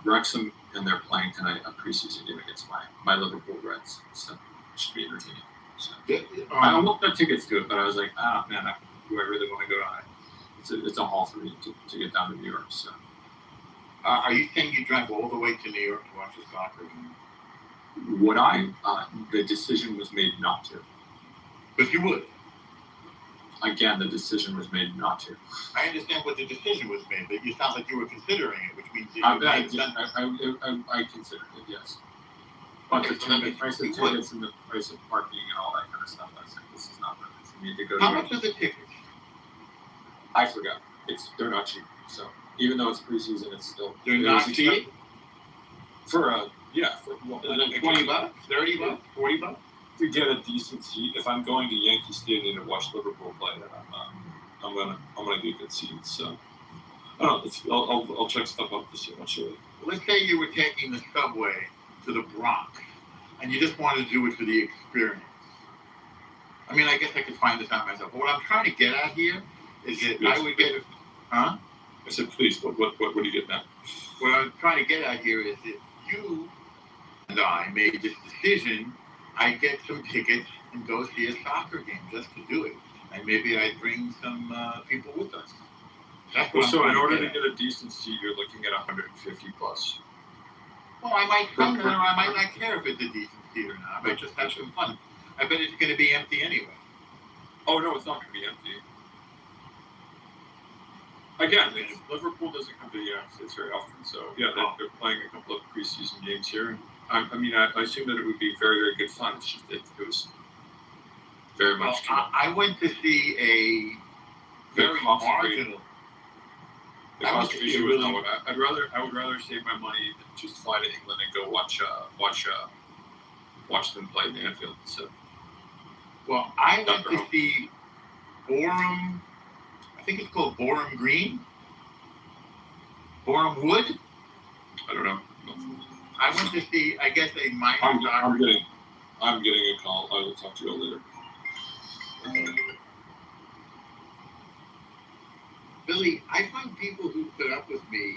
Wrexham, and they're playing tonight a preseason game against my Liverpool Reds. So it should be entertaining. So, I almost got tickets to it, but I was like, man, do I really want to go down? It's a haul for me to get down to New York. So, are you saying you drive all the way to New York to watch a soccer game? Would I? The decision was made not to. But you would. Again, the decision was made not to. I understand what the decision was made, but you sound like you were considering it, which means that I considered it, yes. But the price of tickets and the price of parking and all that kind of stuff, I was like, this is not worth it for me to go to. How much are the tickets? I forgot. They're not cheap. So even though it's preseason, it's still. They're not cheap? For $20, $30, $40? To get a decent seat, if I'm going to Yankee Stadium to watch Liverpool play, then I'm gonna get good seats. So I don't know. I'll check stuff up to see how much it is. Let's say you were taking the subway to the Bronx, and you just wanted to do it for the experience. I mean, I guess I could find this out myself. But what I'm trying to get at here is that I would get I said, please. What do you get at? What I'm trying to get at here is that you and I made this decision. I'd get some tickets and go see a soccer game just to do it. And maybe I'd bring some people with us. That's what so in order to get a decent seat, you're looking at 150 plus. Well, I might come there, or I might not care if it's a decent seat or not. I might just have some fun. I bet it's going to be empty anyway. Oh, no, it's not going to be empty. Again, Liverpool doesn't come to the United States very often, so yeah, they're playing a couple of preseason games here. I assume that it would be very, very good fun. It's just it was very much. I went to see a very marginal. The constitution was not. I would rather save my money than just fly to England and go watch them play in Anfield. So. Well, I went to see Boreham. I think it's called Boreham Green. Boreham Wood. I don't know. I went to see, I guess, a minor. I'm getting a call. I will talk to you all later. Billy, I find people who put up with me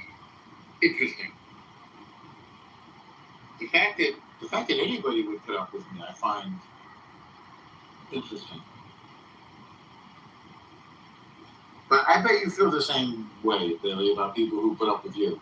interesting. The fact that anybody would put up with me, I find interesting. But I bet you feel the same way, Billy, about people who put up with you.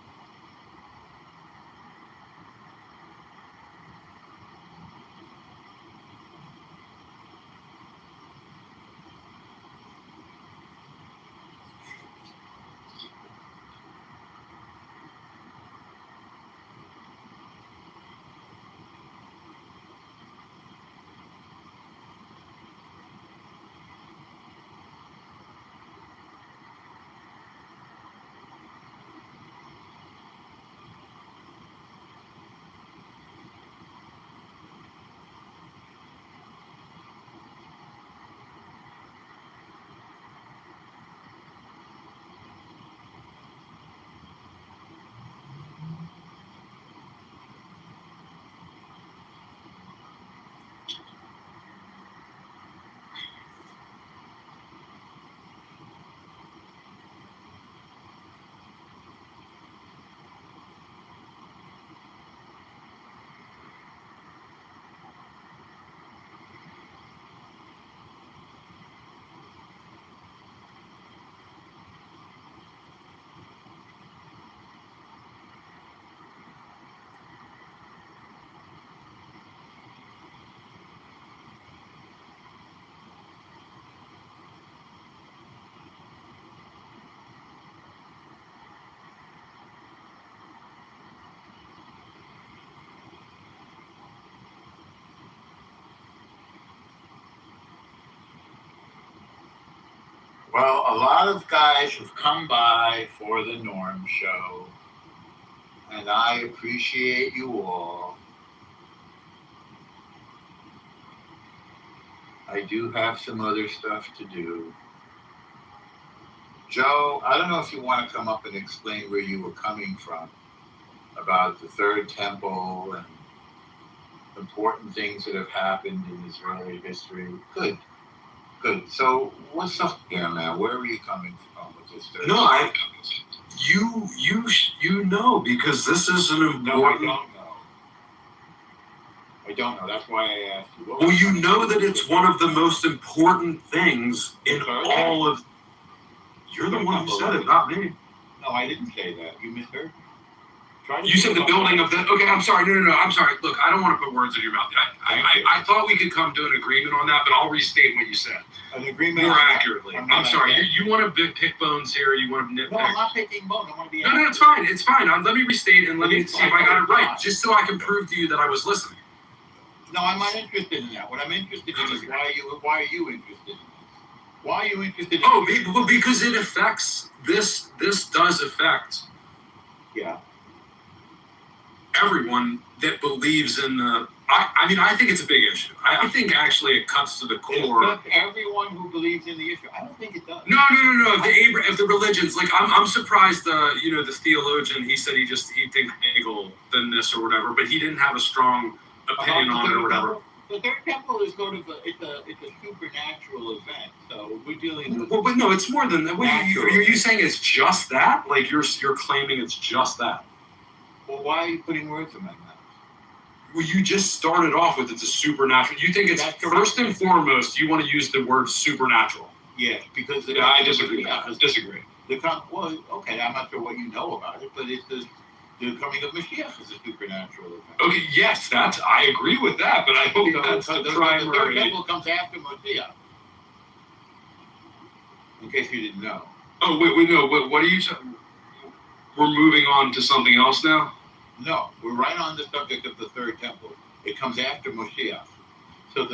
Well, a lot of guys have come by for the Norm show, and I appreciate you all. I do have some other stuff to do. Joe, I don't know if you want to come up and explain where you were coming from about the Third Temple and important things that have happened in Israeli history. Good. So what's up there now? Where are you coming from with this Third No, Temple? you know, because this is an important. No, I don't know. That's why I asked you. Well, you know that it's one of the most important things in all of. You're the one who said it, not me. No, I didn't say that. You misheard me. You said the building of the. Okay, I'm sorry. No. I'm sorry. Look, I don't want to put words in your mouth. I thought we could come to an agreement on that, but I'll restate what you said. An agreement more accurately. I'm sorry. You want to pick bones here. You want to nitpick. No, I'm not picking bones. I want to be. No, it's fine. It's fine. Let me restate and let me see if I got it right, just so I can prove to you that I was listening. No, I'm not interested in that. What I'm interested in is why are you interested in this? Why are you interested in well, because it affects this does affect everyone that believes in the I mean, I think it's a big issue. I think actually it cuts to the core. It affects everyone who believes in the issue. I don't think it does. No. If the religions, like I'm surprised the theologian, he said he thinks Hegel than this or whatever, but he didn't have a strong opinion on it or whatever. The Third Temple is sort of it's a supernatural event. So we're dealing with. Well, but no, it's more than that. Are you saying it's just that? Like you're claiming it's just that? Well, why are you putting words in my mouth? Well, you just started off with it's a supernatural. You think it's first and foremost. You want to use the word supernatural? Yeah, because I disagree. Disagree. Well, okay, I'm not sure what you know about it, but it's the coming of Mashiach is a supernatural event. Okay, yes, I agree with that, but I hope that's the primary. The Third Temple comes after Mashiach. In case you didn't know. Oh wait, no. What are you? We're moving on to something else now. No, we're right on the subject of the Third Temple. It comes after Mashiach. So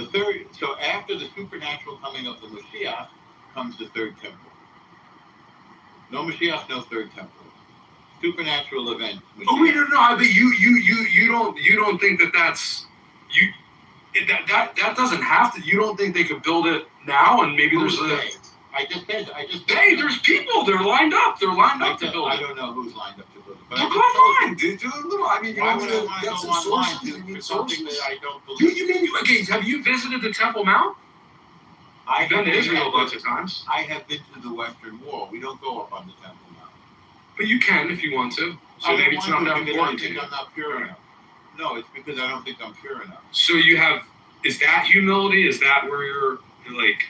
after the supernatural coming of the Mashiach comes the Third Temple. No Mashiach, no Third Temple. Supernatural event. Mashiach. Oh wait, no. But you don't think that's you. That doesn't have to. You don't think they could build it now and maybe there's a. I just said. Hey, there's people. They're lined up. They're lined up to build it. I don't know who's lined up to build it. But go online. Do a little. I mean, why would I want to go online to something that I don't believe? You mean okay? Have you visited the Temple Mount? I've been to Israel a bunch of times. I have been to the Western Wall. We don't go up on the Temple Mount. But you can if you want to. So maybe it's not that important to you. I'm not pure enough. No, it's because I don't think I'm pure enough. So you have. Is that humility? Is that where you're like?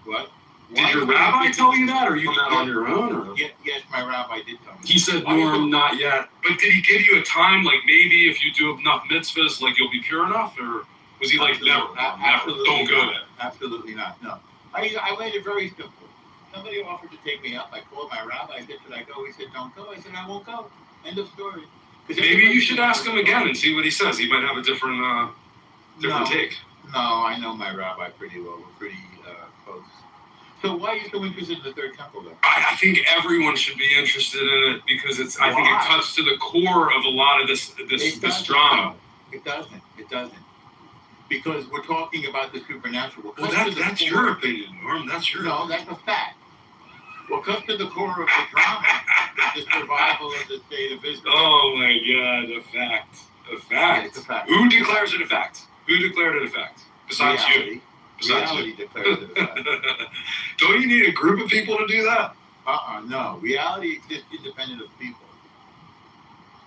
What? Did your rabbi tell you that, or you that on your own? Or? Yes, my rabbi did tell me. He said, Norm, not yet. But did he give you a time, like maybe if you do enough mitzvahs, like you'll be pure enough? Or was he like, never, don't go there? Absolutely not, no. I made it very simple. Somebody offered to take me up. I called my rabbi. I said, should I go? He said, don't go. I said, I won't go. End of story. Maybe you should ask him again and see what he says. He might have a different take. No, I know my rabbi pretty well. We're pretty close. So why are you so interested in the Third Temple, then? I think everyone should be interested in it because I think it cuts to the core of a lot of this drama. It doesn't. Because we're talking about the supernatural. Well, that's your opinion, Norm. That's your No, that's a fact. What comes to the core of the drama is the survival of the state of Israel. Oh, my God, a fact. Yeah, it's a fact. Who declares it a fact? Who declared it a fact? Besides reality. You. Besides reality you. declares it a fact. Don't you need a group of people to do that? No. Reality exists independent of people.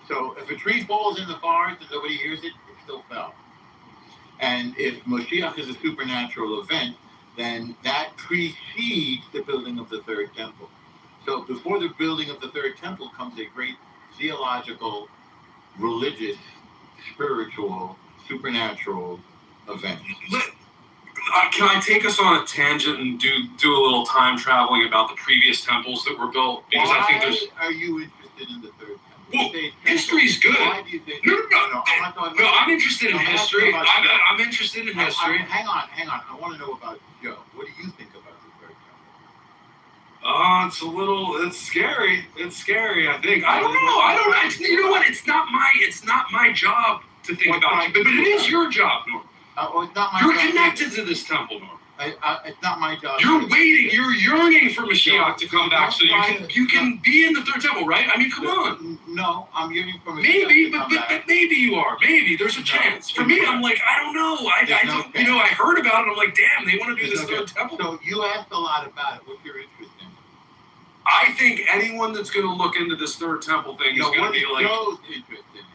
So if a tree falls in the forest and nobody hears it, it still fell. And if Moshiach is a supernatural event, then that precedes the building of the Third Temple. So before the building of the Third Temple comes a great theological, religious, spiritual, supernatural event. Can I take us on a tangent and do a little time traveling about the previous temples that were built? Because I think there's. Why are you interested in the Third Temple? Well, history's good. Why do you think? No, I'm interested in history. I'm interested in history. Hang on. I want to know about Joe. What do you think about the Third it's a little, it's scary. It's scary, I think. I don't know. You know what? It's not my job to think about it, but it is your job, Norm. Well, it's not my You're job connected either. to this temple, Norm. It's not my job. You're waiting. You're yearning for Mashiach to come back so you can be in the third temple, right? I mean, come on. No, I'm yearning for Mashiach Maybe, to come but back. maybe you are. Maybe there's a chance. For me, I'm like, I don't know. I don't. You know, I heard about it. I'm like, damn, they want to do this third temple. So you asked a lot about it. What's your interest in it? I think anyone that's going to look into this third temple thing is going to be like. Joe's interest in it?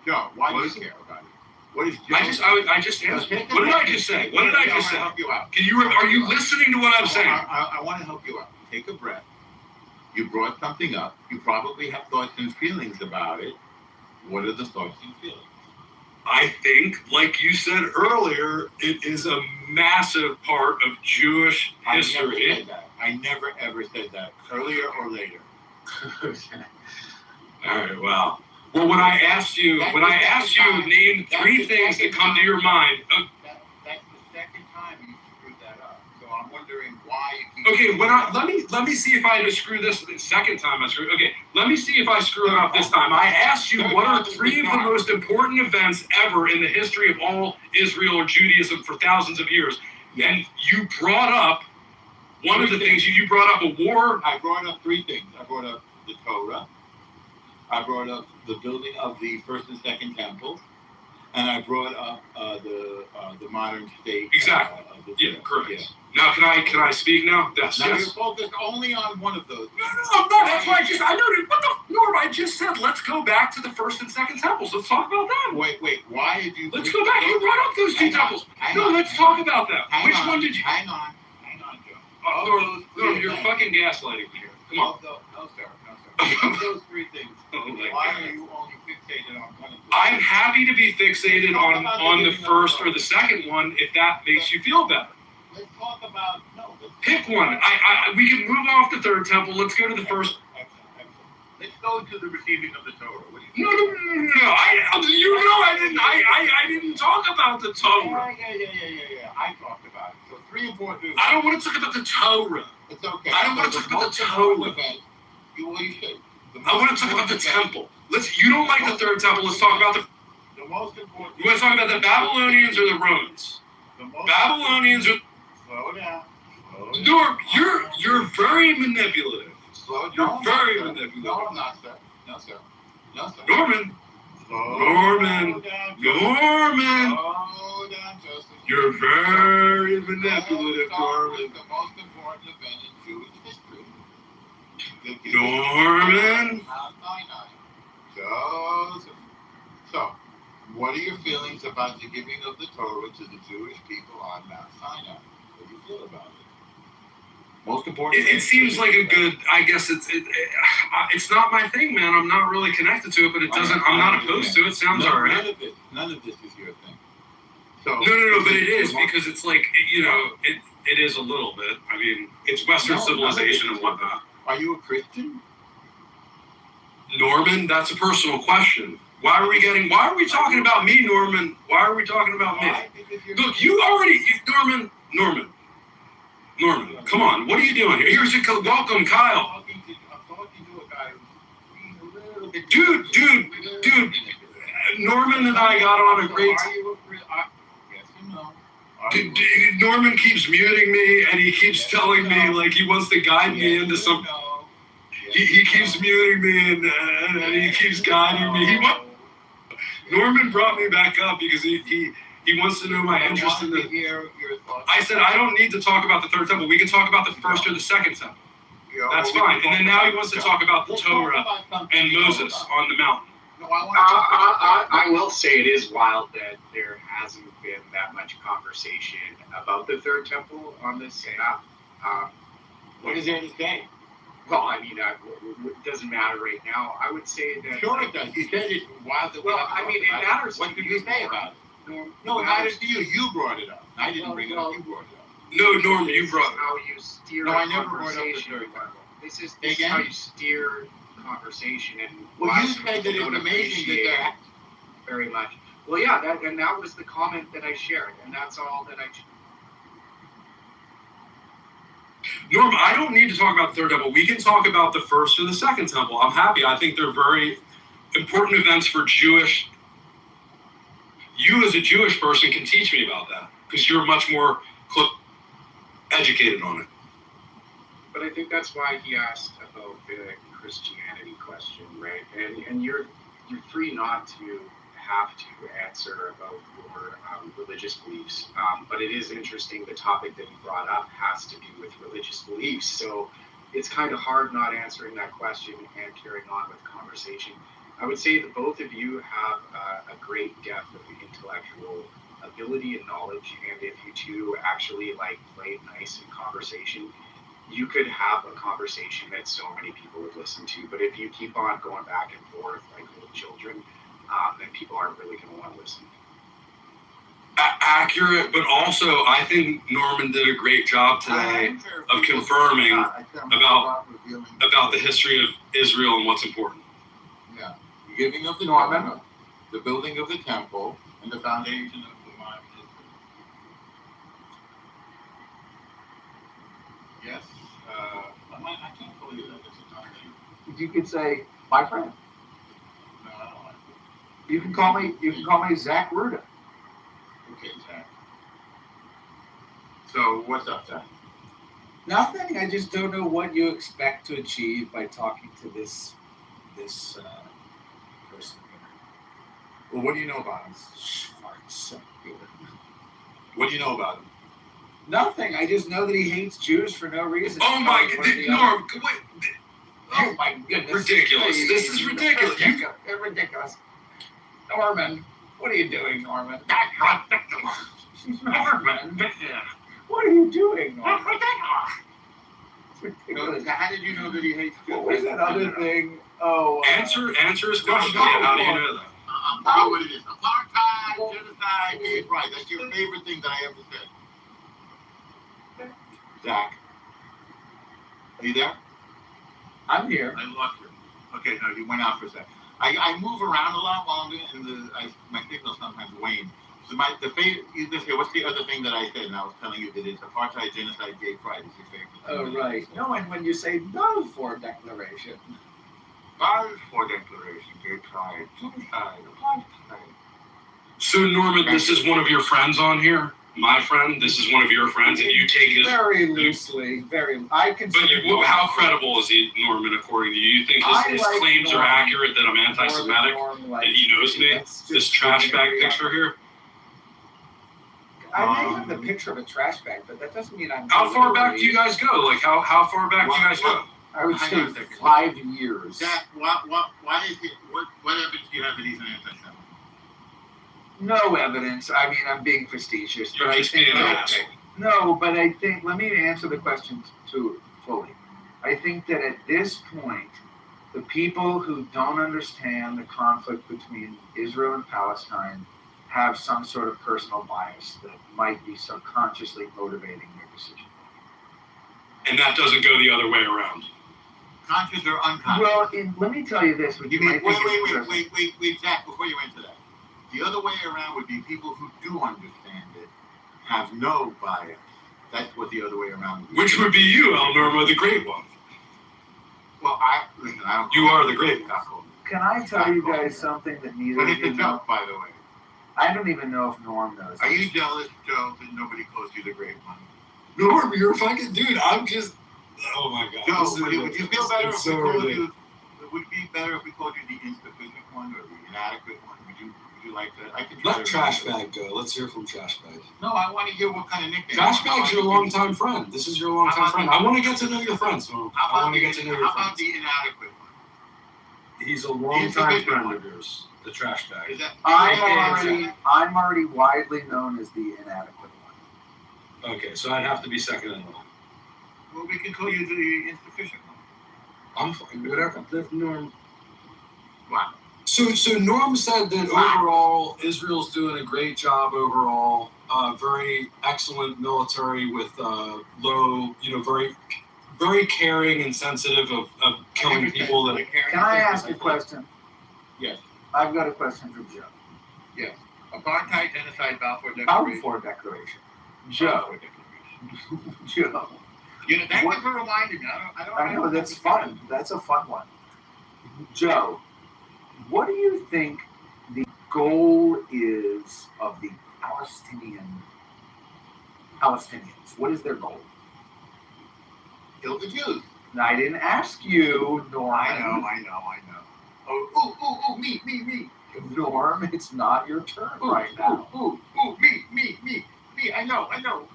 Joe, why do you care about it? What is Joe's I just answered. What did I just say? What did I just say? Help you out. Are you listening to what I'm saying? I want to help you out. Take a breath. You brought something up. You probably have thoughts and feelings about it. What are the thoughts and feelings? I think, like you said earlier, it is a massive part of Jewish history. I never ever said that. Earlier or later. Okay. All right. Wow. Well, when I asked you, name 3 things that come to your mind. That's the second time you screwed that up. So I'm wondering why you keep. Okay. Let me see if I just screw this the second time I screw. Okay. Let me see if I screw it up this time. I asked you what are 3 of the most important events ever in the history of all Israel or Judaism for thousands of years, and you brought up one of the things. You brought up a war. I brought up 3 things. I brought up the Torah. I brought up the building of the first and second temples, and I brought up the modern state. Exactly. Correct. Yeah. Now, can I speak now? Yes. Now you're focused only on one of those. No, I'm not. That's why I noted. Norm, I just said let's go back to the first and second temples. Let's talk about them. Wait. Why did you? Let's go back. You brought up those 2 temples. Let's talk about them. Which one did you? Hang on, Joe. Norm, you're fucking gaslighting me here. Come on. No, sir. Of those 3 things, why are you only fixated on one of them? I'm happy to be fixated on the first or the second one if that makes you feel better. Let's talk about Pick one. We can move off the third temple. Let's go to the first. Excellent. Let's go to the receiving of the Torah. What do you No. I didn't talk about the Torah. Yeah. I talked about it. So 3 important. I don't want to talk about the Torah. It's okay. I don't want to talk about the Torah. I want to talk about the temple. You don't like the third temple. Let's talk about the most important. You want to talk about the Babylonians or the Romans? Babylonians are. Slow down. Norm, you're very manipulative. You're very manipulative. No, I'm not, sir. No, sir. Norman. Slow down, Joseph. You're very manipulative, Norman. The most important event in Jewish history. Norman. Joseph. So, what are your feelings about the giving of the Torah to the Jewish people on Mount Sinai? What do you feel about it? Most important. It seems like a good. I guess it's not my thing, man. I'm not really connected to it, but it doesn't. I'm not opposed to it. Sounds alright. None of this is your thing. So no, but it is because it's like it is a little bit. I mean, it's Western civilization and whatnot. Are you a Christian? Norman, that's a personal question. Why are we talking about me, Norman? Why are we talking about me? Look, Norman, come on. What are you doing here? Here's your welcome, Kyle. I'm talking to a guy who's a little bit. Dude. Norman and I got on a great. Yes and no. Norman keeps muting me, and he keeps telling me like he wants to guide me into something. He keeps muting me, and he keeps guiding me. Norman brought me back up because he wants to know my interest in the. I said I don't need to talk about the third temple. We can talk about the first or the second temple. That's fine. And then now he wants to talk about the Torah and Moses on the mountain. I will say it is wild that there hasn't been that much conversation about the third temple on this app. What is there to say? Well, I mean, it doesn't matter right now. I would say that. Sure it does. You said it wild. Well, I mean, it matters. What did you say about it? No, it matters to you. You brought it up. I didn't bring it up. You brought it up. No, Norm, you brought it up. How you steer I never brought up the third temple. This is how you steer conversation. And well, you said that it's amazing that they're very much. Well, yeah, that was the comment that I shared, and that's all that I. Norm, I don't need to talk about the third temple. We can talk about the first or the second temple. I'm happy. I think they're very important events for Jewish. You as a Jewish person can teach me about that because you're much more educated on it. But I think that's why he asked about the Christianity question, right? And you're free not to have to answer about your religious beliefs. But it is interesting, the topic that you brought up has to do with religious beliefs. So it's kind of hard not answering that question and carrying on with conversation. I would say that both of you have a great depth of intellectual ability and knowledge. And if you two actually like play nice in conversation, you could have a conversation that so many people would listen to. But if you keep on going back and forth like little children, then people aren't really going to want to listen. Accurate, but also I think Norman did a great job today of confirming about the history of Israel and what's important. Yeah, the giving of the Norman, the building of the temple, and the foundation of the modern Israel. Yes, I can't believe that it's a time. You could say, my friend. No, I don't like it. You can call me Zach Ruda. Okay, Zach. So what's up, Zach? Nothing. I just don't know what you expect to achieve by talking to this person here. Well, what do you know about him? So good. What do you know about him? Nothing. I just know that he hates Jews for no reason. Oh my goodness, Norm! Wait. Oh my goodness! Ridiculous! This is ridiculous. Ridiculous. Norman, what are you doing, Norman? That's ridiculous. Norman, what are you doing, Norman? It's ridiculous. How did you know that he hates Jews? What was that other thing? Oh. Answer his question. Yeah, how do you know that? I'll tell you what it is. Apartheid, genocide, gay pride. That's your favorite thing that I ever said. Zach. Are you there? I'm here. I lost you. Okay, no, you went out for a second. I move around a lot while I'm doing, and my signal sometimes wane. So what's the other thing that I said? And I was telling you that it's apartheid, genocide, gay pride is your favorite thing. Oh, right. No, and when you say Balfour Declaration. Balfour Declaration, gay pride, genocide, apartheid. So Norman, this is one of your friends on here? My friend? This is one of your friends, and you take his... Very loosely, I consider... But how credible is he, Norman, according to you? You think his claims are accurate, that I'm anti-Semitic, that he knows me? This trash bag picture here? I may have the picture of a trash bag, but that doesn't mean I'm... How far back do you guys go? Like, how far back do you guys go? I would say 5 years. Zach, why is it... What evidence do you have that he's an anti-Semite? No evidence. I mean, I'm being facetious, but I think let me answer the question too fully. I think that at this point, the people who don't understand the conflict between Israel and Palestine have some sort of personal bias that might be subconsciously motivating their decision. And that doesn't go the other way around. Conscious or unconscious? Well, let me tell you this. Wait, Zach, before you answer that. The other way around would be people who do understand it have no bias. That's what the other way around would be. Which would be you, El Norma, the great one. Well, I don't. You are the great one. Can I tell you guys something that neither of you know? Joke, by the way. I don't even know if Norm knows. Are you jealous, Joe, that nobody calls you the great one? Norm, you're a fucking dude. I'm just... Oh my God. Joe, would you feel better if we called you... Would it be better if we called you the insufficient one or the inadequate one? Would you like that? I could let Trash Bag go. Let's hear from Trash Bag. No, I want to hear what kind of nickname. Trash Bag's your longtime friend. This is your longtime friend. I want to get to know your friends. I want to get to know your friends. How about the inadequate one? He's a longtime friend of yours. The Trash Bag. I'm already widely known as the inadequate one. Okay, so I'd have to be second in line. Well, we can call you the insufficient one. I'm fine. Whatever. Norm. Wow. So Norm said that overall Israel's doing a great job overall. Very excellent military with low, very, very caring and sensitive of killing people. Can I ask a question? Yes. I've got a question for Joe. Yes. Apartheid, genocide, Balfour Declaration. Balfour Declaration. Joe. Joe. Thank you for reminding me. I know, that's fun. That's a fun one. Joe, what do you think the goal is of the Palestinians? What is their goal? Kill the Jews. I didn't ask you, Norm. I know. Oh, me. Norm, it's not your turn right now. Me. I know.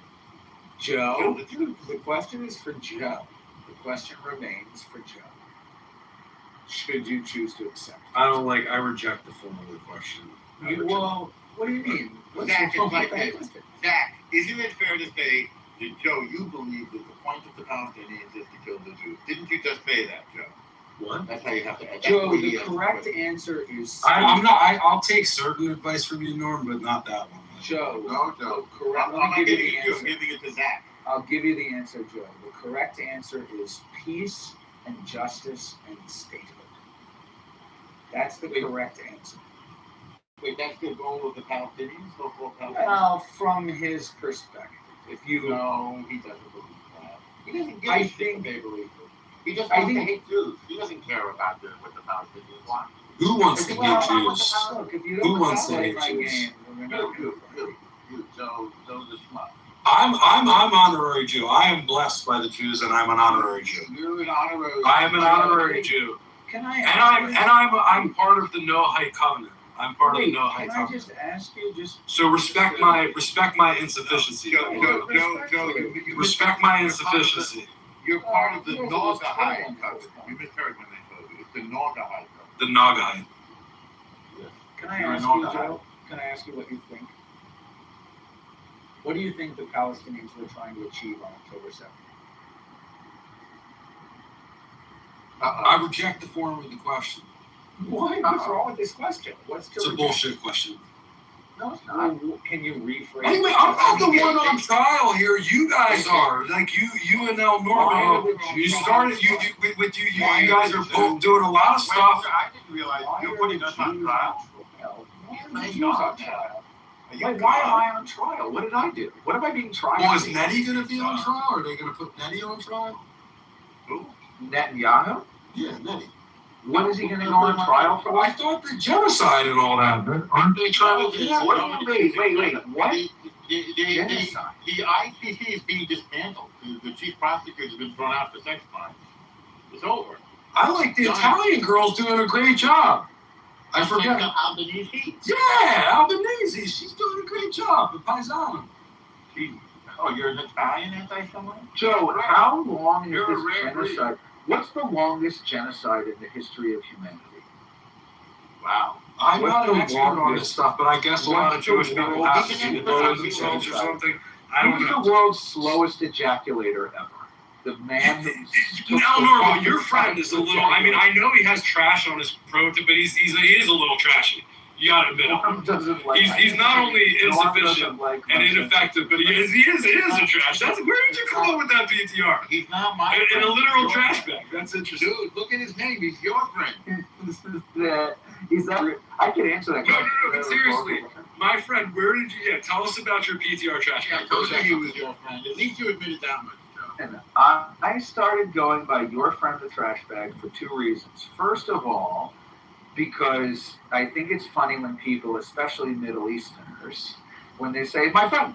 Joe, the question is for Joe. The question remains for Joe. Should you choose to accept? I reject the form of the question. What do you mean? Zach, it's like this. Zach, isn't it fair to say that, Joe, you believe that the point of the Palestinians is to kill the Jews? Didn't you just say that, Joe? What? That's how you have to. Joe, the correct answer is. I'll take certain advice from you, Norm, but not that one. Joe. No. Correct. I'm giving it to Zach. I'll give you the answer, Joe. The correct answer is peace and justice and statehood. That's the correct answer. Wait, that's the goal of the Palestinians? Well, from his perspective, No, he doesn't believe that. He doesn't give a shit what they believe. He just wants to hate Jews. He doesn't care about what the Palestinians want. Who wants to hate Jews? Look, Who wants to hate Jews? You, Joe's a schmuck. I'm honorary Jew. I am blessed by the Jews, and I'm an honorary Jew. You're an honorary. I am an honorary Jew. Can I? I'm part of the Noahide covenant. I'm part of the Noahide covenant. Can I just ask you So respect my insufficiency. Joe, respect my insufficiency. You're part of the Noahide covenant. You misheard when they told you. It's the Noahide covenant. The Noahide. Can I ask you, Joe? Can I ask you what you think? What do you think the Palestinians were trying to achieve on October 7th? I reject the form of the question. Why? What's wrong with this question? It's a bullshit question. No, it's not. Can you rephrase? Anyway, I'm not the one on trial here. You guys are. Like you and El Norman. You started. You guys are both doing a lot of stuff. I didn't realize you're putting us on trial. Why am I on trial? What did I do? What am I being tried? Well, is Nettie going to be on trial? Or are they going to put Nettie on trial? Who? Netanyahu? Yeah, Nettie. What is he going to go on trial for? I thought the genocide and all that. Aren't they trying to do that? What do you mean? Wait. What? Genocide. The ICC is being dismantled. The chief prosecutor has been thrown out for sex crimes. It's over. I like the Italian girl's doing a great job. I forget. Albanese? Yeah, Albanese. She's doing a great job. The Paisano. You're an Italian anti-Semitic? Joe, how long is this genocide? What's the longest genocide in the history of humanity? Wow. I'm not an expert on this stuff, but I guess a lot of Jewish people have to do themselves or something. I don't know. Who's the world's slowest ejaculator ever? The man who... Now, Norma, your friend is a little... I mean, I know he has trash on his protein, but he is a little trashy. You gotta admit it. He's not only insufficient and ineffective, but he is a trash. Where did you come up with that PTR? He's not my in friend. A literal trash bag. That's interesting. Dude, look at his name. He's your friend. He's not... I can answer that question. No, but seriously, my friend, where did you... tell us about your PTR trash bag. I told you he was your friend. At least you admitted that much. And I started going by your friend the trash bag for two reasons. First of all, because I think it's funny when people, especially Middle Easterners, when they say, my friend,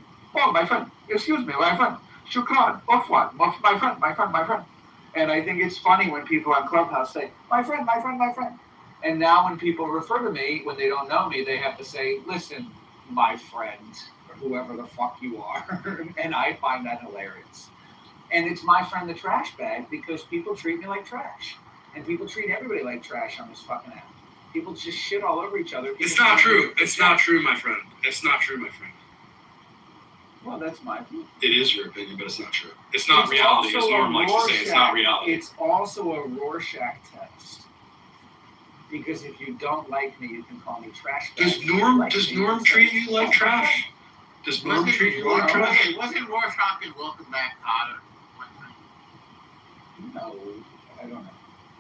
excuse me, my friend, shukran, my friend. And I think it's funny when people on Clubhouse say, my friend. And now when people refer to me, when they don't know me, they have to say, listen, my friend, or whoever the fuck you are. And I find that hilarious. And it's my friend the trash bag because people treat me like trash. And people treat everybody like trash on this fucking app. People just shit all over each other. It's not true. It's not true, my friend. It's not true, my friend. Well, that's my view. It is your opinion, but it's not true. It's not reality, as Norm likes to say. It's not reality. It's also a Rorschach test. Because if you don't like me, you can call me trash bag. Does Norm treat you like trash? Does Norm treat you like trash? Wasn't Rorschach in Welcome Back, Kotter? No, I don't know.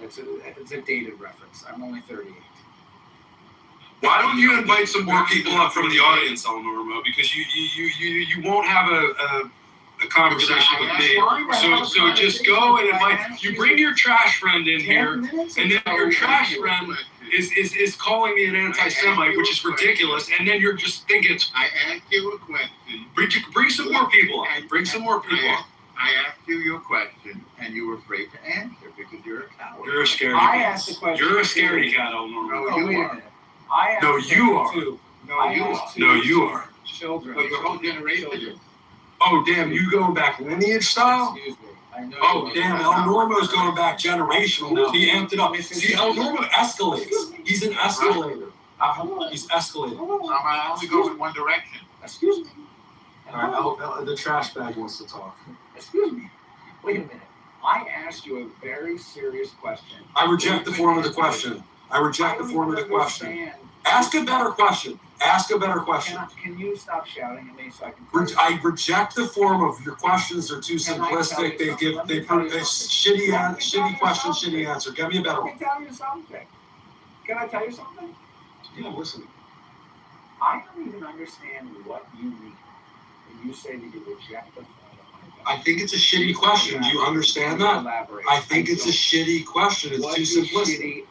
It's a dated reference. I'm only 38. Why don't you invite some more people up from the audience, El Normo? Because you won't have a conversation with me. So just go and invite. You bring your trash friend in here, and then your trash friend is calling me an anti-Semite, which is ridiculous. And then you're just thinking, I asked you a question. Bring some more people. Bring some more people. I asked you your question, and you were afraid to answer because you're a coward. You're a scaredy I cat. asked the question. You're a scaredy cat, Elmore. No, Oh, you wait a are. minute. I asked No, you are. two. No, you are. No, you are. Children. But your whole generation is. Oh, damn, you going back lineage style? Excuse me. I know Oh, you damn, El Normo's going back generational now. He amped it up. See, El Normo escalates. He's an escalator. He's escalating. I only go in one direction. Excuse me. All right, the trash bag wants to talk. Excuse me. Wait a minute. I asked you a very serious question. I reject the form of the question. I reject the form of the question. Ask a better question. Ask a better question. Can you stop shouting at me so I can? I reject the form of your questions are too simplistic. They put a shitty question, shitty answer. Give me a better one. Let me tell you something. Can I tell you something? Yeah, listen. I don't even understand what you mean when you say that you reject the form of my question. I think it's a shitty question. Do you understand that? I think it's a shitty question. It's too simplistic.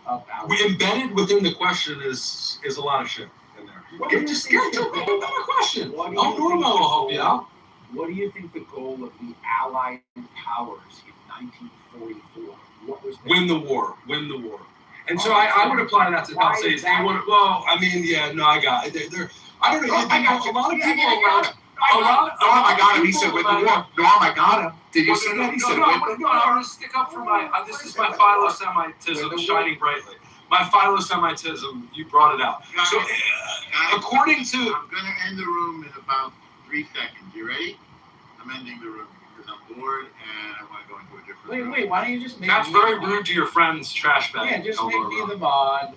Embedded within the question is a lot of shit in there. Just get to a better question. El Normo will help you out. What do you think the goal of the Allied powers in 1944? What was the Win the war. Win the war. And so I would apply that to Palisades. They want. Well, I mean, yeah, no, I got it. I don't know. A lot of people around. Norm, I got him. He said, "With the war." Norm, I got him. Did you see that? He said, "No, I want to stick up for my. This is my philo-Semitism shining brightly. My philo-Semitism. You brought it out. So, according to, I'm going to end the room in about 3 seconds. You ready? I'm ending the room because I'm bored and I want to go into a different room. Wait. Why don't you just make? That's very rude to your friend's trash bag. Yeah, just make me the mod.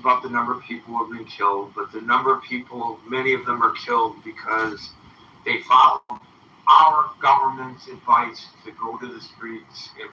about the number of people who have been killed, but the number of people, many of them are killed because they follow our government's advice to go to the streets and